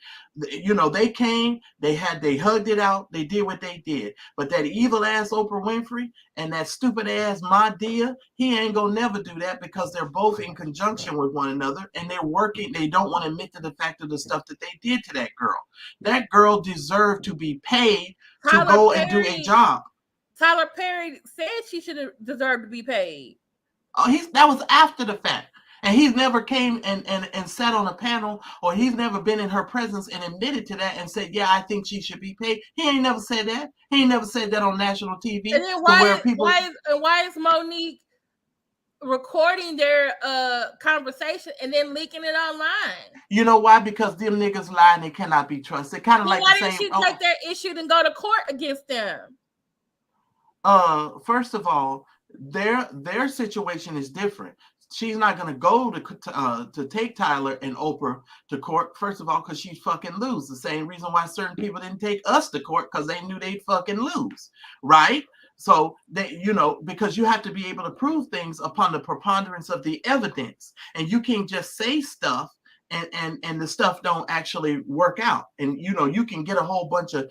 You know, they came, they hugged it out, they did what they did. But that evil ass Oprah Winfrey and that stupid ass Madea, he ain't gonna never do that because they're both in conjunction with one another and they're working. They don't want to admit to the fact of the stuff that they did to that girl. That girl deserved to be paid to go and do a job. Tyler Perry said she should have deserved to be paid. Oh, that was after the fact. And he's never came and sat on a panel, or he's never been in her presence and admitted to that and said, yeah, I think she should be paid. He ain't never said that. He ain't never said that on national TV. And then why is Monique recording their conversation and then leaking it online? You know why? Because them niggas lie and they cannot be trusted. Kind of like why the didn't same. she take their issue and go to court against them? First of all, their situation is different. She's not going to go to take Tyler and Oprah to court, first of all, because she'd fucking lose. The same reason why certain people didn't take us to court, because they knew they'd fucking lose, right? So they, you know, because you have to be able to prove things upon the preponderance of the evidence, and you can't just say stuff and the stuff don't actually work out. And you know, you can get a whole bunch of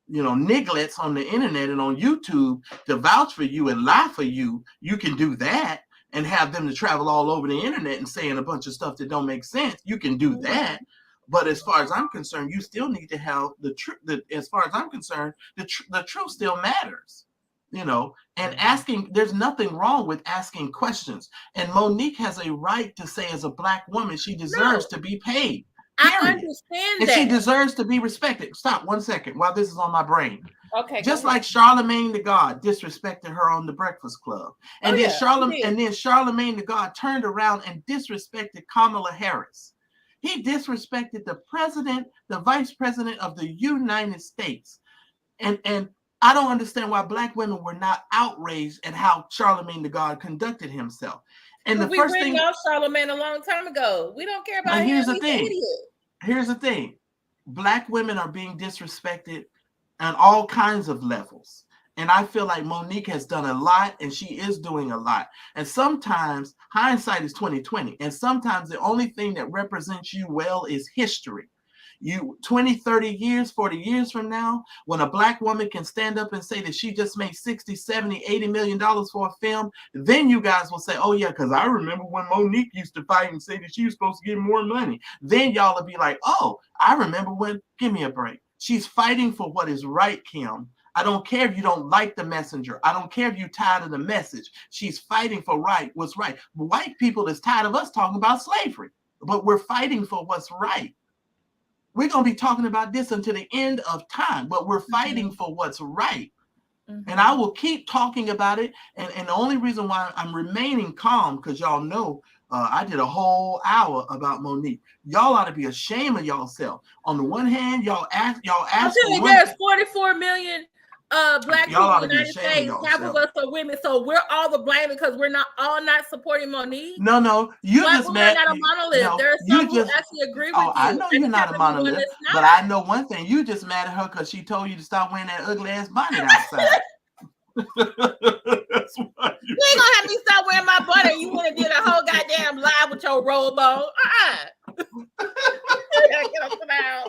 nigglets on the internet and on YouTube to vouch for you and lie for you. You can do that and have them to travel all over the internet and saying a bunch of stuff that don't make sense. You can do that. But as far as I'm concerned, you still need to have the truth. As far as I'm concerned, the truth still matters, you know, and asking, there's nothing wrong with asking questions. And Monique has a right to say, as a Black woman, she deserves to be paid. Period. I understand and that. she deserves to be respected. Stop 1 second while this is on my brain. Okay. Just like Charlemagne the God disrespected her on the Breakfast Club. And then Charlemagne the God turned around and disrespected Kamala Harris. He disrespected the president, the vice president of the United States. And I don't understand why Black women were not outraged at how Charlemagne the God conducted himself. And the first thing, off Charlemagne a long time ago. We don't care about him. Here's the thing. Here's the thing. Black women are being disrespected on all kinds of levels. And I feel like Monique has done a lot, and she is doing a lot. And sometimes hindsight is 20/20. And sometimes the only thing that represents you well is history. You 20, 30 years, 40 years from now, when a Black woman can stand up and say that she just made 60, 70, $80 million for a film, then you guys will say, oh yeah, because I remember when Monique used to fight and say that she was supposed to get more money. Then y'all will be like, oh, I remember when, give me a break. She's fighting for what is right, Kim. I don't care if you don't like The Messenger. I don't care if you're tired of the message. She's fighting for what's right. White people is tired of us talking about slavery, but we're fighting for what's right. We're going to be talking about this until the end of time, but we're fighting for what's right. And I will keep talking about it. And the only reason why I'm remaining calm, because y'all know I did a whole hour about Monique. Y'all ought to be ashamed of yourself. On the one hand, y'all ask. There's 44 million Black people in the United States. Half of us are women, so we're all the blame because we're not supporting Monique. No, you Black just mad. Not a monolith. No, There's some who actually agree with you. I know you're not a monolith, but I know one thing: you just mad at her because she told you to stop wearing that ugly ass bonnet outside. That's why You ain't gonna have me stop wearing my butter. You wanna do the whole goddamn live with your robe on? Get up now.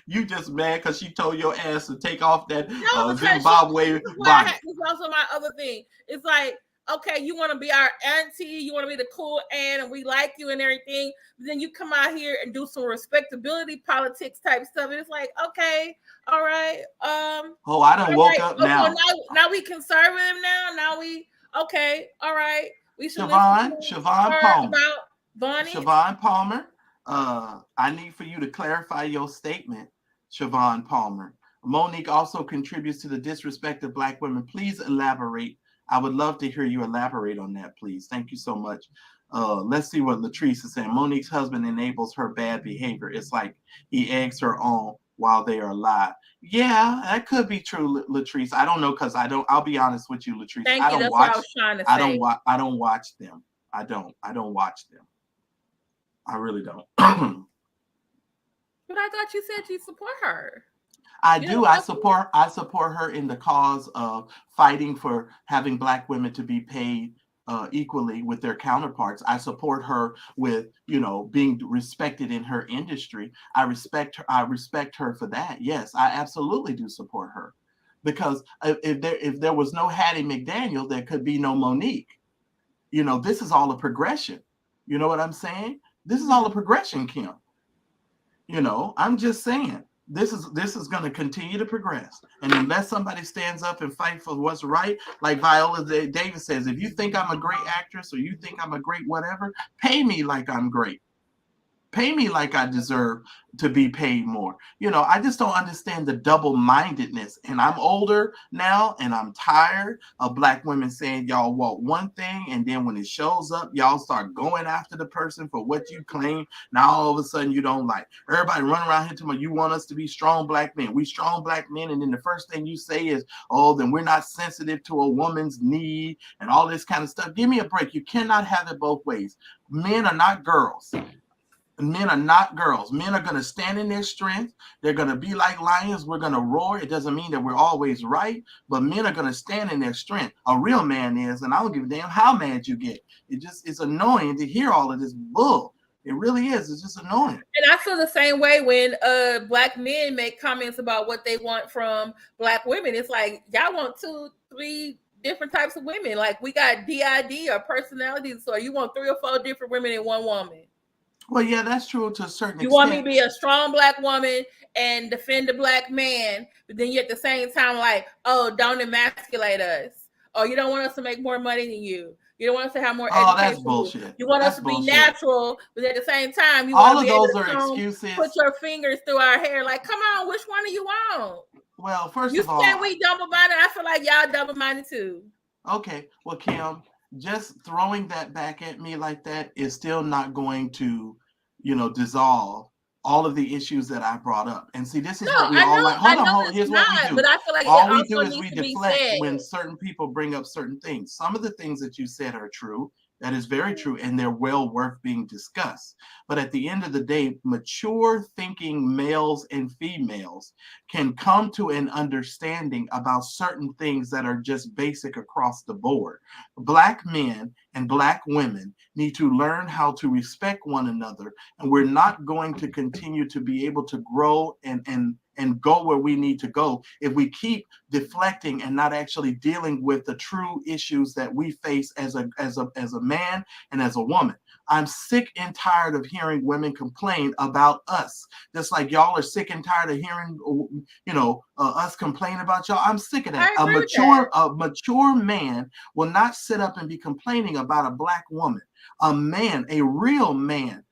you just mad because she told your ass to take off that No, Zimbabwe bonnet. this is also my other thing. It's like, okay, you want to be our auntie, you want to be the cool aunt, and we like you and everything. But then you come out here and do some respectability politics type stuff. And it's like, okay, all right. Oh, I done woke up now. So now we conservative now. Now we okay, all right. We should Siobhan Palmer. About Bonnie. Siobhan Palmer. I need for you to clarify your statement, Siobhan Palmer. Monique also contributes to the disrespect of Black women. Please elaborate. I would love to hear you elaborate on that, please. Thank you so much. Let's see what Latrice is saying. Monique's husband enables her bad behavior. It's like he eggs her on while they are alive. Yeah, that could be true, Latrice. I don't know because I'll be honest with you, Latrice. Thank you. That's what I was trying to say. I don't watch them. I don't watch them. I really don't. But I thought you said you support her. I do. I support her in the cause of fighting for having Black women to be paid equally with their counterparts. I support her with, being respected in her industry. I respect her for that. Yes, I absolutely do support her, because if there was no Hattie McDaniel, there could be no Monique. This is all a progression. You know what I'm saying? This is all a progression, Kim. I'm just saying. This is going to continue to progress, and unless somebody stands up and fight for what's right, like Viola Davis says, if you think I'm a great actress or you think I'm a great whatever, pay me like I'm great. Pay me like I deserve to be paid more. I just don't understand the double-mindedness. And I'm older now, and I'm tired of Black women saying y'all want one thing, and then when it shows up, y'all start going after the person for what you claim. Now all of a sudden you don't like. Everybody run around here talking about you want us to be strong Black men. We strong Black men, and then the first thing you say is, oh, then we're not sensitive to a woman's need and all this kind of stuff. Give me a break. You cannot have it both ways. Men are not girls. Men are not girls. Men are going to stand in their strength. They're going to be like lions. We're going to roar. It doesn't mean that we're always right, but men are going to stand in their strength. A real man is, and I don't give a damn how mad you get. It's annoying to hear all of this bull. It really is. It's just annoying. And I feel the same way when Black men make comments about what they want from Black women. It's like, y'all want 2, 3 different types of women. Like, we got DID or personalities, so you want 3 or 4 different women in one woman. Well, yeah, that's true to a certain extent. You want me to be a strong Black woman and defend a Black man, but then you at the same time like, oh, don't emasculate us. Or you don't want us to make more money than you. You don't want us to have more education. Oh, that's bullshit. You want us to be natural, but at the same time, you all want of to those are excuses. Put your fingers through our hair. Like, come on, which one do you want? Well, first you of all, say we double-minded. I feel like y'all double-minded too. Okay, well, Kim, just throwing that back at me like that is still not going to dissolve all of the issues that I brought up. And see, this is what we all like. Hold on. Here's what we do. But I feel like all we do is we deflect when certain people bring up certain things. Some of the things that you said are true. That is very true, and they're well worth being discussed. But at the end of the day, mature thinking males and females can come to an understanding about certain things that are just basic across the board. Black men and Black women need to learn how to respect one another, and we're not going to continue to be able to grow and go where we need to go if we keep deflecting and not actually dealing with the true issues that we face as a man and as a woman. I'm sick and tired of hearing women complain about us, just like y'all are sick and tired of hearing, us complain about y'all. I'm sick of that. A mature man will not sit up and be complaining about a Black woman. A man, a real man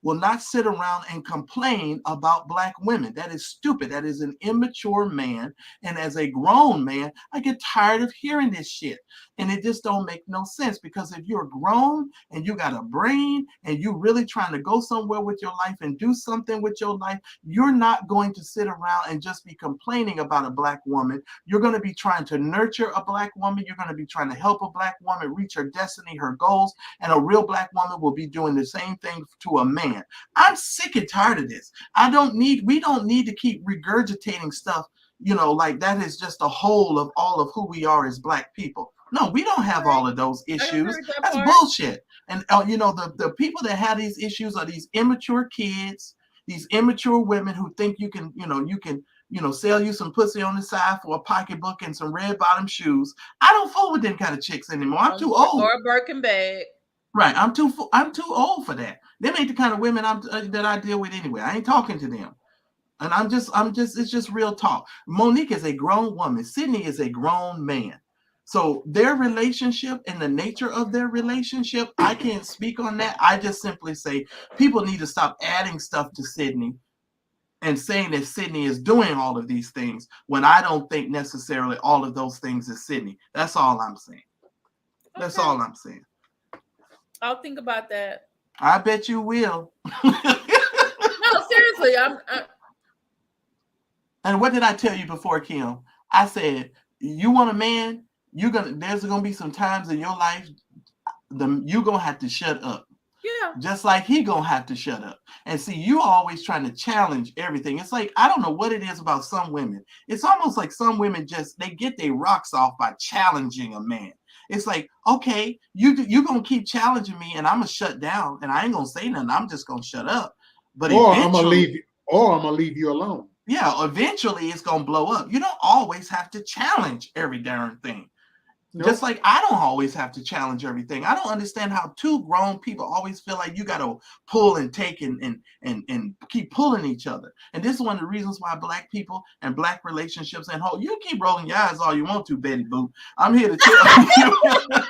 will not sit around and complain about Black women. That is stupid. That is an immature man. And as a grown man, I get tired of hearing this shit. And it just don't make no sense, because if you're grown and you got a brain and you really trying to go somewhere with your life and do something with your life, you're not going to sit around and just be complaining about a Black woman. You're going to be trying to nurture a Black woman. You're going to be trying to help a Black woman reach her destiny, her goals. And a real Black woman will be doing the same thing to a man. I'm sick and tired of this. We don't need to keep regurgitating stuff you know, like that is just a whole of all of who we are as Black people. No, we don't have all of those I agree issues. with that That's part. bullshit. And you know, the people that have these issues are these immature kids, these immature women who think you can, sell you some pussy on the side for a pocketbook and some red bottom shoes. I don't fool with them kind of chicks anymore. I'm too old. Or a Birkin bag. Right. I'm too old for that. Them ain't the kind of women that I deal with anyway. I ain't talking to them. And it's just real talk. Monique is a grown woman. Sydney is a grown man. So their relationship and the nature of their relationship, I can't speak on that. I just simply say people need to stop adding stuff to Sydney and saying that Sydney is doing all of these things when I don't think necessarily all of those things is Sydney. That's all I'm saying. That's all I'm saying. I'll think about that. I bet you will. No, seriously. And what did I tell you before, Kim? I said, you want a man, there's gonna be some times in your life you're gonna have to shut up. Yeah. Just like he gonna have to shut up. And see, you always trying to challenge everything. It's like, I don't know what it is about some women. It's almost like some women they get their rocks off by challenging a man. It's like, okay, you gonna keep challenging me and I'm gonna shut down and I ain't gonna say nothing. I'm just gonna shut up. But I'm gonna leave you alone. Yeah, eventually it's gonna blow up. You don't always have to challenge every darn thing. Nope. Just like I don't always have to challenge everything. I don't understand how two grown people always feel like you got to pull and take and keep pulling each other. And this is one of the reasons why Black people and Black relationships and whole, you keep rolling your eyes all you want to, Betty Boop. I'm here to tell you.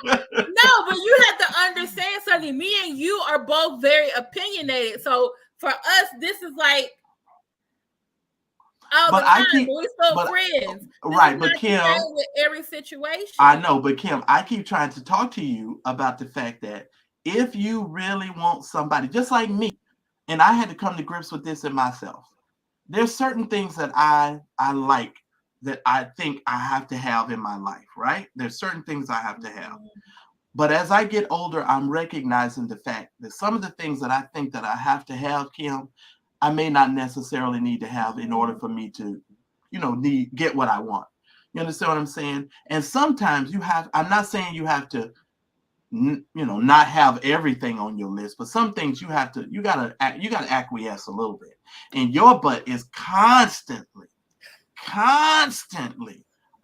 No, but you have to understand something. Me and you are both very opinionated. So for us, this is like, we're still friends. Right, but Kim, with every situation. I know, but Kim, I keep trying to talk to you about the fact that if you really want somebody, just like me, and I had to come to grips with this in myself, there's certain things that I like that I think I have to have in my life, right? There's certain things I have to have. But as I get older, I'm recognizing the fact that some of the things that I think that I have to have, Kim, I may not necessarily need to have in order for me to, get what I want. You understand what I'm saying? And sometimes I'm not saying you have to, not have everything on your list, but some things you gotta acquiesce a little bit. And your butt is constantly,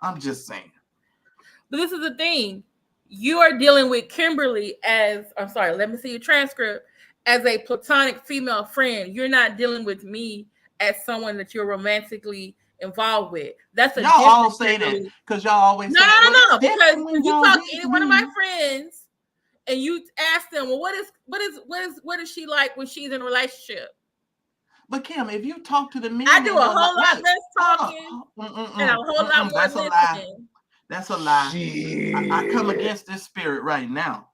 I'm just saying. But this is the thing. You are dealing with Kimberly let me see your transcript, as a platonic female friend. You're not dealing with me as someone that you're romantically involved with. That's y'all all say that because y'all always no, because when you talk to any one of my friends and you ask them, well, what is she like when she's in a relationship? But Kim, if you talk to the men, I do a whole lot less talking and a whole lot more listening. That's a lie. I come against this spirit right now.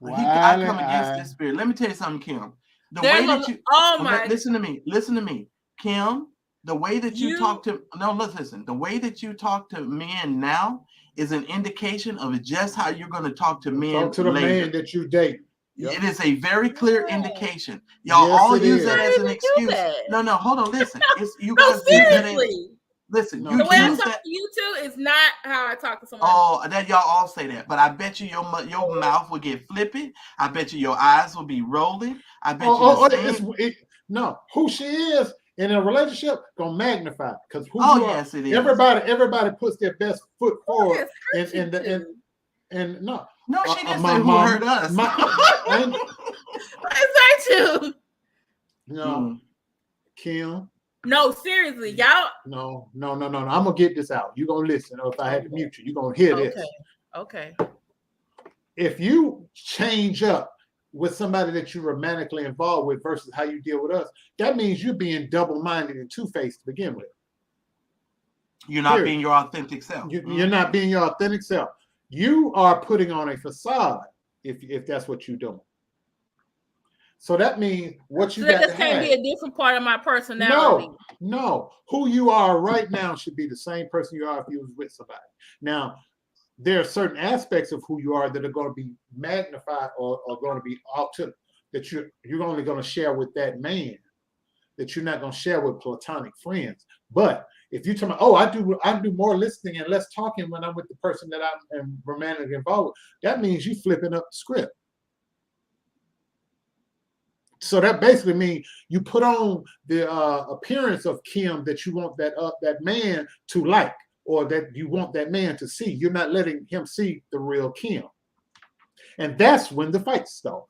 I come against this spirit. Let me tell you something, Kim. Listen to me, Kim. The way that you talk to the way that you talk to men now is an indication of just how you're going to talk to men. Talk to the man that you date. Yep. It is a very clear indication. Y'all all use that as an excuse. No, hold on. Listen, you guys seriously. Listen, the way I talk to you two is not how I talk to someone. Oh, that y'all all say that, but I bet you your mouth will get flippy. I bet you your eyes will be rolling. I bet who she is in a relationship gonna magnify because yes, it is. Everybody puts their best foot forward, No, she didn't say who hurt us. It's not you. No, Kim. No, seriously, y'all. No. I'm gonna get this out. You're gonna listen, or if I had to mute you, you're gonna hear this. Okay. If you change up with somebody that you're romantically involved with versus how you deal with us, that means you're being double-minded and two-faced to begin with. You're not being your authentic self. You're not being your authentic self. You are putting on a facade if that's what you're doing. So that means what you got to have. Can't be a different part of my personality. No. Who you are right now should be the same person you are if you was with somebody. Now, there are certain aspects of who you are that are going to be magnified or going to be out to that you're only going to share with that man that you're not going to share with platonic friends. But if you tell me, oh, I do more listening and less talking when I'm with the person that I'm romantically involved with, that means you flipping up the script. So that basically means you put on the appearance of Kim that you want that man to like, or that you want that man to see. You're not letting him see the real Kim. And that's when the fights start.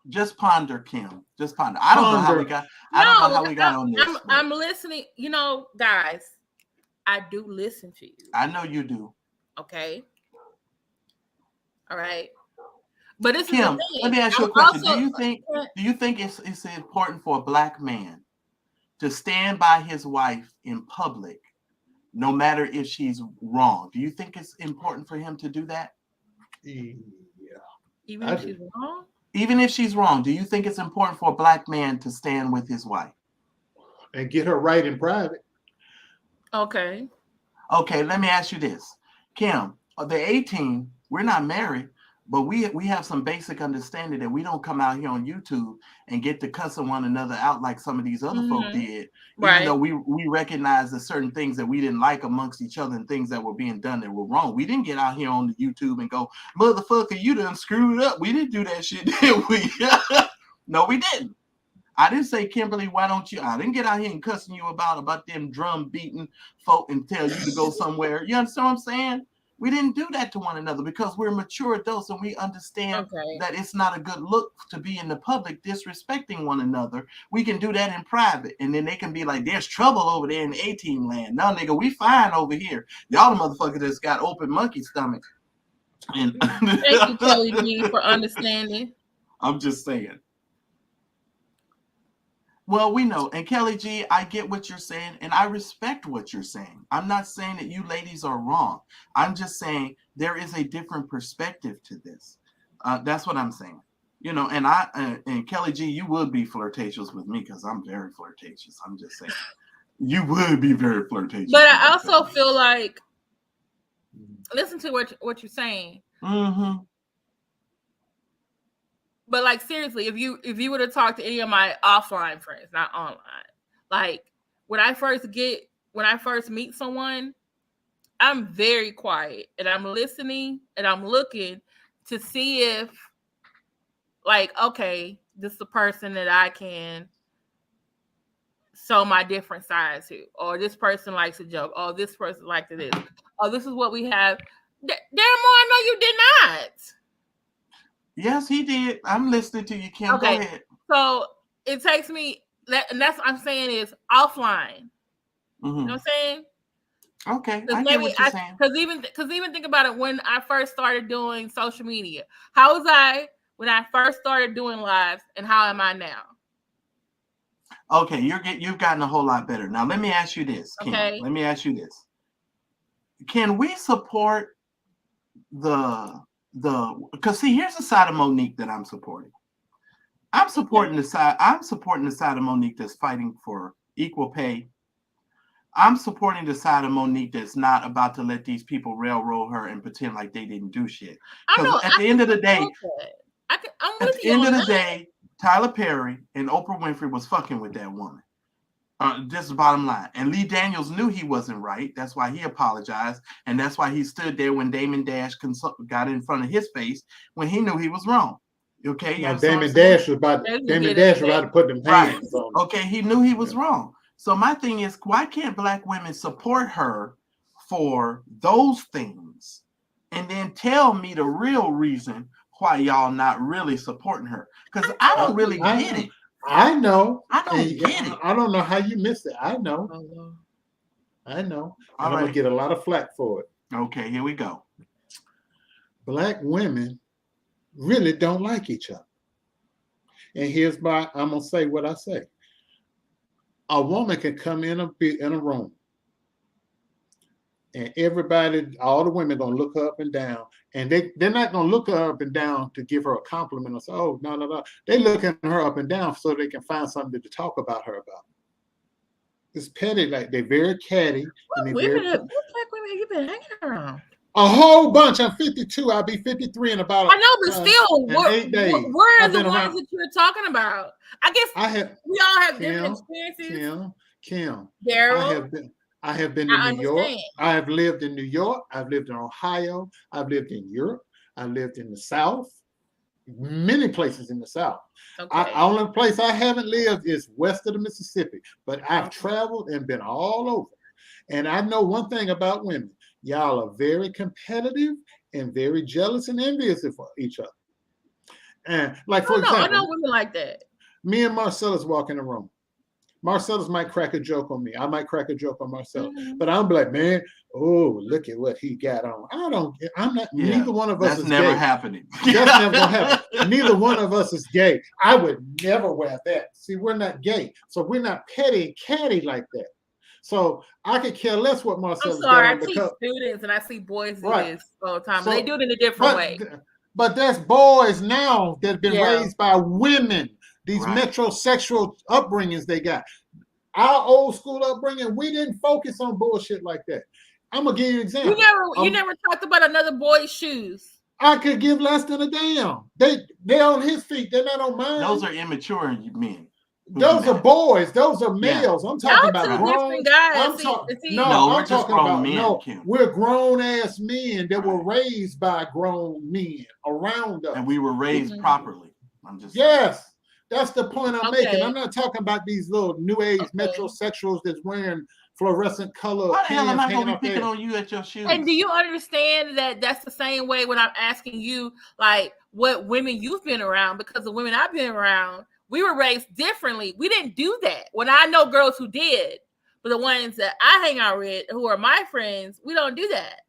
Just ponder, Kim. Just ponder. I don't know how we got. I don't know how we got on this. I'm listening. You know, guys, I do listen to you. I know you do. Okay. All right. But it's Kim. Let me ask you a question. Do you think it's important for a black man to stand by his wife in public, no matter if she's wrong? Do you think it's important for him to do that? Yeah. Even if she's wrong? Even if she's wrong, do you think it's important for a black man to stand with his wife? And get her right in private. Okay. Okay, let me ask you this. Kim, the 18, we're not married, but we have some basic understanding that we don't come out here on YouTube and get to cussing one another out like some of these other folk did. Right. Even though we recognize that certain things that we didn't like amongst each other and things that were being done that were wrong. We didn't get out here on the YouTube and go, motherfucker, you done screwed up. We didn't do that shit, did we? No, we didn't. I didn't say, Kimberly, why don't you? I didn't get out here and cussing you about them drum beating folk and tell you to go somewhere. You understand what I'm saying? We didn't do that to one another because we're mature adults and we understand that it's not a good look to be in the public disrespecting one another. We can do that in private, and then they can be like, there's trouble over there in the 18 land. No, nigga, we fine over here. Y'all the motherfuckers that's got open monkey stomach. And thank you, Kelly G, for understanding. I'm just saying. Well, we know. And Kelly G, I get what you're saying, and I respect what you're saying. I'm not saying that you ladies are wrong. I'm just saying there is a different perspective to this. That's what I'm saying. You know, and and Kelly G, you would be flirtatious with me because I'm very flirtatious. I'm just saying. You would be very flirtatious. But I also feel like, listen to what you're saying. Mm-hmm. But like seriously, if you were to talk to any of my offline friends, not online, like when I first meet someone, I'm very quiet and I'm listening and I'm looking to see if, like, okay, this is the person that I can show my different sides to, or this person likes a joke, or this person likes this, or this is what we have. Damn, I know you did not. Yes, he did. I'm listening to you, Kim. Okay. Go ahead. So it takes me and that's what I'm saying is offline. Mm-hmm. You know what I'm saying? Okay, I get what you're saying. Because even think about it, when I first started doing social media, how was I when I first started doing lives, and how am I now? Okay, you've gotten a whole lot better. Now let me ask you this, Kim. Okay. Let me ask you this. Can we support because see, here's the side of Monique that I'm supporting. I'm supporting the side of Monique that's fighting for equal pay. I'm supporting the side of Monique that's not about to let these people railroad her and pretend like they didn't do shit. Because at the end of the day, Tyler Perry and Oprah Winfrey was fucking with that woman. This is the bottom line. And Lee Daniels knew he wasn't right. That's why he apologized. And that's why he stood there when Damon Dash got in front of his face when he knew he was wrong. Okay? Now, Damon Dash was about to put them hands on him. Okay, he knew he was wrong. So my thing is, why can't black women support her for those things and then tell me the real reason why y'all not really supporting her? Because I don't really get it. I know. I don't get it. I don't know how you missed it. I know. And I'm going to get a lot of flack for it. Okay, here we go. Black women really don't like each other. And here's why I'm going to say what I say. A woman can come in a room and everybody, all the women going to look her up and down. And they're not going to look her up and down to give her a compliment or say, oh, no. They looking her up and down so they can find something to talk about her about. It's petty. Like, they're very catty. What black women have you been hanging around? A whole bunch. I'm 52. I'll be 53 in about. I know, but still, in what, 8 days. where are I've the been ones around- that you're talking about? I guess I have we all have Kim, different experiences. Kim. Daryl, I have been I in New York. understand. I have lived in New York. I've lived in Ohio. I've lived in Europe. I've lived in the South. Many places in the South. Okay. Only place I haven't lived is west of the Mississippi, but I've traveled and been all over. And I know one thing about women. Y'all are very competitive and very jealous and envious of each other. And like, for example, I know women like that. me and Marcellus walk in the room. Marcellus might crack a joke on me. I might crack a joke on Marcellus. But I'm like, man, oh, look at what he got on. I'm not, neither one of us that's is never gay. happening. That's never gonna happen. Neither one of us is gay. I would never wear that. See, we're not gay. So we're not petty and catty like that. So I could care less what Marcellus I'm sorry, I got on teach students and I see boys do Right. this all the time. So- but they do it in a different way. But that's boys now that have been Yeah. raised by women. These Right. metrosexual upbringings they got. Our old school upbringing, we didn't focus on bullshit like that. I'm gonna give you an example. You never talked about another boy's shoes. I could give less than a damn. They're on his feet. They're not on mine. Those are immature men. Those are boys. Those are Yeah. males. I'm talking Y'all about two grown. different guys. I'm See- talking. see- No, No, we're I'm just talking grown about men, no. Kim. We're grown ass men that were Right. raised by grown men around us. And we were raised Mhm. properly. I'm just Yes, that's the point I'm making. Okay. I'm not talking about these little new age Okay. metrosexuals that's wearing fluorescent color Why the hell am pants I hanging gonna up be picking there. on you at your shoes? And do you understand that that's the same way when I'm asking you, like, what women you've been around? Because the women I've been around, we were raised differently. We didn't do that. When I know girls who did, but the ones that I hang out with, who are my friends, we don't do that.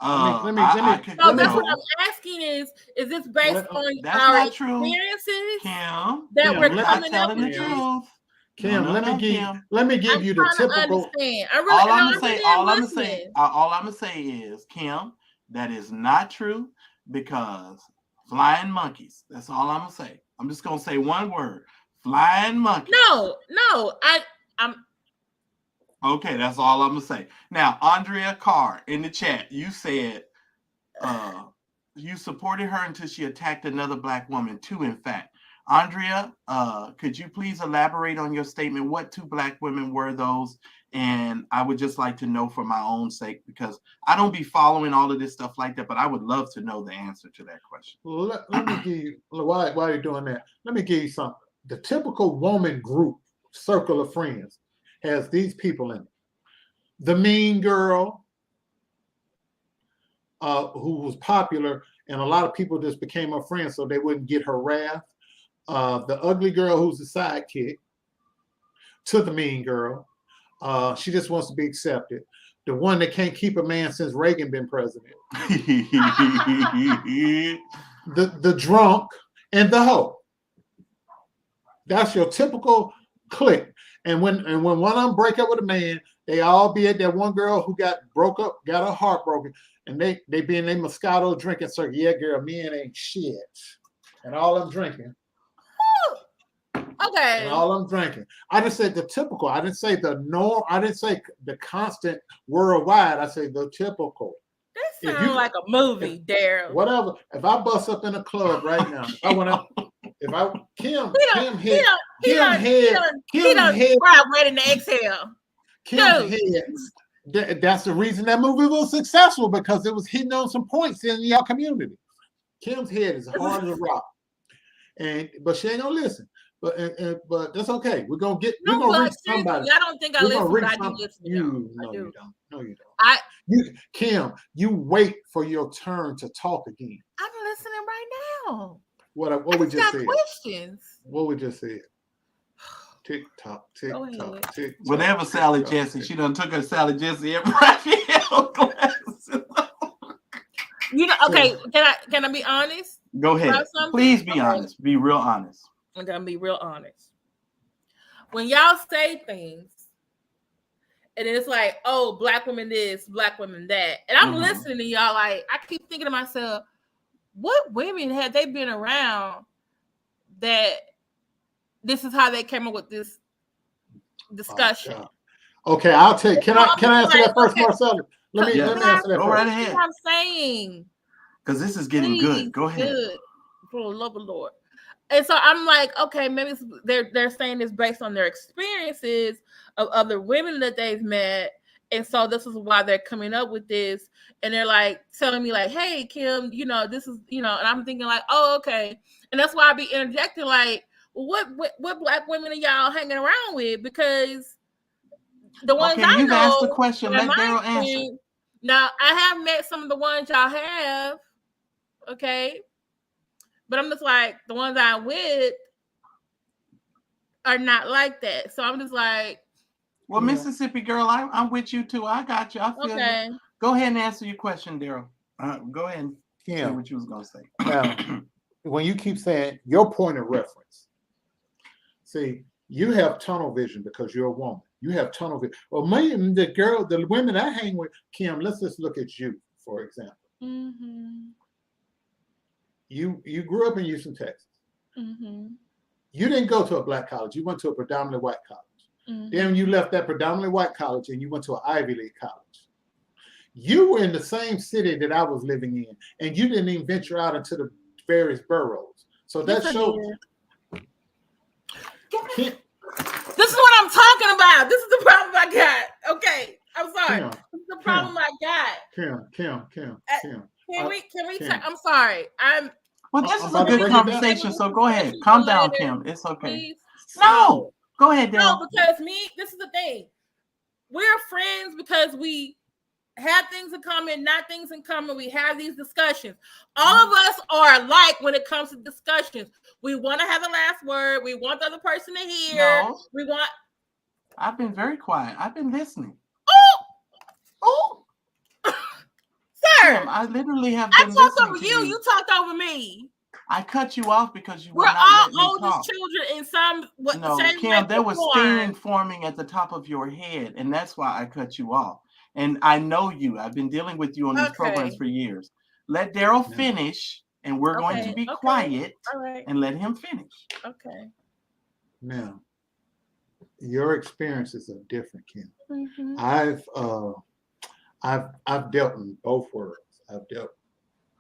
Let me- I could So No, that's go. what I'm asking is this based on That's our not true. experiences Kim, that Kim, we're let me- not coming up telling the with? truth. Kim, No, let me give Kim. you the I'm trying to typical. understand. All I'm gonna really say, am all I'm listening. gonna say is, Kim, that is not true because flying monkeys. That's all I'm gonna say. I'm just gonna say one word: flying monkeys. No, I'm Okay, that's all I'm gonna say. Now, Andrea Carr in the chat, you said you supported her until she attacked another black woman too. In fact, Andrea, could you please elaborate on your statement? What two black women were those? And I would just like to know for my own sake, because I don't be following all of this stuff like that, but I would love to know the answer to that question. Let me give you while you're doing that. Let me give you something. The typical woman group circle of friends has these people in it. The mean girl, who was popular, and a lot of people just became her friend so they wouldn't get her wrath. The ugly girl who's the sidekick to the mean girl. She just wants to be accepted. The one that can't keep a man since Reagan been president. The drunk and the hoe. That's your typical clique. And when one of them break up with a man, they all be at that one girl who got broke up, got her heart broken, and they be in their Moscato drinking circle. Yeah, girl, men ain't shit. And all I'm drinking. okay. And all I'm drinking. I just said the typical. I didn't say the norm. I didn't say the constant worldwide. I say the typical. That If sounds you- like a movie, Daryl. Whatever. If I bust up in a club right now, Kim He head cried ready to exhale. Kim's head. That's the reason that movie was successful, because it was hitting on some points in your community. Kim's head is hard as a rock, but she ain't gonna listen. But that's okay. We're gonna reach somebody. I don't think I We're gonna listen, reach but I do somebody. listen. You don't. No, you don't. Kim, you wait for your turn to talk again. I'm listening right now. What we just got said. questions. What we just said. Tick tock, tick Go ahead. tock, tick tock. Whatever, tick Sally tock, Jesse. tick She done took her Sally Jesse and Raphael glasses. Okay, can I be honest? Go ahead. About something? Please be Okay. honest. Be real honest. I'm gonna be real honest. When y'all say things, and it's like, oh, black women this, black women that, and I'm Mhm. listening to y'all, like, I keep thinking to myself, what women have they been around that this is how they came up with this discussion? Oh, okay, I'll take. Can I answer that first, Okay. Marcella? Let me answer that Go first. right That's ahead. what I'm saying. Because this is getting Please, good. Go ahead. Good. For the love of the Lord. And so I'm like, okay, maybe they're saying this based on their experiences of other women that they've met. And so this is why they're coming up with this. And they're like telling me, like, hey, Kim, this is, and I'm thinking like, oh, okay. And that's why I be interjecting, like, what Black women are y'all hanging around with? Because the ones I you've know, asked the question. in Let my Daryl answer. experience- Now, I have met some of the ones y'all have, okay? But I'm just like, the ones I'm with are not like that. So I'm just like, Well, Yeah. Mississippi girl, I'm with you too. I got you. I feel okay. you. Go ahead and answer your question, Daryl. Go ahead and say Kim, what you was gonna say. now, when you keep saying your point of reference, see, you have tunnel vision because you're a woman. You have tunnel vision. Well, the women I hang with, Kim, let's just look at you, for example. Mm-hmm. You grew up in Houston, Texas. Mm-hmm. You didn't go to a Black college. You went to a predominantly white college. Mm-hmm. Then you left that predominantly white college and you went to an Ivy League college. You were in the same city that I was living in, and you didn't even venture out into the various boroughs. So that Yes, I shows. This is what I'm talking about. This is the problem I got. Okay, I'm sorry. Kim, This is the problem I got. Kim. Can we? Kim. I'm sorry. Well, this I'm is a about to good break it down. conversation. So go ahead. Calm down, Kim. It's okay. Please. No, go ahead, Daryl. No, because this is the thing. We're friends because we have things in common, not things in common. We have these discussions. All of us are alike when it comes to discussions. We want to have the last word. We want the other person to hear. No. We want. I've been very quiet. I've been listening. Oh, Kim, sir! I literally have I been talked listening over to you. You talked over me. I cut you off because you We're were not all letting me old as talk. children in some No, same Kim, way there was before. steam forming at the top of your head, and that's why I cut you off. And I know you. I've been dealing with you on these programs for years. Let Daryl finish, and we're going to be quiet and let him finish. Okay. Now, your experiences are different, Kim. Mm-hmm. I've dealt in both worlds. I've dealt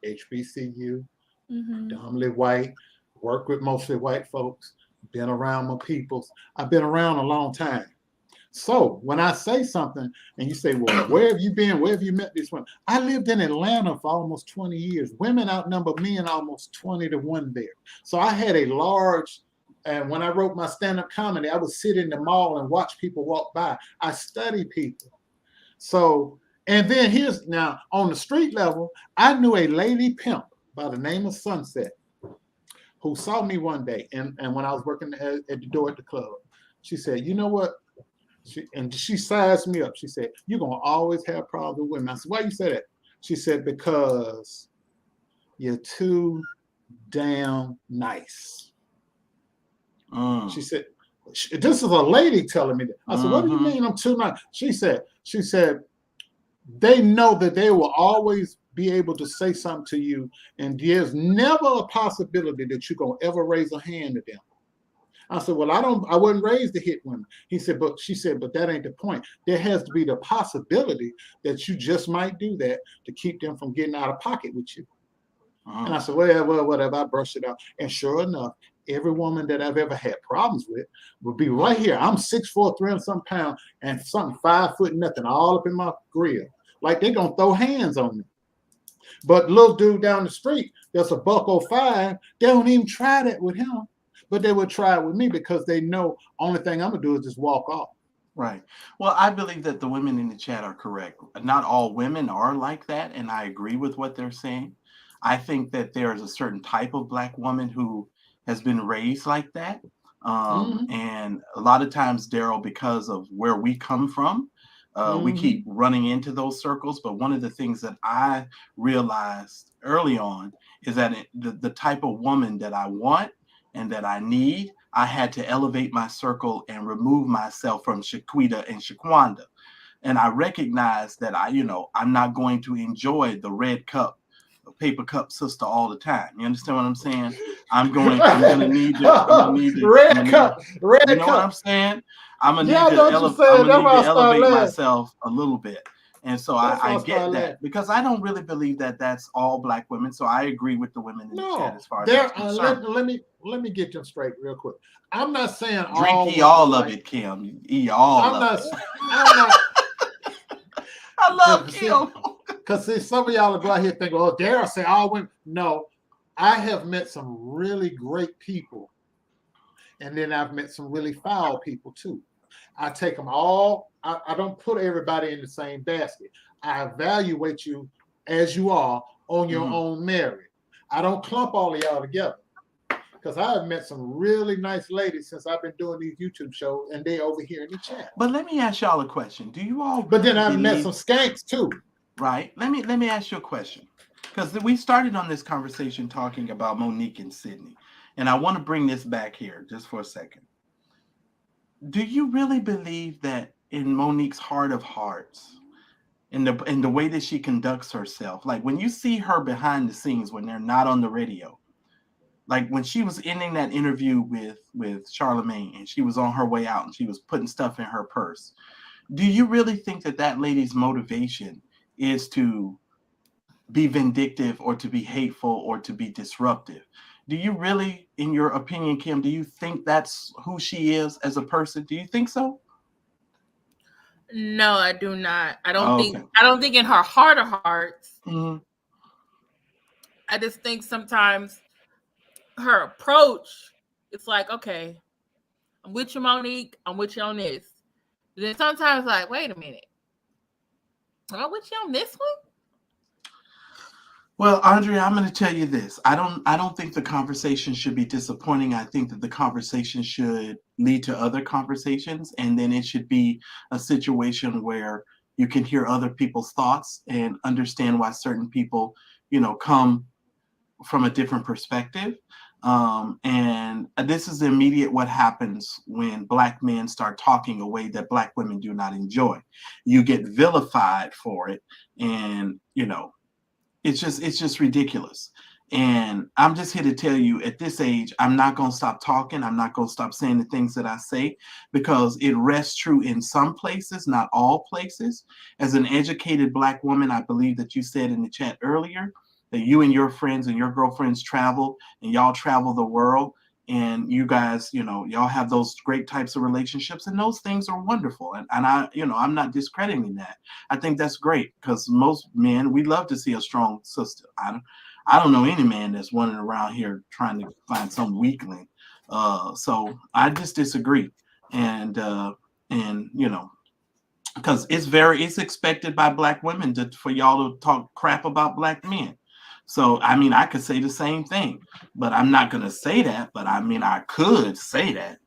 HBCU, Mm-hmm. predominantly white, worked with mostly white folks, been around my peoples. I've been around a long time. So when I say something and you say, well, where have you been? Where have you met this woman? I lived in Atlanta for almost 20 years. Women outnumber men almost 20-1 there. So I had a large, and when I wrote my stand-up comedy, I would sit in the mall and watch people walk by. I study people. So, and then here's now on the street level, I knew a lady pimp by the name of Sunset who saw me one day. And when I was working at the door at the club, she said, you know what? She sized me up. She said, you're going to always have problems with women. I said, why you say that? She said, because you're too damn nice. She said, this is a lady telling me that. I said, what do you mean I'm too nice? She said, they know that they will always be able to say something to you, and there's never a possibility that you're going to ever raise a hand at them. I said, well, I wasn't raised to hit women. She said, but that ain't the point. There has to be the possibility that you just might do that to keep them from getting out of pocket with you. And I said, well, whatever, I brushed it out. And sure enough, every woman that I've ever had problems with would be right here. I'm 6'4", 300-something pounds, and something 5 foot nothing all up in my grill. Like they're going to throw hands on me. But little dude down the street, that's a $105, they don't even try that with him. But they would try it with me because they know only thing I'm going to do is just walk off. Right. Well, I believe that the women in the chat are correct. Not all women are like that, and I agree with what they're saying. I think that there is a certain type of Black woman who has been raised like that. And a lot of times, Daryl, because of where we come from, we keep running into those circles. But one of the things that I realized early on is that the type of woman that I want and that I need, I had to elevate my circle and remove myself from Shaquita and Shaquanda. And I recognized that I'm not going to enjoy the red cup, paper cup sister all the time. You understand what I'm saying? I'm gonna need to red cup. You know what I'm saying? I'm gonna need to elevate myself a little bit. And so That's why I I get started that laughing. because I don't really believe that that's all black women. So I agree with the women in the chat No, as far as there. that's concerned. Let me get them straight real quick. I'm not saying Drink all ye women all like, of it, Kim. Eat all I'm of not. it. I'm not. I love See, Kim. because see, some of y'all will go out here thinking, "Oh, Daryl say all women." No, I have met some really great people, and then I've met some really foul people too. I take them all. I don't put everybody in the same basket. I evaluate you as you are on your own merit. I don't clump all of y'all together because I have met some really nice ladies since I've been doing these YouTube shows, and they over here in the chat. But let me ask y'all a question. Do you all But then really I've met believe- some skanks too. Right. Let me ask you a question. Because we started on this conversation talking about Monique and Sydney. And I want to bring this back here just for a second. Do you really believe that in Monique's heart of hearts, in the way that she conducts herself, like when you see her behind the scenes when they're not on the radio, like when she was ending that interview with Charlemagne and she was on her way out and she was putting stuff in her purse, do you really think that that lady's motivation is to be vindictive or to be hateful or to be disruptive? Do you really, in your opinion, Kim, do you think that's who she is as a person? Do you think so? No, I do not. I don't Oh, think. okay. I don't think in her heart of hearts. Mhm. I just think sometimes her approach, it's like, okay, I'm with you, Monique. I'm with you on this. But then sometimes, like, wait a minute, am I with you on this one? Well, Andrea, I'm going to tell you this. I don't think the conversation should be disappointing. I think that the conversation should lead to other conversations, and then it should be a situation where you can hear other people's thoughts and understand why certain people, come from a different perspective. And this is immediate what happens when Black men start talking a way that Black women do not enjoy. You get vilified for it, and it's just ridiculous. And I'm just here to tell you at this age, I'm not going to stop talking. I'm not going to stop saying the things that I say because it rests true in some places, not all places. As an educated Black woman, I believe that you said in the chat earlier that you and your friends and your girlfriends travel and y'all travel the world. And you guys, y'all have those great types of relationships, and those things are wonderful. And I, I'm not discrediting that. I think that's great because most men, we love to see a strong sister. I don't know any man that's running around here trying to find some weakling. So I just disagree. And because it's expected by Black women for y'all to talk crap about Black men. So, I mean, I could say the same thing, but I'm not going to say that. But I mean, I could say that.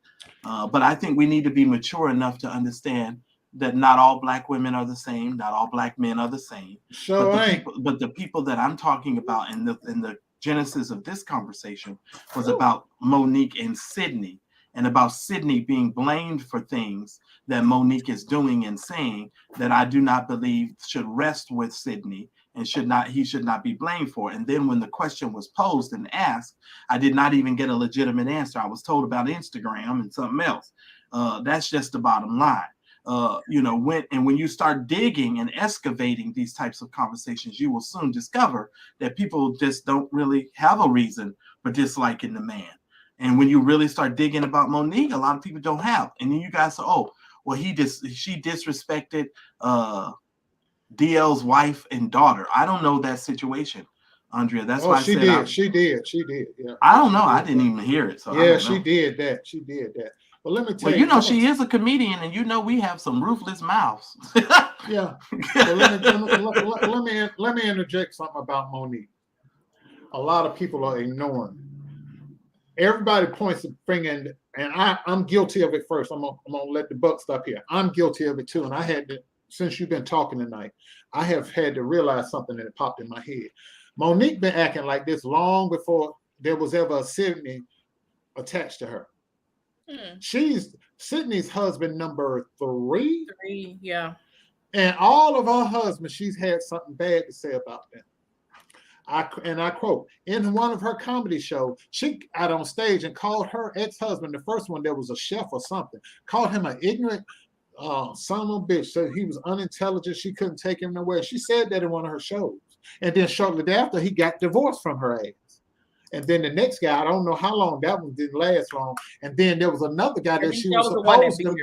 But I think we need to be mature enough to understand that not all Black women are the same. Not all Black men are the same. Sure ain't. But the people that I'm talking about in the genesis of this conversation was about Monique and Sydney, and about Sydney being blamed for things that Monique is doing and saying that I do not believe should rest with Sydney and he should not be blamed for. And then when the question was posed and asked, I did not even get a legitimate answer. I was told about Instagram and something else. That's just the bottom line. When you start digging and excavating these types of conversations, you will soon discover that people just don't really have a reason for disliking the man. And when you really start digging about Monique, a lot of people don't have. And then you guys say, oh, well, she disrespected DL's wife and daughter. I don't know that situation, Andrea. That's why I she said did. She did. Yeah. I don't know. I didn't even hear it. So yeah, she did that. She did that. But let me tell you. Well, she is a comedian, and we have some ruthless mouths. Yeah. So let me interject something about Monique. A lot of people are ignoring. Everybody points a finger, and I'm guilty of it first. I'm gonna let the buck stop here. I'm guilty of it too, and I had to. Since you've been talking tonight, I have had to realize something that popped in my head. Monique been acting like this long before there was ever a Sydney attached to her. She's Sydney's husband number 3. 3, yeah. And all of her husbands, she's had something bad to say about them. I quote, in one of her comedy shows, she got on stage and called her ex-husband, the first one, there was a chef or something, called him an ignorant son of a bitch said he was unintelligent. She couldn't take him nowhere. She said that in one of her shows. And then shortly thereafter, he got divorced from her ass. And then the next guy, I don't know how long, that one didn't last long. And then there was another guy that she was supposed to.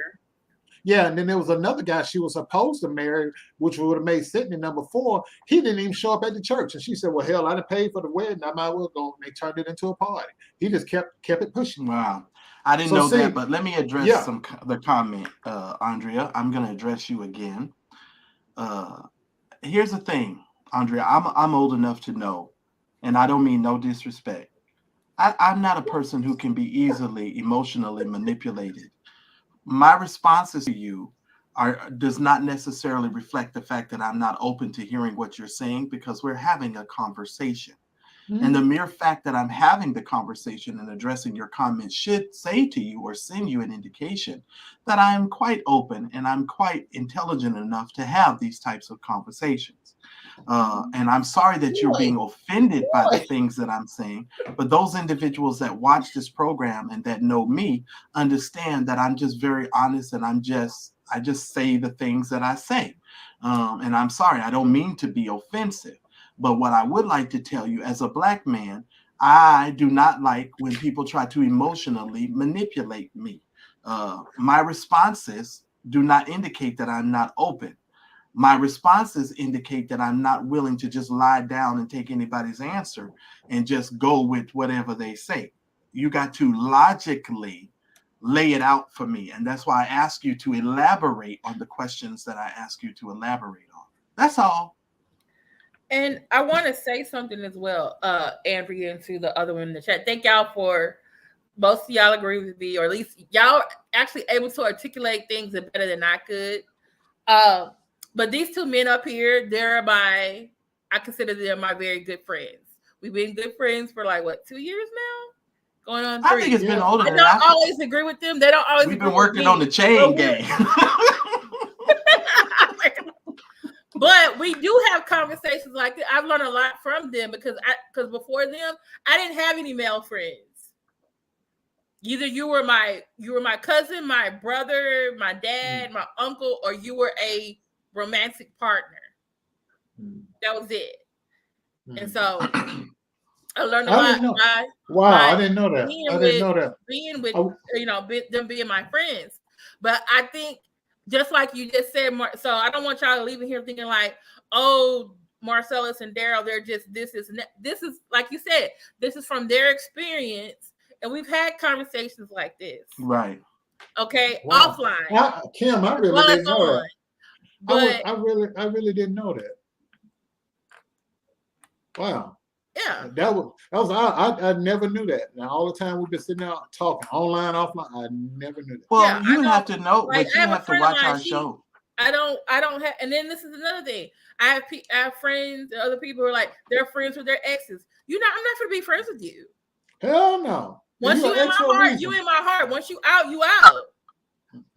Yeah, and then there was another guy she was supposed to marry, which would have made Sydney number 4. He didn't even show up at the church. And she said, well, hell, I didn't pay for the wedding. I might as well go. And they turned it into a party. He just kept it pushing. Wow. I didn't know that, but let me address the comment, Andrea. I'm going to address you again. Here's the thing, Andrea. I'm old enough to know, and I don't mean no disrespect. I'm not a person who can be easily emotionally manipulated. My responses to you does not necessarily reflect the fact that I'm not open to hearing what you're saying, because we're having a conversation. Mm-hmm. And the mere fact that I'm having the conversation and addressing your comments should say to you or send you an indication that I am quite open and I'm quite intelligent enough to have these types of conversations. And I'm sorry that you're being offended by the things that I'm saying, but those individuals that watch this program and that know me understand that I'm just very honest, and I just say the things that I say. And I'm sorry, I don't mean to be offensive, but what I would like to tell you as a Black man, I do not like when people try to emotionally manipulate me. My responses do not indicate that I'm not open. My responses indicate that I'm not willing to just lie down and take anybody's answer and just go with whatever they say. You got to logically lay it out for me. And that's why I ask you to elaborate on the questions that I ask you to elaborate on. That's all. And I want to say something as well, Andrea, and to the other one in the chat. Thank y'all for, most of y'all agree with me, or at least y'all actually able to articulate things better than I could. But these two men up here, I consider them my very good friends. We've been good friends for 2 years now? Going on 3. I think it's been older than that. I don't always agree with them. They don't always. We've been working on the chain game. But we do have conversations like that. I've learned a lot from them because before them, I didn't have any male friends. Either you were my cousin, my brother, my dad, my uncle, or you were a romantic partner. That was it. And so I learned a lot. I didn't know that. I didn't know that. Being with them being my friends. But I think, just like you just said, so I don't want y'all to leave here thinking like, oh, Marcellus and Daryl, they're just this is like you said, this is from their experience, and we've had conversations like this, right? Okay, offline. Kim, I really didn't know that. But I really didn't know that. Wow. Yeah. I never knew that. Now all the time we've been sitting out talking online, offline, I never knew that. Well, you have to know, but you have to watch our show. I don't have, and then this is another thing. I have friends and other people who are like, they're friends with their exes. I'm not gonna be friends with you. Hell no. Once you in my heart, you in my heart. Once you out, you out.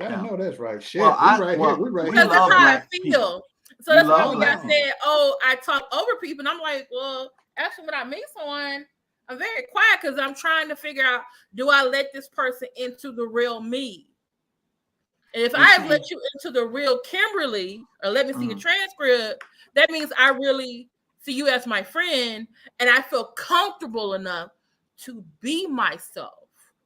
I know that's right. Shit, well, we right because that's how I feel. People. So that's why when y'all said, "Oh, I talk over people," and I'm like, well, actually, when I meet someone, I'm very quiet because I'm trying to figure out: do I let this person into the real me? And if I have let you into the real Kimberly, or let me see your transcript, that means I really see you as my friend, and I feel comfortable enough to be myself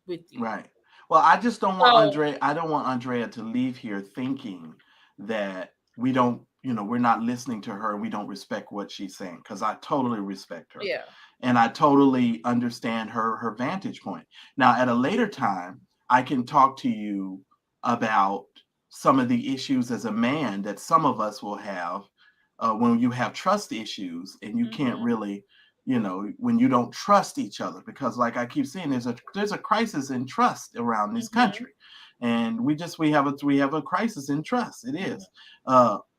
with you. Right. Well, I just don't want Andrea. I don't want Andrea to leave here thinking that we don't, we're not listening to her. We don't respect what she's saying, because I totally respect her. Yeah. And I totally understand her vantage point. Now, at a later time, I can talk to you about some of the issues as a man that some of us will have when you have trust issues and you can't really, when you don't trust each other, because like I keep saying, there's a crisis in trust around this country, and we have a crisis in trust. It is.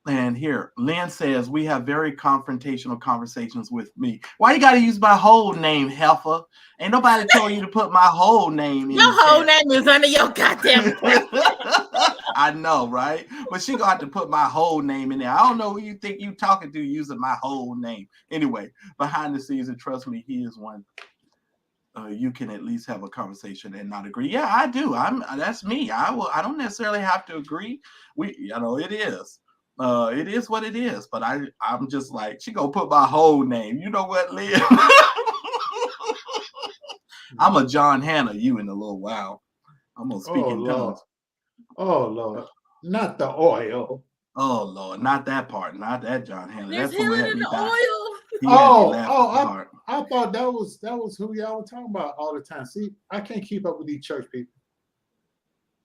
And here, Lynn says, we have very confrontational conversations with me. Why you got to use my whole name, heifer? Ain't nobody told you to put my whole name in. Your whole name is under your goddamn. I know, right? But she gonna have to put my whole name in there. I don't know who you think you talking to using my whole name. Anyway, behind the scenes, and trust me, he is one you can at least have a conversation and not agree. Yeah, I do. That's me. I don't necessarily have to agree. It is. It is what it is. But I'm just like, she gonna put my whole name. You know what, Liv? I'm a John Hannah you in a little while. I'm gonna speak in tongues. Oh Lord. Not the oil. Oh Lord, not that part, not that John Hannah. There's That's who healing had in me the die. oil. He had me laugh at the part. I thought that was who y'all were talking about all the time. See, I can't keep up with these church people.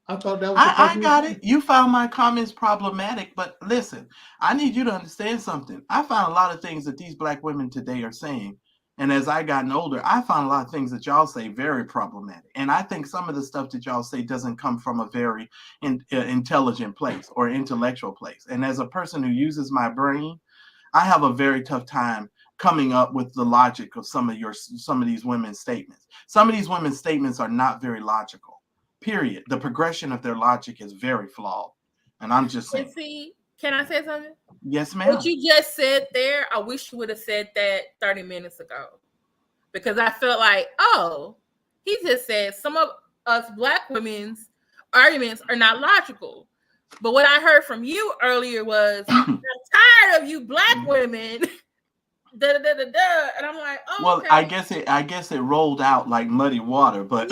I thought that was I got it. You found my comments problematic, but listen, I need you to understand something. I found a lot of things that these black women today are saying. And as I gotten older, I found a lot of things that y'all say very problematic. And I think some of the stuff that y'all say doesn't come from a very intelligent place or intellectual place. And as a person who uses my brain, I have a very tough time coming up with the logic of some of these women's statements. Some of these women's statements are not very logical. Period. The progression of their logic is very flawed. And I'm just saying. And see, can I say something? Yes, ma'am. What you just said there, I wish you would have said that 30 minutes ago. Because I felt like, oh, he just said some of us black women's arguments are not logical. But what I heard from you earlier was, I'm tired of you black women. And I'm like, oh, well, okay. I guess it rolled out like muddy water, but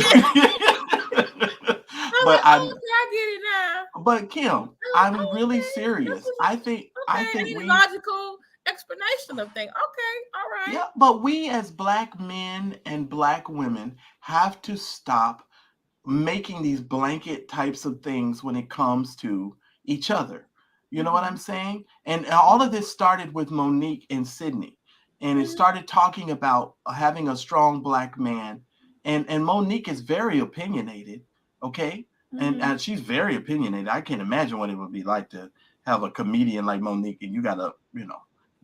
But I get it now. But Kim, I'm really serious. I think we logical explanation of things. Okay, all right. Yeah, but we as black men and black women have to stop making these blanket types of things when it comes to each other. You know what I'm saying? And all of this started with Monique and Sydney. And it started talking about having a strong black man. And Monique is very opinionated, okay? And she's very opinionated. I can't imagine what it would be like to have a comedian like Monique and you got to,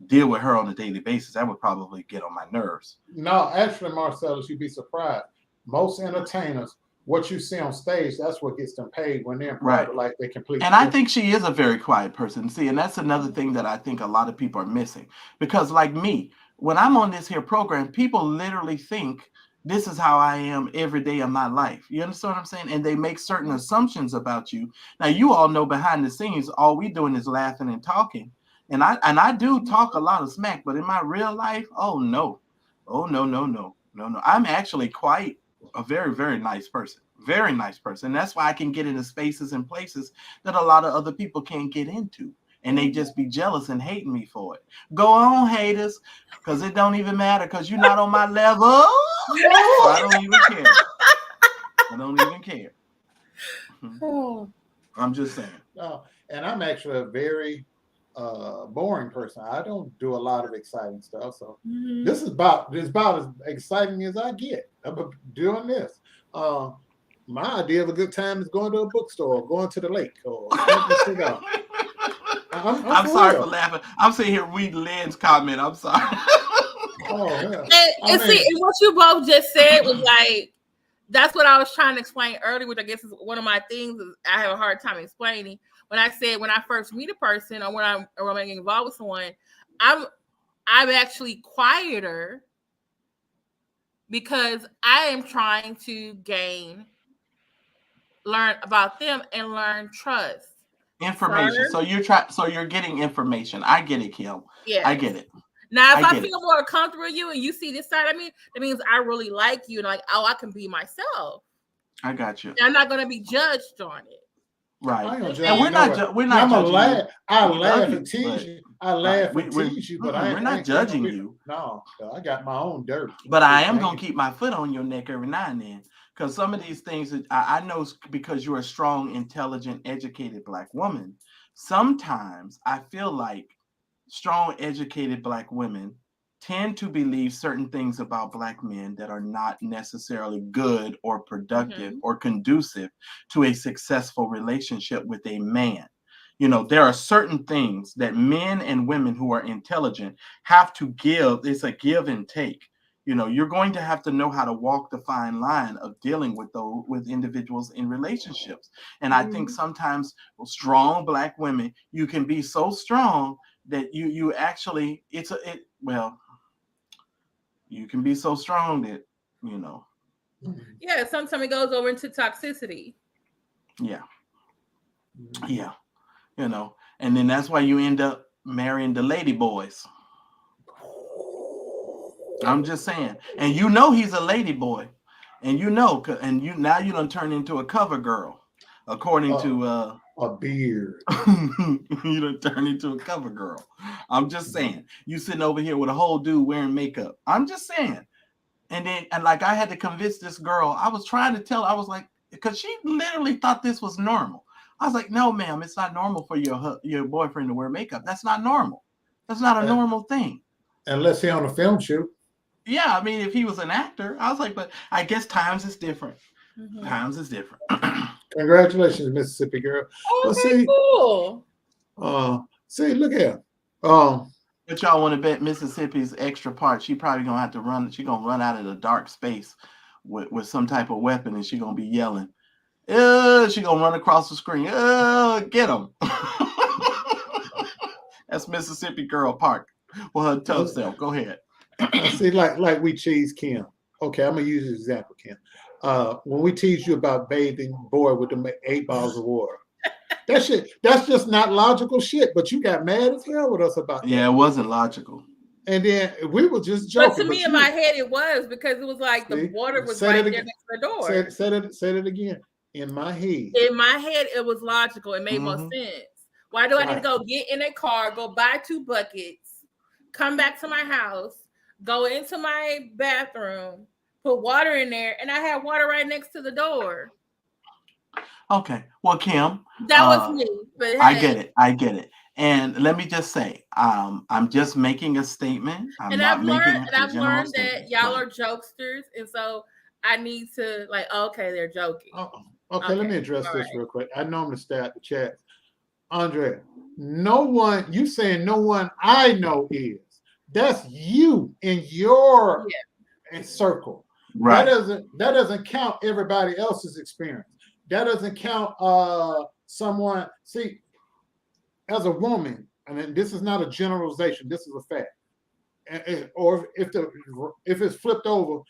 deal with her on a daily basis. That would probably get on my nerves. No, actually, Marcellus, you'd be surprised. Most entertainers, what you see on stage, that's what gets them paid when they're in private life. They completely. And I think she is a very quiet person. See, and that's another thing that I think a lot of people are missing. Because like me, when I'm on this here program, people literally think this is how I am every day of my life. You understand what I'm saying? And they make certain assumptions about you. Now, you all know behind the scenes, all we doing is laughing and talking. And I do talk a lot of smack, but in my real life, oh no. I'm actually quite a very, very nice person. Very nice person. That's why I can get into spaces and places that a lot of other people can't get into. And they just be jealous and hating me for it. Go on, haters, because it don't even matter because you're not on my level. So I don't even care. I don't even care. I'm just saying. No, and I'm actually a very boring person. I don't do a lot of exciting stuff. So this is about as exciting as I get. I'm doing this. My idea of a good time is going to a bookstore, or going to the lake, or I'm sorry for laughing. I'm sitting here reading Lynn's comment. I'm sorry. And what you both just said was like, that's what I was trying to explain earlier, which I guess is one of my things is I have a hard time explaining. When I said when I first meet a person or when I'm getting involved with someone, I'm actually quieter because I am trying to learn about them and learn trust. Information. So you're getting information. I get it, Kim. Yeah. I get it. Now, if I feel more comfortable with you and you see this side of me, that means I really like you and like, oh, I can be myself. I got you. And I'm not going to be judged on it. Right. And we're not judging. I laugh and tease you. I laugh and tease you, but we're not judging you. No, I got my own dirt. But I am going to keep my foot on your neck every now and then. Because some of these things that I know because you're a strong, intelligent, educated black woman, sometimes I feel like strong, educated black women tend to believe certain things about black men that are not necessarily good or productive or conducive to a successful relationship with a man. There are certain things that men and women who are intelligent have to give. It's a give and take. You're going to have to know how to walk the fine line of dealing with individuals in relationships. And I think sometimes strong black women, you can be so strong that you actually you can be so strong that Yeah, sometimes it goes over into toxicity. Yeah. Yeah. You know, and then that's why you end up marrying the lady boys. I'm just saying. And you know he's a lady boy. And you know, and you now you done turn into a cover girl. According to a beard. you done turn into a cover girl. I'm just saying. You sitting over here with a whole dude wearing makeup. I'm just saying. And then, and like I had to convince this girl, I was trying to tell, I was like, because she literally thought this was normal. I was like, no, ma'am, it's not normal for your boyfriend to wear makeup. That's not normal. That's not a normal thing. Unless he's on a film shoot. Yeah, I mean, if he was an actor, I was like, but I guess times is different. Mm-hmm. Times is different. Congratulations, Mississippi girl. Oh, okay, cool. See, look here. But y'all want to bet Mississippi's extra part? She probably gonna have to run. She gonna run out of the dark space with some type of weapon, and she gonna be yelling. She gonna run across the screen. Get him! That's Mississippi girl part. Well, her tough self. Go ahead. See, like we tease Kim. Okay, I'm gonna use an example, Kim. When we tease you about bathing boy with the 8 bottles of water. That's just not logical shit. But you got mad as hell with us about that. Yeah, it wasn't logical. And then we were just joking. But to me, in my head, it was because it was like the water was right there next to the door. Say it again. In my head. In my head, it was logical. It made more sense. Why do I need to go get in a car, go buy 2 buckets, come back to my house, go into my bathroom, put water in there, and I had water right next to the door? Okay. Well, Kim. That was me. But hey. I get it. And let me just say, I'm just making a statement. I've learned that y'all are jokesters, and so I need to okay, they're joking. Okay, let me address this real quick. I normally stay at the chat. Andre, no one, you saying no one I know is. That's you in your circle. Right. That doesn't count everybody else's experience. That doesn't count someone. See, as a woman, and this is not a generalization, this is a fact. Or if it's flipped over,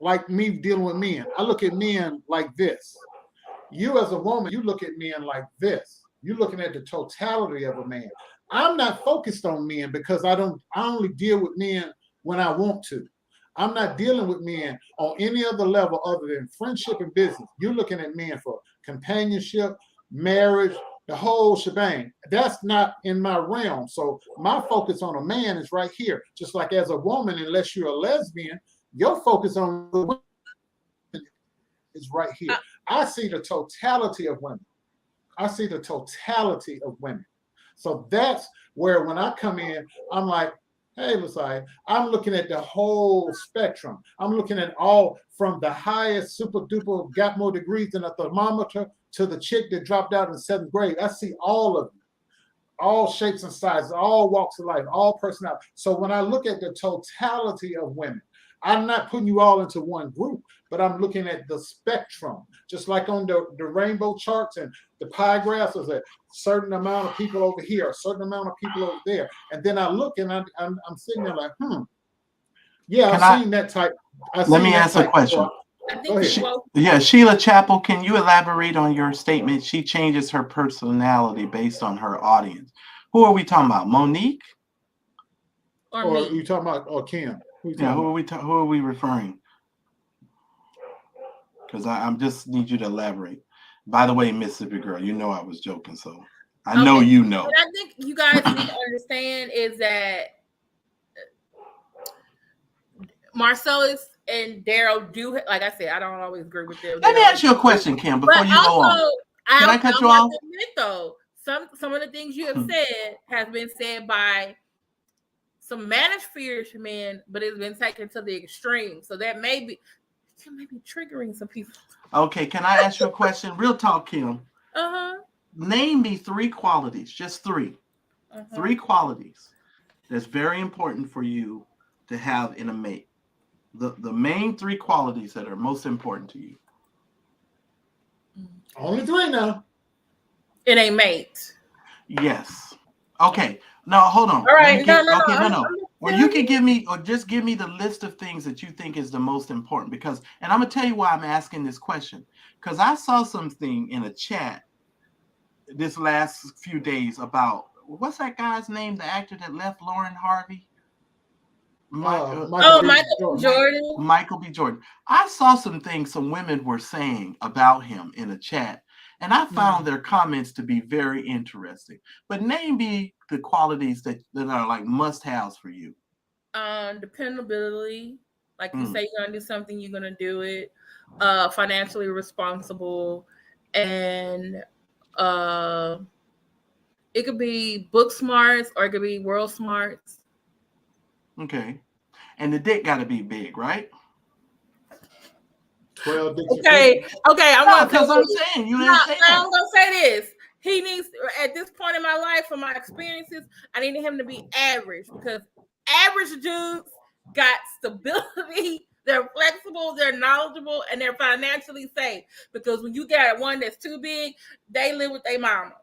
like me dealing with men, I look at men like this. You as a woman, you look at men like this. You're looking at the totality of a man. I'm not focused on men because I only deal with men when I want to. I'm not dealing with men on any other level other than friendship and business. You're looking at men for companionship, marriage, the whole shebang. That's not in my realm. So my focus on a man is right here. Just like as a woman, unless you're a lesbian, your focus on the women is right here. I see the totality of women. I see the totality of women. So that's where when I come in, I'm like, hey, Lasai, I'm looking at the whole spectrum. I'm looking at all from the highest super duper, got more degrees than a thermometer, to the chick that dropped out in 7th grade. I see all of you, all shapes and sizes, all walks of life, all personality. So when I look at the totality of women, I'm not putting you all into one group, but I'm looking at the spectrum. Just like on the rainbow charts and the pie graphs, there's a certain amount of people over here, a certain amount of people over there. And then I look and I'm sitting there like, yeah, I've seen that type. Let me ask a question. Sheila Chapel, can you elaborate on your statement? She changes her personality based on her audience. Who are we talking about? Monique? Or you talking about Kim? Who are we referring? Because I just need you to elaborate. By the way, Mississippi girl, you know I was joking, so I know you know. What I think you guys need to understand is that Marcellus and Daryl do, like I said, I don't always agree with them. Let me ask you a question, Kim, before you go on. Can I cut you off? Though, some of the things you have said has been said by some manosphere men, but it's been taken to the extreme. So that may be triggering some people. Okay, can I ask you a question? Real talk, Kim. Name me 3 qualities, just 3. 3 qualities that's very important for you to have in a mate. The main 3 qualities that are most important to you. Only 3 now. In a mate. Yes. Okay. No, hold on. All right. Or you can give me, or just give me the list of things that you think is the most important. Because, and I'm gonna tell you why I'm asking this question. Because I saw something in a chat this last few days about what's that guy's name, the actor that left Lauren Harvey? Michael Michael Jordan. Michael B. Jordan. I saw some things some women were saying about him in a chat, and I found their comments to be very interesting. But name me the qualities that are like must-haves for you. Dependability. Like you say you're gonna do something, you're gonna do it. Financially responsible, and it could be book smarts or it could be world smarts. Okay. And the dick got to be big, right? 12 dicks. Okay. Because I'm saying you didn't say that. I'm gonna say this. He needs, at this point in my life, from my experiences, I needed him to be average, because average dudes got stability. They're flexible, they're knowledgeable, and they're financially safe. Because when you got one that's too big, they live with their mama.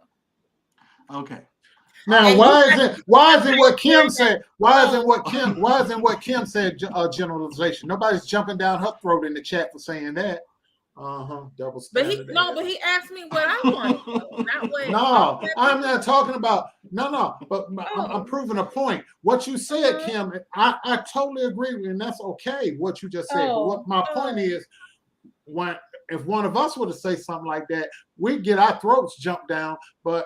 Okay. Now, why isn't what Kim said? Why isn't what Kim said generalization? Nobody's jumping down her throat in the chat for saying that. Double standard. But he asked me what I want. Not what. No, I'm not talking about but I'm proving a point. What you said, Kim, I totally agree with you, and that's okay. What you just said. But what my point is, if one of us were to say something like that, we'd get our throats jumped down. But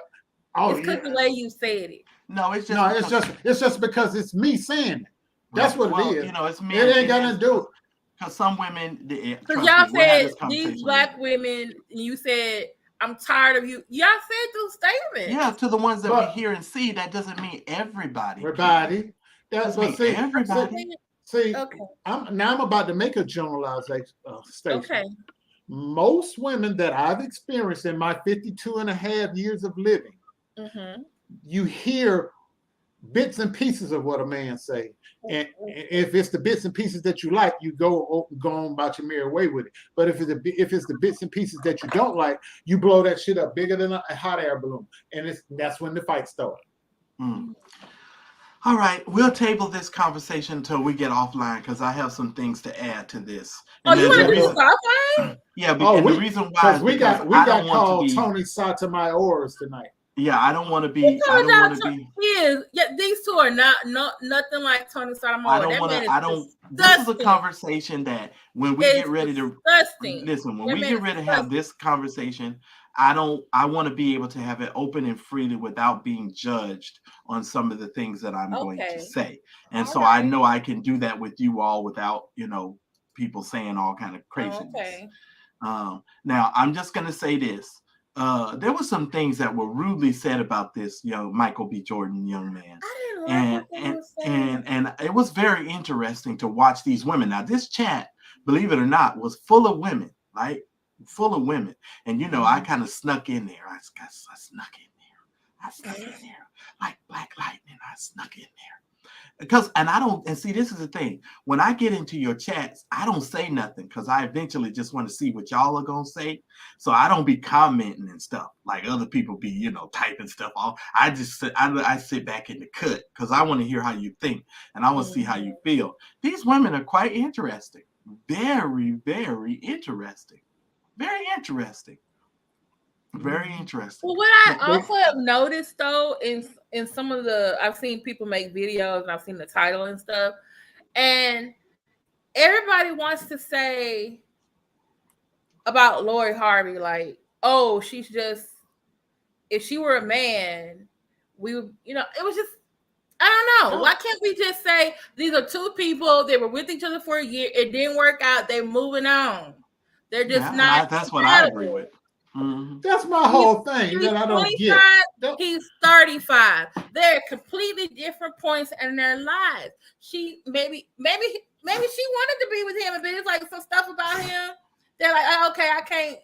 it's because the way you said it. No, it's just because it's me saying it. That's what it is. You know, it's me. It ain't got nothing to do with. Because some women, because y'all said these black women, you said, I'm tired of you. Y'all said those statements. Yeah, to the ones that we hear and see, that doesn't mean everybody. Everybody. That's what everybody. See, okay. I'm about to make a generalization statement. Okay. Most women that I've experienced in my 52 and a half years of living, you hear bits and pieces of what a man say, and if it's the bits and pieces that you like, you go on about your merry way with it. But if it's the bits and pieces that you don't like, you blow that shit up bigger than a hot air balloon, and that's when the fight starts. All right, we'll table this conversation until we get offline, because I have some things to add to this. And you want to do offline? Yeah, the reason why is we got called Tony Sotomayor tonight. Yeah, I don't want to be. These two are nothing like Tony Sotomayor. This is a conversation that when we get ready to listen, when we get ready to have this conversation, I want to be able to have it open and freely without being judged on some of the things that I'm going to say. And so I know I can do that with you all without, people saying all kind of craziness. Okay. Now I'm just going to say this. There were some things that were rudely said about this Michael B. Jordan young man. And it was very interesting to watch these women. Now, this chat, believe it or not, was full of women, right? Full of women. And I kind of snuck in there. I snuck in there like Black Lightning. I snuck in there. See, this is the thing. When I get into your chats, I don't say nothing, because I eventually just want to see what y'all are going to say. So I don't be commenting and stuff like other people be, typing stuff off. I sit back in the cut, because I want to hear how you think, and I want to see how you feel. These women are quite interesting. Very, very interesting. Very interesting. Very interesting. Well, what I also have noticed, though, in some of I've seen people make videos, and I've seen the title and stuff, and everybody wants to say about Lori Harvey, like, oh, she's just, if she were a man, we would, it was just, I don't know. Why can't we just say these are two people, they were with each other for a year, it didn't work out, they're moving on. They're just not. That's what I agree with. Mm-hmm. That's my whole thing that I don't get. He's 35. They're at completely different points in their lives. She maybe she wanted to be with him, but it's like some stuff about him. They're like, oh, okay, I can't.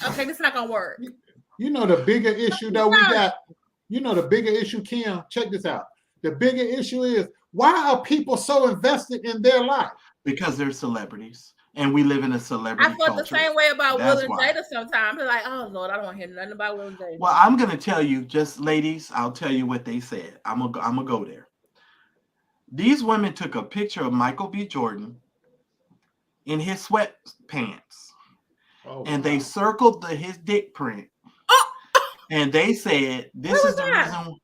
Okay, this is not gonna work. The bigger issue that we got. The bigger issue, Kim. Check this out. The bigger issue is, why are people so invested in their life? Because they're celebrities. And we live in a celebrity culture. I felt the same way about Will and Jada sometimes. They're like, oh, Lord, I don't want to hear nothing about Will and Jada. Well, I'm going to tell you, just ladies, I'll tell you what they said. I'm gonna go there. These women took a picture of Michael B. Jordan in his sweatpants, Oh, and they wow. circled his dick print, and they said, "This Where is was the that? reason.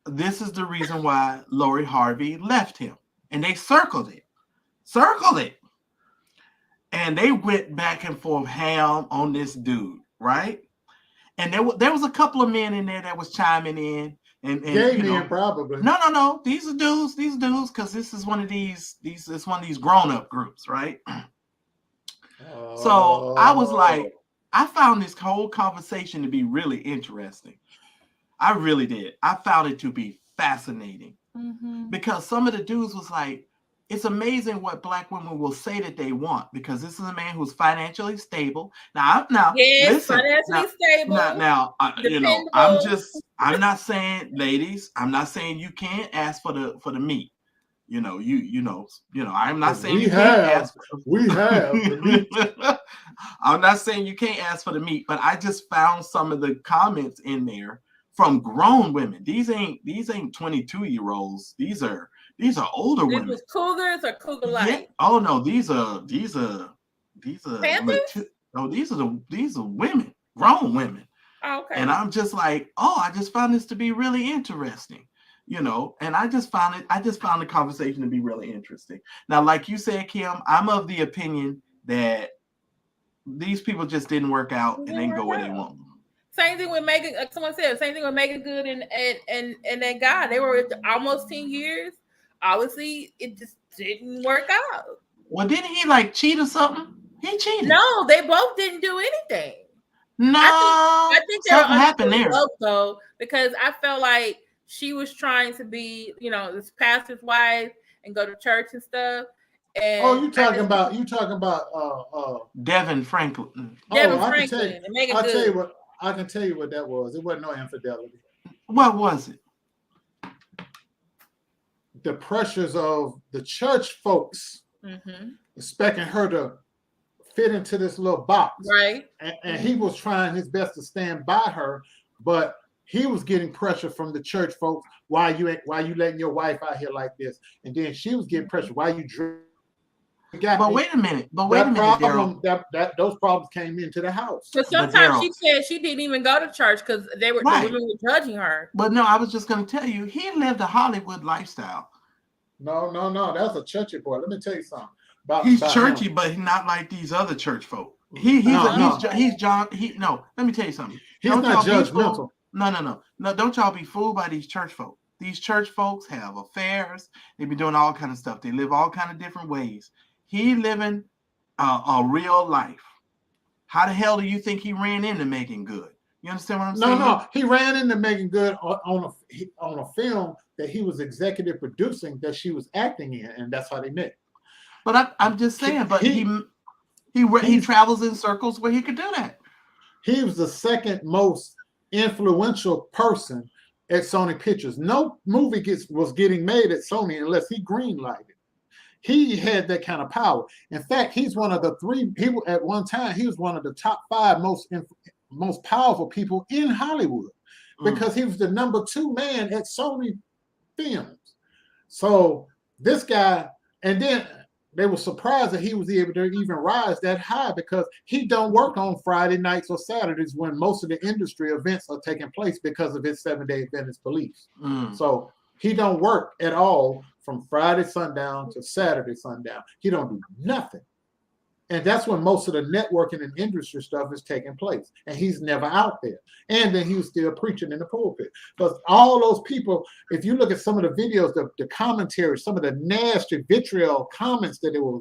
This is the reason why Lori Harvey left him." And they circled it, and they went back and forth ham on this dude, right? And there was a couple of men in there that was chiming in, and Gay you know, men, probably. no, these are dudes, because this is one of these it's one of these grown-up groups, right? So I was like, I found this whole conversation to be really interesting. I really did. I found it to be fascinating because some of the dudes was like, it's amazing what Black women will say that they want, because this is a man who's financially stable. Now, Yes, listen, financially stable. you know, I'm not saying, ladies, I'm not saying you can't ask for the meat. You know, I'm not saying you can't ask. We have the meat. I'm not saying you can't ask for the meat, but I just found some of the comments in there from grown women. These ain't 22-year-olds. These are older This women. was cougars or cougar light? Yeah. Oh no, these are Panthers? these are women, grown women. Oh, okay. And I'm just like, oh, I just found this to be really interesting, you know. And I just found the conversation to be really interesting. Now, like you said, Kim, I'm of the opinion that these people just didn't work out and they can go where they want. Same thing with Megan. Someone said same thing with Megan Good and that guy. They were almost 10 years. Obviously, it just didn't work out. Well, didn't he like cheat or something? He cheated. No, they both didn't do anything. No, I think something happened there. both, though, because I felt like she was trying to be, this pastor's wife and go to church and stuff. And you talking about Devin Franklin. Devin Franklin and Megan Good. I can tell you what that was. It wasn't no infidelity. What was it? The pressures of the church folks expecting her to fit into this little box. Right. And he was trying his best to stand by her, but he was getting pressure from the church folks. Why you letting your wife out here like this? And then she was getting pressure. Why you drink? But wait a minute, Daryl. Those problems came into the house. But sometimes she said she didn't even go to church because the women were judging her. But no, I was just going to tell you, he lived a Hollywood lifestyle. No, that's a churchy boy. Let me tell you something. He's churchy, but he's not like these other church folk. Let me tell you something. He's not judgmental. No, don't y'all be fooled by these church folk. These church folks have affairs. They be doing all kind of stuff. They live all kind of different ways. He living a real life. How the hell do you think he ran into Megan Good? You understand what I'm saying? No, he ran into Megan Good on a film that he was executive producing that she was acting in, and that's how they met. But I'm just saying. But he travels in circles where he could do that. He was the second most influential person at Sony Pictures. No movie was getting made at Sony unless he greenlighted. He had that kind of power. In fact, he's one of the three. At one time he was one of the top 5 most powerful people in Hollywood because he was the number 2 man at Sony Films. So this guy, and then they were surprised that he was able to even rise that high because he don't work on Friday nights or Saturdays when most of the industry events are taking place because of his 7-day Adventist beliefs. So he don't work at all from Friday sundown to Saturday sundown. He don't do nothing. And that's when most of the networking and industry stuff is taking place. And he's never out there. And then he was still preaching in the pulpit. Because all those people, if you look at some of the videos, the commentary, some of the nasty vitriol comments that they were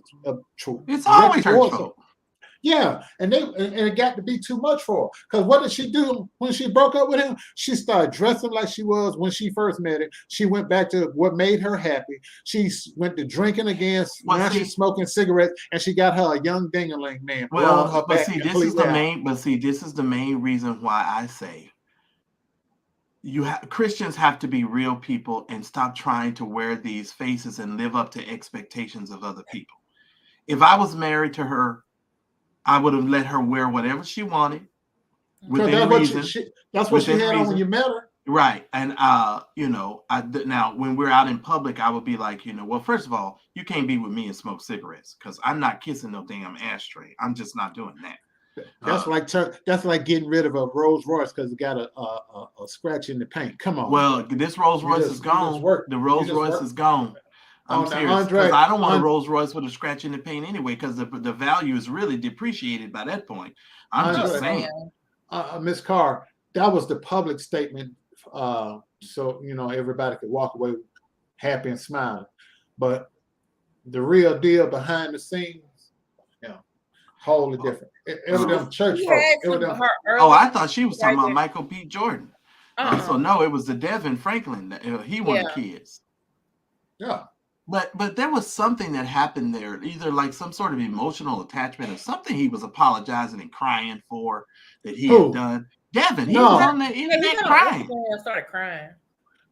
it's always hurtful. Yeah, and it got to be too much for her. Because what did she do when she broke up with him? She started dressing like she was when she first met him. She went back to what made her happy. She went to drinking again. Now she's smoking cigarettes, and she got her a young ding-a-ling man. This is the main reason why I say Christians have to be real people and stop trying to wear these faces and live up to expectations of other people. If I was married to her, I would have let her wear whatever she wanted. That's what she had on when you met her. Right. And now when we're out in public, I would be like, well, first of all, you can't be with me and smoke cigarettes because I'm not kissing no damn ashtray. I'm just not doing that. That's like getting rid of a Rolls Royce because it got a scratch in the paint. Come on. Well, this Rolls Royce is gone. The Rolls Royce is gone. I'm serious because I don't want a Rolls Royce with a scratch in the paint anyway because the value is really depreciated by that point. I'm just saying. Miss Carr, that was the public statement, so everybody could walk away happy and smiling. But the real deal behind the scenes, wholly different. It was them church folks. I thought she was talking about Michael B. Jordan. So no, it was the Devin Franklin. He wanted kids. Yeah. But there was something that happened there, either like some sort of emotional attachment or something he was apologizing and crying for that he had done. Devin, he was on the internet crying. Started crying.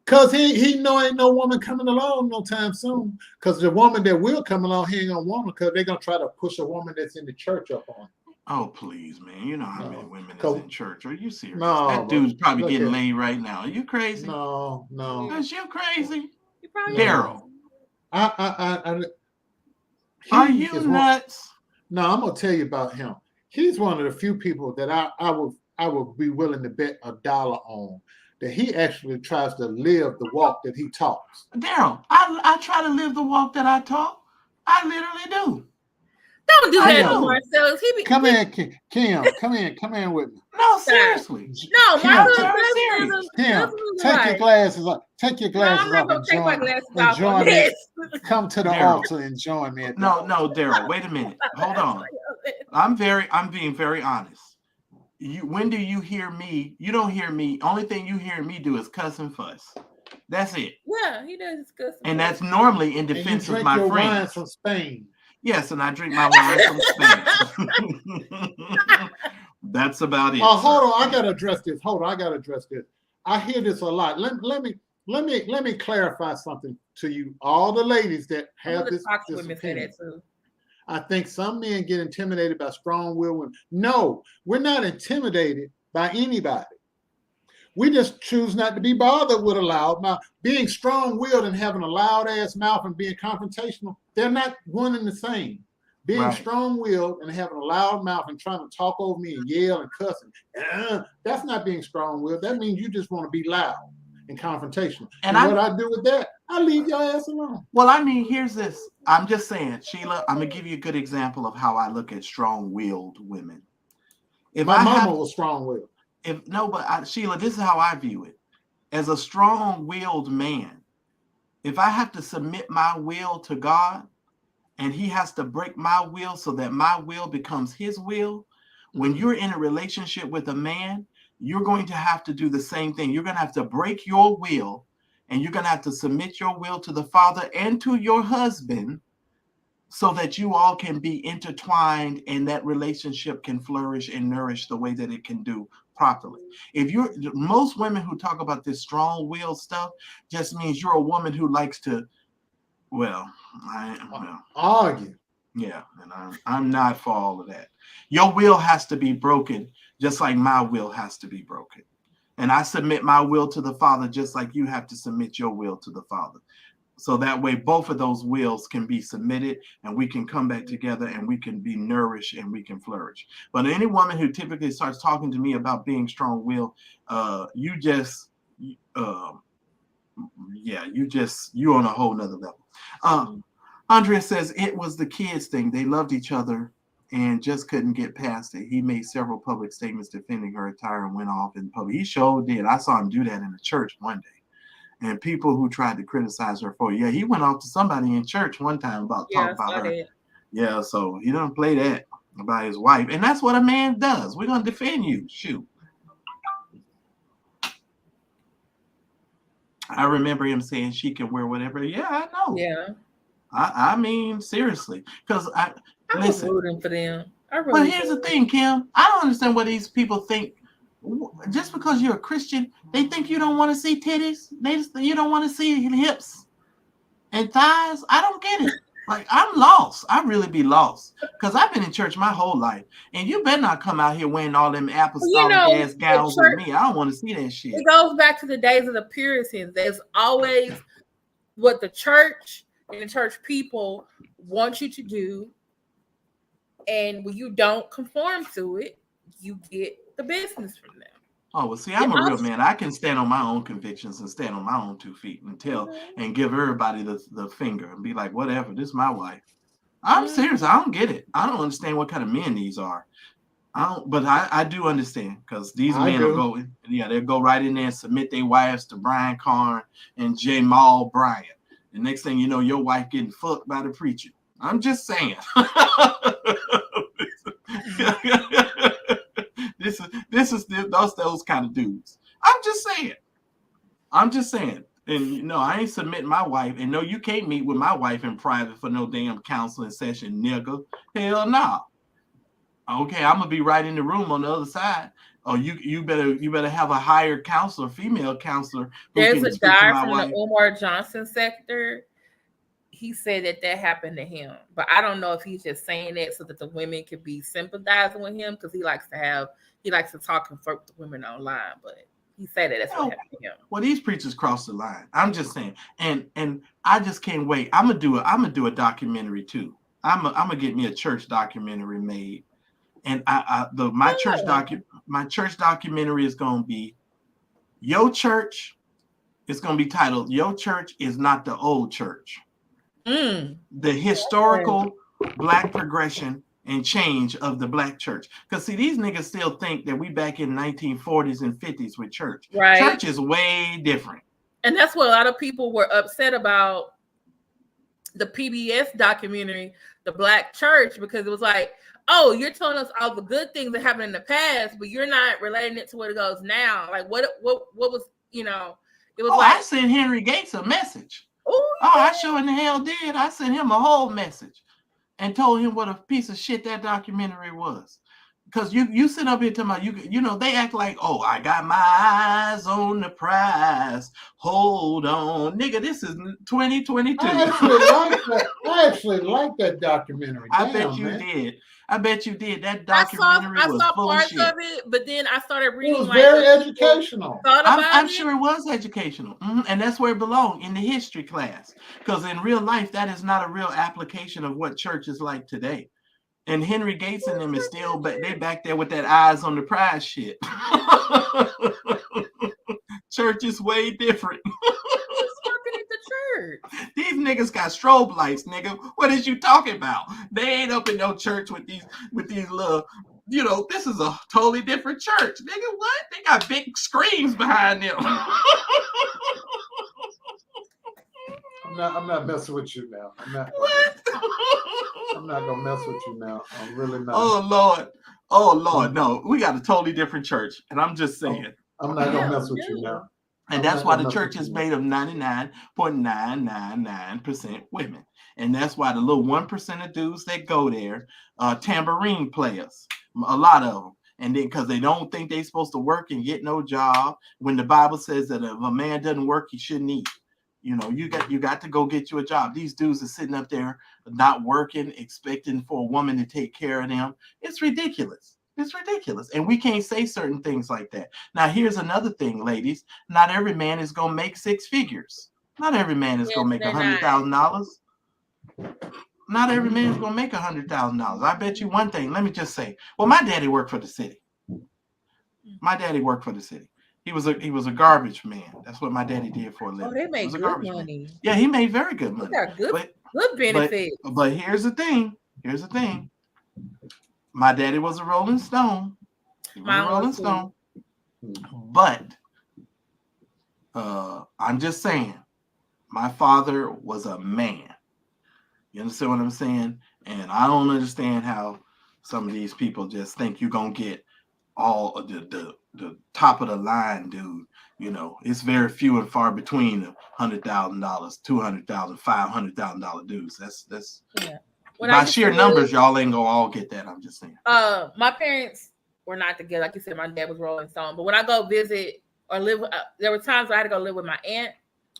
Cause he know ain't no woman coming along no time soon. Cause the woman that will come along, he ain't gonna want her. Cause they're gonna try to push a woman that's in the church up on. Oh please, man! You know how many women is in church? Are you serious? No, that dude's probably getting laid right now. Are you crazy? No. Is you crazy? Daryl. Are you nuts? No, I'm gonna tell you about him. He's one of the few people that I would be willing to bet $1 on that he actually tries to live the walk that he talks. Daryl, I try to live the walk that I talk. I literally do. Don't do that to Marcellus. Come in, Kim. Come in with me. No, seriously. No, Marcellus. Kim, take your glasses off. Take your glasses off and join me. Come to the altar and join me. No, Daryl. Wait a minute. Hold on. I'm being very honest. When do you hear me? You don't hear me. Only thing you hear me do is cuss and fuss. That's it. Yeah, he does cuss. And that's normally in defense of my friends. Wine from Spain. Yes, and I drink my wine from Spain. That's about it. Hold on, I gotta address this. I hear this a lot. Let me clarify something to you, all the ladies that have this opinion. I think some men get intimidated by strong-willed women. No, we're not intimidated by anybody. We just choose not to be bothered with a loud mouth. Being strong-willed and having a loud-ass mouth and being confrontational, they're not one and the same. Being strong-willed and having a loud mouth and trying to talk over me and yell and cussing, that's not being strong-willed. That means you just want to be loud and confrontational. And what I do with that, I leave your ass alone. Well, I mean, here's this. I'm just saying, Sheila, I'm going to give you a good example of how I look at strong-willed women. My mama was strong-willed. Sheila, this is how I view it. As a strong-willed man, if I have to submit my will to God and he has to break my will so that my will becomes his will, when you're in a relationship with a man, you're going to have to do the same thing. You're going to have to break your will and you're going to have to submit your will to the Father and to your husband so that you all can be intertwined and that relationship can flourish and nourish the way that it can do properly. Most women who talk about this strong will stuff just means you're a woman who likes to, argue. Yeah, and I'm not for all of that. Your will has to be broken just like my will has to be broken. And I submit my will to the Father just like you have to submit your will to the Father. So that way, both of those wills can be submitted and we can come back together and we can be nourished and we can flourish. But any woman who typically starts talking to me about being strong-willed, you're on a whole nother level. Andrea says it was the kids thing. They loved each other and just couldn't get past it. He made several public statements defending her attire and went off in public. He sure did. I saw him do that in the church one day. And people who tried to criticize her for it, he went off to somebody in church one time talking about her. Yeah, so he don't play that about his wife. And that's what a man does. We're going to defend you. Shoot. I remember him saying she can wear whatever. Yeah, I know. Yeah. I mean, seriously. Because I was rooting for them. But here's the thing, Kim. I don't understand what these people think. Just because you're a Christian, they think you don't want to see titties. You don't want to see hips and thighs. I don't get it. Like, I'm lost. I really be lost because I've been in church my whole life, and you better not come out here wearing all them apostolic ass gowns with me. I don't want to see that shit. It goes back to the days of the Puritans. There's always what the church and the church people want you to do, and when you don't conform to it, you get the business from them. Oh, well, see, I'm a real man. I can stand on my own convictions and stand on my own 2 feet and tell and give everybody the finger and be like, whatever, this is my wife. I'm serious. I don't get it. I don't understand what kind of men these are. But I do understand because these men will go, they'll go right in there and submit their wives to Brian Carn and Jamal Bryant. The next thing you know, your wife getting fucked by the preacher. I'm just saying. This is those kind of dudes. I'm just saying. And I ain't submitting my wife. And no, you can't meet with my wife in private for no damn counseling session, nigga. Hell no. Okay, I'm gonna be right in the room on the other side. Oh, you better have a hired counselor, female counselor. There's a guy from the Umar Johnson sector. He said that happened to him, but I don't know if he's just saying that so that the women could be sympathizing with him because he likes to talk and flirt with women online. But he said that's what happened to him. Well, these preachers cross the line. I'm just saying, and I just can't wait. I'm gonna do a documentary too. I'm gonna get me a church documentary made, and my church documentary is gonna be Your Church. It's gonna be titled Your Church is Not the Old Church. The historical Black progression and change of the Black church. Because see, these niggas still think that we back in 1940s and 50s with church. Right. Church is way different. And that's what a lot of people were upset about the PBS documentary, The Black Church, because it was like, oh, you're telling us all the good things that happened in the past, but you're not relating it to what it goes now. Like what was, it was I sent Henry Gates a message. Oh, I sure in the hell did. I sent him a whole message and told him what a piece of shit that documentary was. Because you sit up here talking about, they act like, oh, I got my eyes on the prize. Hold on. Nigga, this is 2022. I actually like that documentary. I bet you did. That documentary was full of shit. I saw parts of it, but then I started reading. It was very educational. I'm sure it was educational. And that's where it belonged, in the history class. Because in real life, that is not a real application of what church is like today. And Henry Gates and them is still, but they back there with that eyes on the prize shit. Church is way different. These niggas got strobe lights, nigga. What is you talking about? They ain't up in no church with these little, this is a totally different church. Nigga, what? They got big screens behind them. I'm not messing with you now. I'm not gonna mess with you now. I'm really not. Oh Lord, no. We got a totally different church. And I'm just saying. I'm not gonna mess with you now. And that's why the church is made of 99.999% women. And that's why the little 1% of dudes that go there, tambourine players, a lot of them. And then because they don't think they're supposed to work and get no job, when the Bible says that if a man doesn't work, he shouldn't eat. You got to go get you a job. These dudes are sitting up there not working, expecting for a woman to take care of them. It's ridiculous. It's ridiculous. And we can't say certain things like that. Now, here's another thing, ladies. Not every man is going to make 6 figures. Not every man is going to make $100,000. Not every man is going to make $100,000. I bet you one thing. Let me just say, well, my daddy worked for the city. He was a garbage man. That's what my daddy did for a living. Oh, they made good money. Man. Yeah, he made very good money. He got good benefits. But here's the thing. My daddy was a Rolling Stone. But I'm just saying, my father was a man. You understand what I'm saying? And I don't understand how some of these people just think you're gonna get all of the top of the line, dude. It's very few and far between the $100,000, $200,000, $500,000 dudes. That's yeah. By sheer numbers, y'all ain't gonna all get that. I'm just saying. My parents were not together. Like you said, my dad was Rolling Stone. But when I go visit or live, there were times I had to go live with my aunt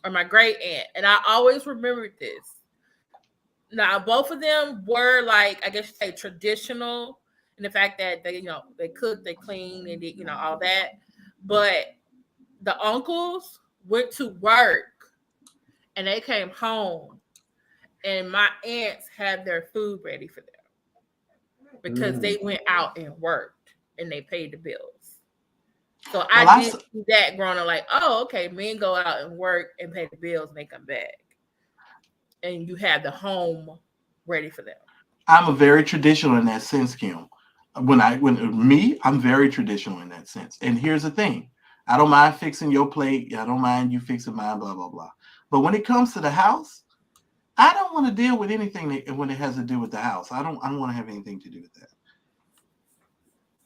or my great aunt, and I always remembered this. Now, both of them were like, I guess you say, traditional in the fact that they, they cook, they clean, and did, all that. But the uncles went to work and they came home, and my aunts had their food ready for them because they went out and worked and they paid the bills. So I did see that growing up, like, oh, okay, men go out and work and pay the bills and they come back. And you have the home ready for them. I'm a very traditional in that sense, Kim. I'm very traditional in that sense. And here's the thing. I don't mind fixing your plate. I don't mind you fixing mine, blah, blah, blah. But when it comes to the house, I don't want to deal with anything when it has to do with the house. I don't want to have anything to do with that.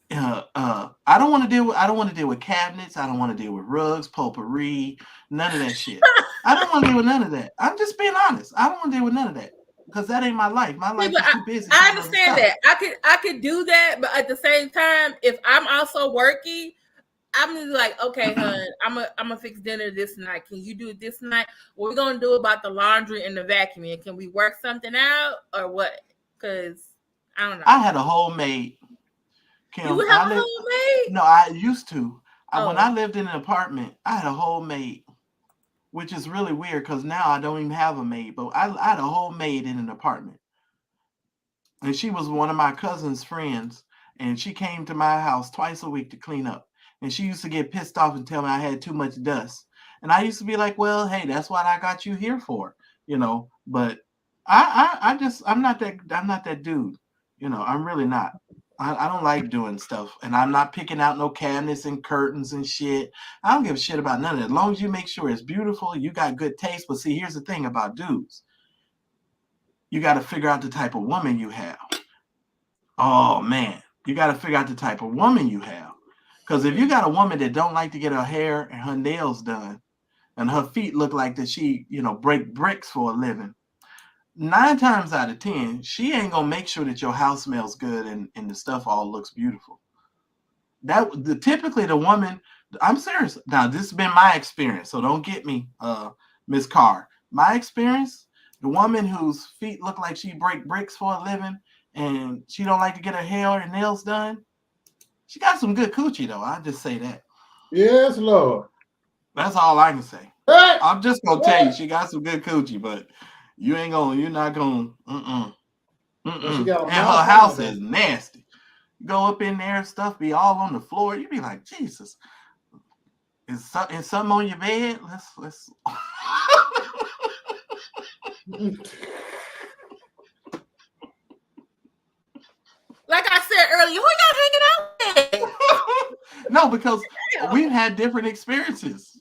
I don't want to deal with cabinets. I don't want to deal with rugs, potpourri, none of that shit. I don't want to deal with none of that. I'm just being honest. I don't want to deal with none of that because that ain't my life. My life is too busy. I understand that. I could do that, but at the same time, if I'm also working, I'm just like, okay, hun, I'm gonna fix dinner this night. Can you do it this night? What we gonna do about the laundry and the vacuuming? Can we work something out or what? Because I don't know. I had a homemade. Kim, you have a homemade? No, I used to. When I lived in an apartment, I had a homemade, which is really weird because now I don't even have a maid. But I had a homemade in an apartment, and she was one of my cousin's friends, and she came to my house twice a week to clean up. And she used to get pissed off and tell me I had too much dust. And I used to be like, well, hey, that's what I got you here for, But I'm not that dude. I'm really not. I don't like doing stuff. And I'm not picking out no cabinets and curtains and shit. I don't give a shit about none of that. As long as you make sure it's beautiful, you got good taste. But see, here's the thing about dudes. You got to figure out the type of woman you have. Oh, man. You got to figure out the type of woman you have. Because if you got a woman that don't like to get her hair and her nails done, and her feet look like that she, break bricks for a living, 9 times out of 10, she ain't gonna make sure that your house smells good and the stuff all looks beautiful. Typically the woman, I'm serious. Now this has been my experience, so don't get me, Miss Carr. My experience, the woman whose feet look like she break bricks for a living and she don't like to get her hair and nails done, she got some good coochie though. I'll just say that. Yes, Lord. That's all I can say. Hey! I'm just gonna tell you, she got some good coochie, but you're not gonna. And her house is nasty. You go up in there, stuff be all on the floor. You be like, Jesus, is something on your bed? Let's. Like I said earlier, who y'all hanging out with? No, because we've had different experiences.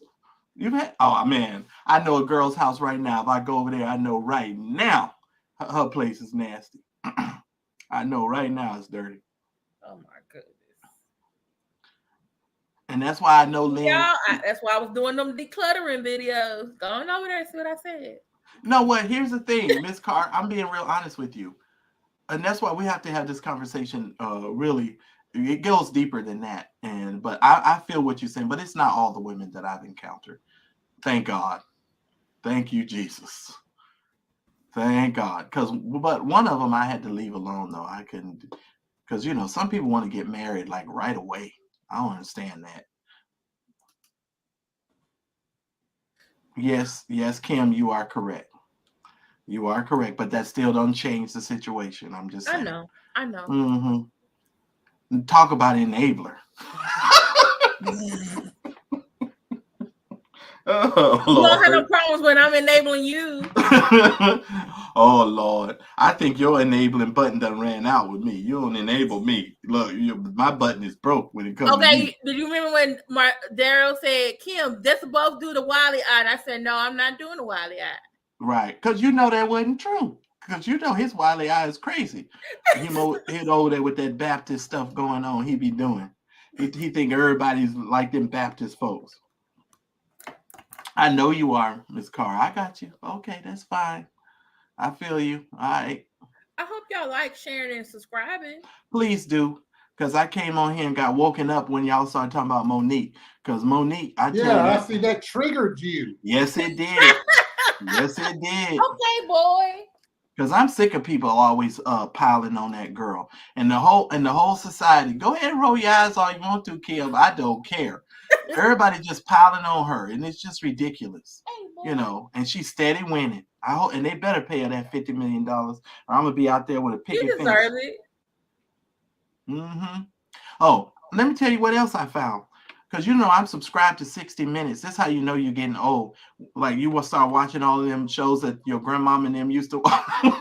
Man, I know a girl's house right now. If I go over there, I know right now her place is nasty. I know right now it's dirty. Oh my goodness. And that's why I know Lynn. Yeah, that's why I was doing them decluttering videos. Going over there and see what I said. No, what? Here's the thing, Miss Carr. I'm being real honest with you. And that's why we have to have this conversation. Really, it goes deeper than that. But I feel what you're saying. But it's not all the women that I've encountered. Thank God. Thank you, Jesus. Thank God. But one of them I had to leave alone though. I couldn't, because some people want to get married like right away. I don't understand that. Yes, Kim, you are correct. You are correct, but that still don't change the situation. I'm just saying. I know. Mm-hmm. Talk about enabler. Oh, you don't have no problems when I'm enabling you. Oh Lord, I think your enabling button done ran out with me. You don't enable me. Look, my button is broke when it comes. Okay, to did you remember when Daryl said, "Kim, let's both do the wily eye"? And I said, "No, I'm not doing the wily eye." Right, because that wasn't true. Because his wily eye is crazy. He's over there with that Baptist stuff going on. He be doing. He think everybody's like them Baptist folks. I know you are, Miss Carr. I got you. Okay, that's fine. I feel you. All right. I hope y'all like, sharing, and subscribing. Please do. Because I came on here and got woken up when y'all started talking about Monique. Because Monique, I see that triggered you. Yes, it did. Yes, it did. Okay, boy. Because I'm sick of people always piling on that girl and the whole society. Go ahead and roll your eyes all you want to, Kim. I don't care. Everybody just piling on her, and it's just ridiculous, you know. And she's steady winning. I hope, and they better pay her that $50 million, or I'm gonna be out there with a You picket fence. deserve it. Mm-hmm. Oh, let me tell you what else I found. Because you know I'm subscribed to 60 Minutes. That's how you know you're getting old. Like you will start watching all of them shows that your grandmama and them used to watch.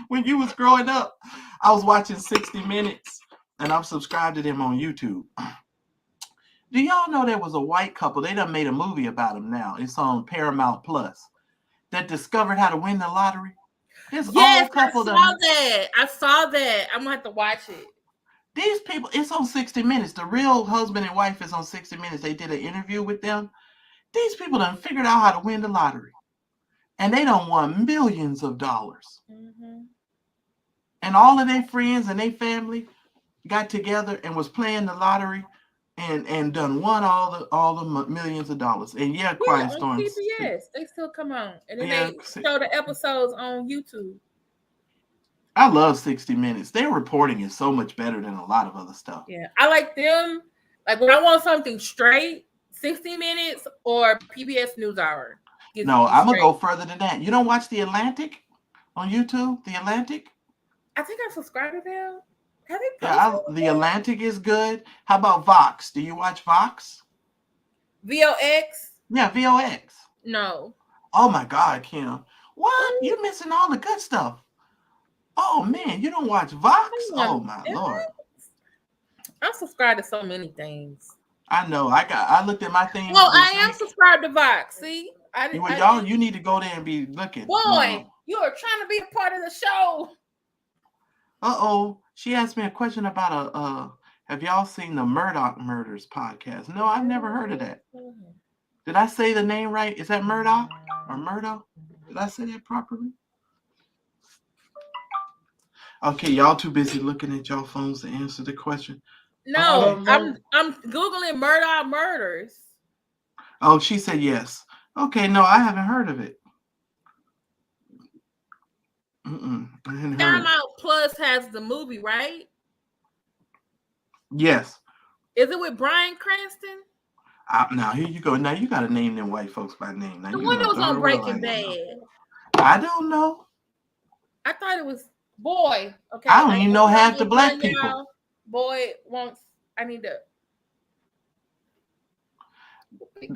When you was growing up, I was watching 60 Minutes, and I'm subscribed to them on YouTube. Do y'all know there was a white couple? They done made a movie about them now. It's on Paramount Plus. That discovered how to win the lottery. This Yes, old couple I saw that. I'm gonna have to watch it. These people, it's on 60 Minutes. The real husband and wife is on 60 Minutes. They did an interview with them. These people done figured out how to win the lottery. And they done won millions of dollars. Mm-hmm. And all of their friends and their family got together and was playing the lottery and done won all the millions of dollars. And yeah, Quiet On Storm. PBS, they still come on. And then Yeah, they show the episodes on YouTube. I love 60 Minutes. Their reporting is so much better than a lot of other stuff. Yeah, I like them. Like when I want something straight, 60 Minutes or PBS NewsHour. No, I'm going to go further than that. You don't watch The Atlantic on YouTube? The Atlantic? I think I subscribed to them. Have they The Atlantic is good. How about Vox? Do you watch Vox? VOX? Yeah, VOX. No. Oh my God, Kim. What? You're missing all the good stuff. Oh man, you don't watch Vox? Oh my Lord. I'm subscribed to so many things. I know. I looked at my thing. Well, I am subscribed to Vox. See? You need to go there and be looking. Boy, you are trying to be a part of the show. Uh-oh. She asked me a question about have y'all seen the Murdoch Murders podcast? No, I've never heard of that. Did I say the name right? Is that Murdoch or Murdoch? Did I say that properly? Okay, y'all too busy looking at y'all phones to answer the question. No, I'm Googling Murdoch Murders. Oh, she said yes. Okay, no, I haven't heard of it. I hadn't heard. Paramount Plus has the movie, right? Yes. Is it with Bryan Cranston? Now here you go. Now you got to name them white folks by name. Now, the one that was on Breaking Bad. I don't know. I thought it was Boy. Okay. I don't even know half the black people. Boy wants. I need to.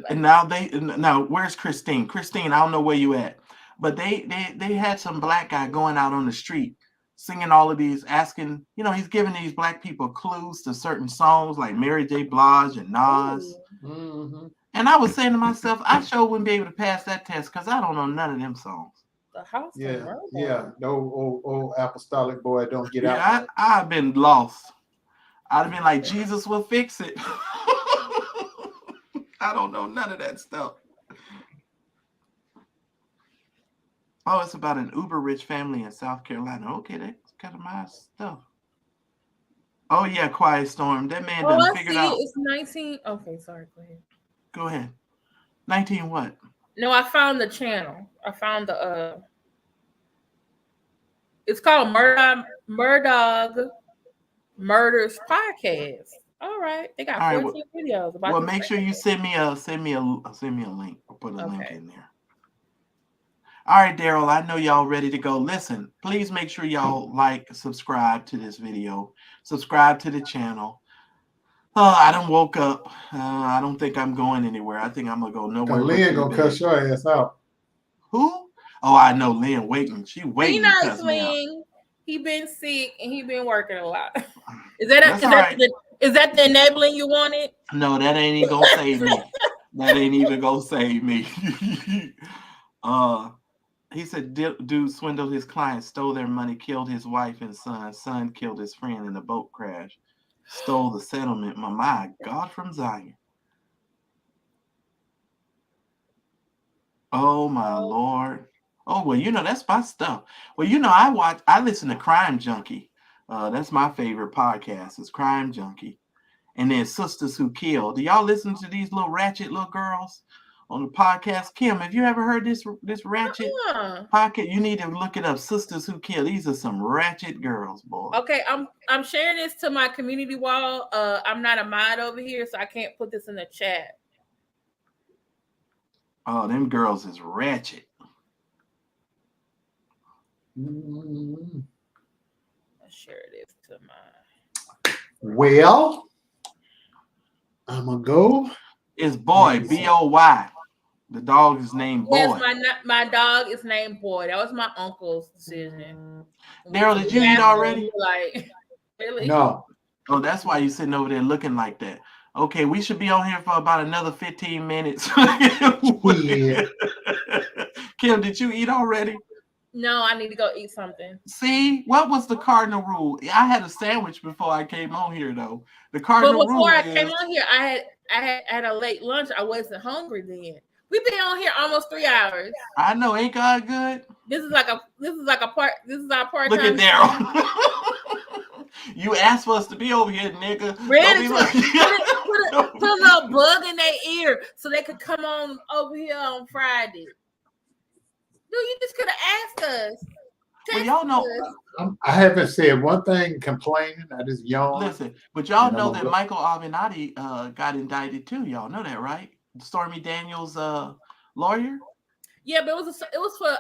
And now where's Christine? Christine, I don't know where you at, but they had some black guy going out on the street singing all of these, asking, he's giving these black people clues to certain songs like Mary J. Blige and Nas. Mm-hmm. And I was saying to myself, I sure wouldn't be able to pass that test because I don't know none of them songs. The house. Yeah. No old apostolic boy don't get out. Yeah, I've been lost. I'd have been like, Jesus will fix it. I don't know none of that stuff. Oh, it's about an uber rich family in South Carolina. Okay, that's kind of my stuff. Oh yeah, Quiet Storm. That man done figured out. It's 19. Okay, sorry. Go ahead. Go ahead. 19 what? No, I found the channel. I found the it's called Murdoch Murders Podcast. All right, they got 14 videos about. Well, make sure you send me a link. I'll put a link in there. All right, Daryl, I know y'all ready to go. Listen, please make sure y'all subscribe to this video, subscribe to the channel. I done woke up. I don't think I'm going anywhere. I think I'm gonna go nowhere. Lynn gonna cuss your ass out. Who? Oh, I know Lynn waiting. She waiting. He not swing. He been sick and he been working a lot. Is that the enabling you wanted? No, that ain't even gonna save me. That ain't even gonna save me. He said, dude swindled his client, stole their money, killed his wife and son. Son killed his friend in a boat crash. Stole the settlement. My God from Zion. Oh, my Lord. Oh, well, that's my stuff. Well, I listen to Crime Junkie. That's my favorite podcast is Crime Junkie. And then Sisters Who Kill. Do y'all listen to these little ratchet little girls? on the podcast. Kim, have you ever heard this ratchet podcast? You need to look it up. Sisters Who Kill. These are some ratchet girls, boy. Okay, I'm sharing this to my community wall. I'm not a mod over here, so I can't put this in the chat. Oh, them girls is ratchet. I'll share this to my. Well, I'm gonna go. It's Boy, B-O-Y. The dog is named Boy. Yes, my dog is named Boy. That was my uncle's decision. Daryl, did you eat already? Like, really? No. Oh, that's why you're sitting over there looking like that. Okay, we should be on here for about another 15 minutes. Yeah. Kim, did you eat already? No, I need to go eat something. See, what was the cardinal rule? I had a sandwich before I came on here, though. The cardinal rule. But before I came on here, I had a late lunch. I wasn't hungry then. We've been on here almost 3 hours. I know, ain't God good? This is our part. This is our part. Look at Daryl. You asked for us to be over here, nigga. Ready to put a little bug in their ear so they could come on over here on Friday. Dude, you just could have asked us. Well, y'all know. I haven't said one thing complaining. I just yawn. Listen, but y'all know that Michael Avenatti got indicted too. Y'all know that, right? Stormy Daniels' lawyer. Yeah, but it was for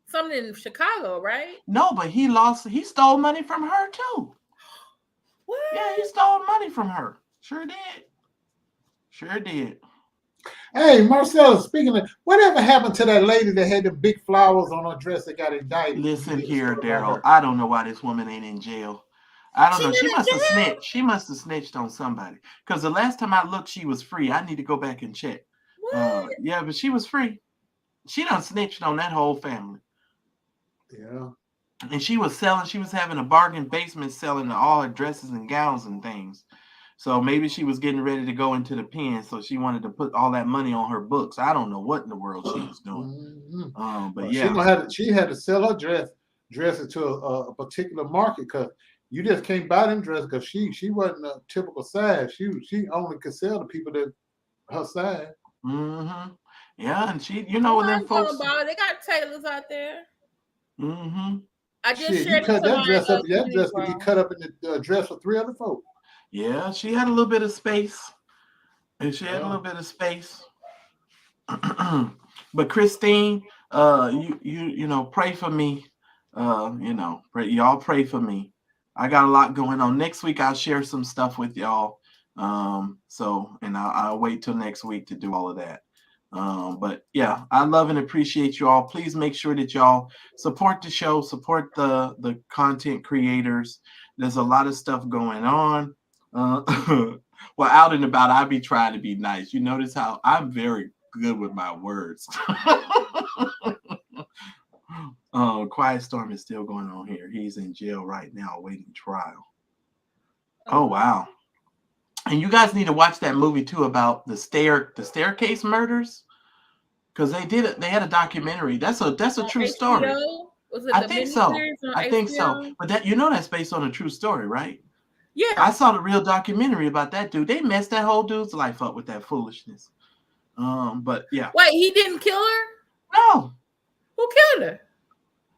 something in Chicago, right? No, but he stole money from her too. What? Yeah, he stole money from her. Sure did. Hey, Marcella, speaking of, whatever happened to that lady that had the big flowers on her dress that got indicted? Listen here, Daryl. I don't know why this woman ain't in jail. I don't know. She must have snitched. She must have snitched on somebody. Because the last time I looked, she was free. I need to go back and check. Yeah, but she was free. She done snitched on that whole family. Yeah. And she was having a bargain basement selling all her dresses and gowns and things. So maybe she was getting ready to go into the pen. So she wanted to put all that money on her books. I don't know what in the world she was doing. But yeah. She had to sell her dresses to a particular market because you just can't buy them dresses because she wasn't a typical size. She only could sell to people that her size. Mm-hmm. Yeah, and she, you know, when them folks, they got tailors out there. Mm-hmm. I just shared cut that dress up. That dress could be cut up in the dress for 3 other folks. Yeah, she had a little bit of space. But Christine, you know, pray for me. Y'all pray for me. I got a lot going on. Next week I'll share some stuff with y'all. And I'll wait till next week to do all of that. But yeah, I love and appreciate you all. Please make sure that y'all support the show, support the content creators. There's a lot of stuff going on. Well, out and about, I be trying to be nice. You notice how I'm very good with my words. Quiet Storm is still going on here. He's in jail right now awaiting trial. Oh, wow. And you guys need to watch that movie too about the staircase murders, because they had a documentary. That's a true story. Was it I think so. But that's based on a true story, right? Yeah. I saw the real documentary about that dude. They messed that whole dude's life up with that foolishness. But yeah. Wait, he didn't kill her? No. Who killed her?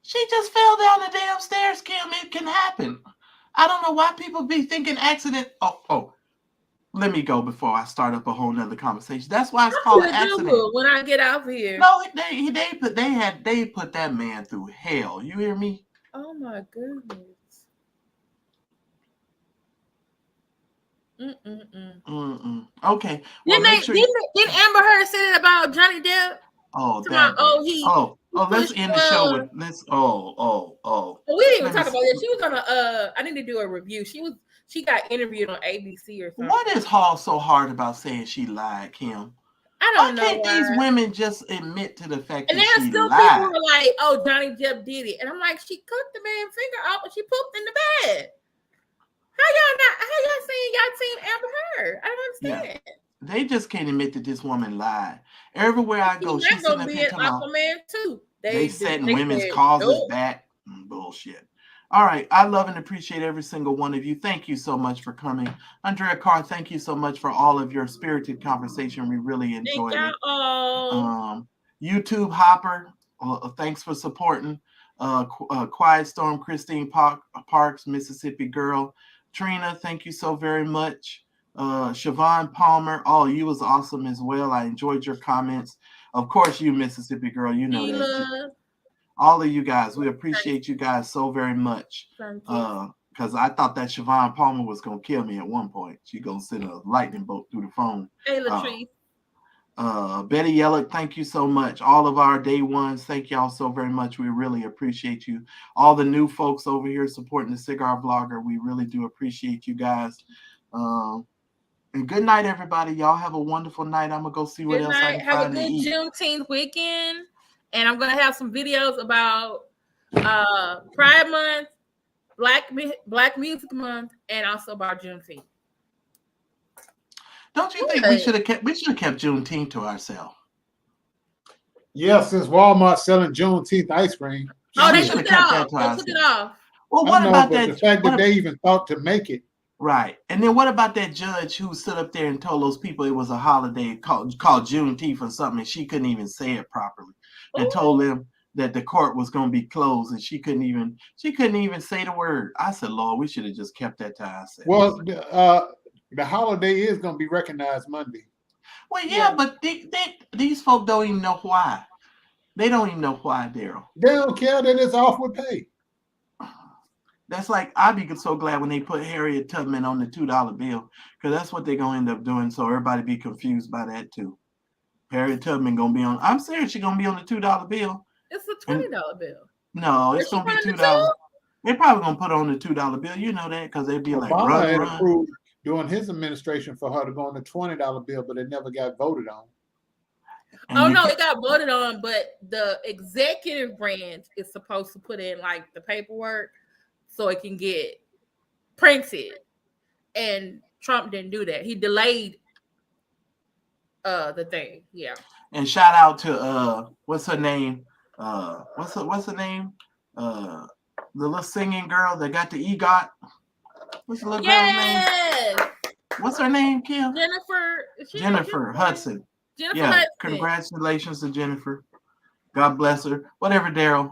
She just fell down the damn stairs, Kim. It can happen. I don't know why people be thinking accident. Oh. Let me go before I start up a whole nother conversation. That's why it's called an accident. When I get out here. No, they put that man through hell. You hear me? Oh my goodness. Okay. Well, didn't Amber Heard say that about Johnny Depp? Let's end the show with let's. We didn't even talk about that. She was on I need to do a review. She got interviewed on ABC or something. What is Hall so hard about saying she lied, Kim? I don't know. Why can't these women just admit to the fact that she lied? And there's still people who are like, "Oh, Johnny Depp did it," and I'm like, "She cut the man's finger off and she pooped in the bed." How y'all saying y'all team Amber Heard? I don't understand. Yeah. They just can't admit that this woman lied. Everywhere I go, she's sitting up here talking about Aquaman too. They setting women's causes back. Bullshit. All right. I love and appreciate every single one of you. Thank you so much for coming. Andrea Carr, thank you so much for all of your spirited conversation. We really enjoyed it. YouTube Hopper, thanks for supporting. Quiet Storm, Christine Parks, Mississippi Girl. Trina, thank you so very much. Siobhan Palmer, you was awesome as well. I enjoyed your comments. Of course, you Mississippi Girl, you know that. All of you guys, we appreciate you guys so very much. Because I thought that Siobhan Palmer was going to kill me at one point. She going to send a lightning bolt through the phone. Hey, Latrice. Betty Yellick, thank you so much. All of our day ones, thank y'all so very much. We really appreciate you. All the new folks over here supporting the Cigar Vlogger, we really do appreciate you guys. And good night, everybody. Y'all have a wonderful night. I'm going to go see what else I can find to eat. Have a good Juneteenth weekend. And I'm going to have some videos about Pride Month, Black Music Month, and also about Juneteenth. Don't you think we should have kept Juneteenth to ourselves? Yeah, since Walmart's selling Juneteenth ice cream. Oh, they took it off. They took it off. Well, what about that? The fact that they even thought to make it. Right. And then what about that judge who stood up there and told those people it was a holiday called Juneteenth or something, and she couldn't even say it properly, and told them that the court was going to be closed, and she couldn't even say the word. I said, Lord, we should have just kept that to ourselves. Well, the holiday is going to be recognized Monday. Well, yeah. But these folk don't even know why. They don't even know why, Daryl. They don't care that it's off with pay. That's like, I'd be so glad when they put Harriet Tubman on the $2 bill, because that's what they're going to end up doing. So everybody be confused by that too. Harriet Tubman going to be on, I'm serious, she's going to be on the $2 bill. It's a $20 bill. No, it's going to be $2. They're probably going to put her on the $2 bill. You know that, because they'd be like, Obama had approved during his administration for her to go on the $20 bill, but it never got voted on. And it got voted on, but the executive branch is supposed to put in like the paperwork so it can get printed. And Trump didn't do that. He delayed the thing. Yeah. And shout out to what's her name? What's her name? The little singing girl that got the EGOT. What's the little girl's name? What's her name, Kim? Jennifer Hudson. Jennifer Hudson. Congratulations to Jennifer. God bless her. Whatever, Daryl.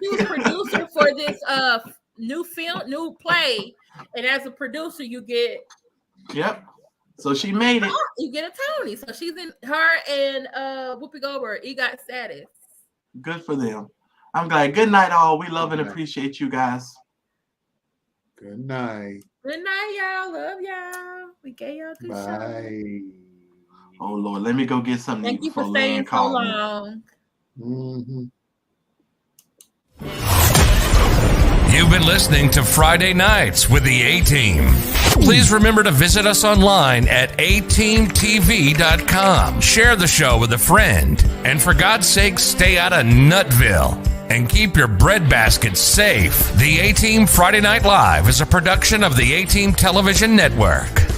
She was producer for this new play, and as a producer, you get. Yep. So she made it. You get a Tony. So she's in her and Whoopi Goldberg EGOT status. Good for them. I'm glad. Good night, all. We love and appreciate you guys. Good night. Good night, y'all. Love y'all. We gave y'all a good show. Oh Lord, let me go get something. Thank you for staying so long. Mm-hmm. You've been listening to Friday Nights with the A-Team. Please remember to visit us online at ateamtv.com. Share the show with a friend. And for God's sake, stay out of Nutville. And keep your breadbasket safe. The A-Team Friday Night Live is a production of the A-Team Television Network.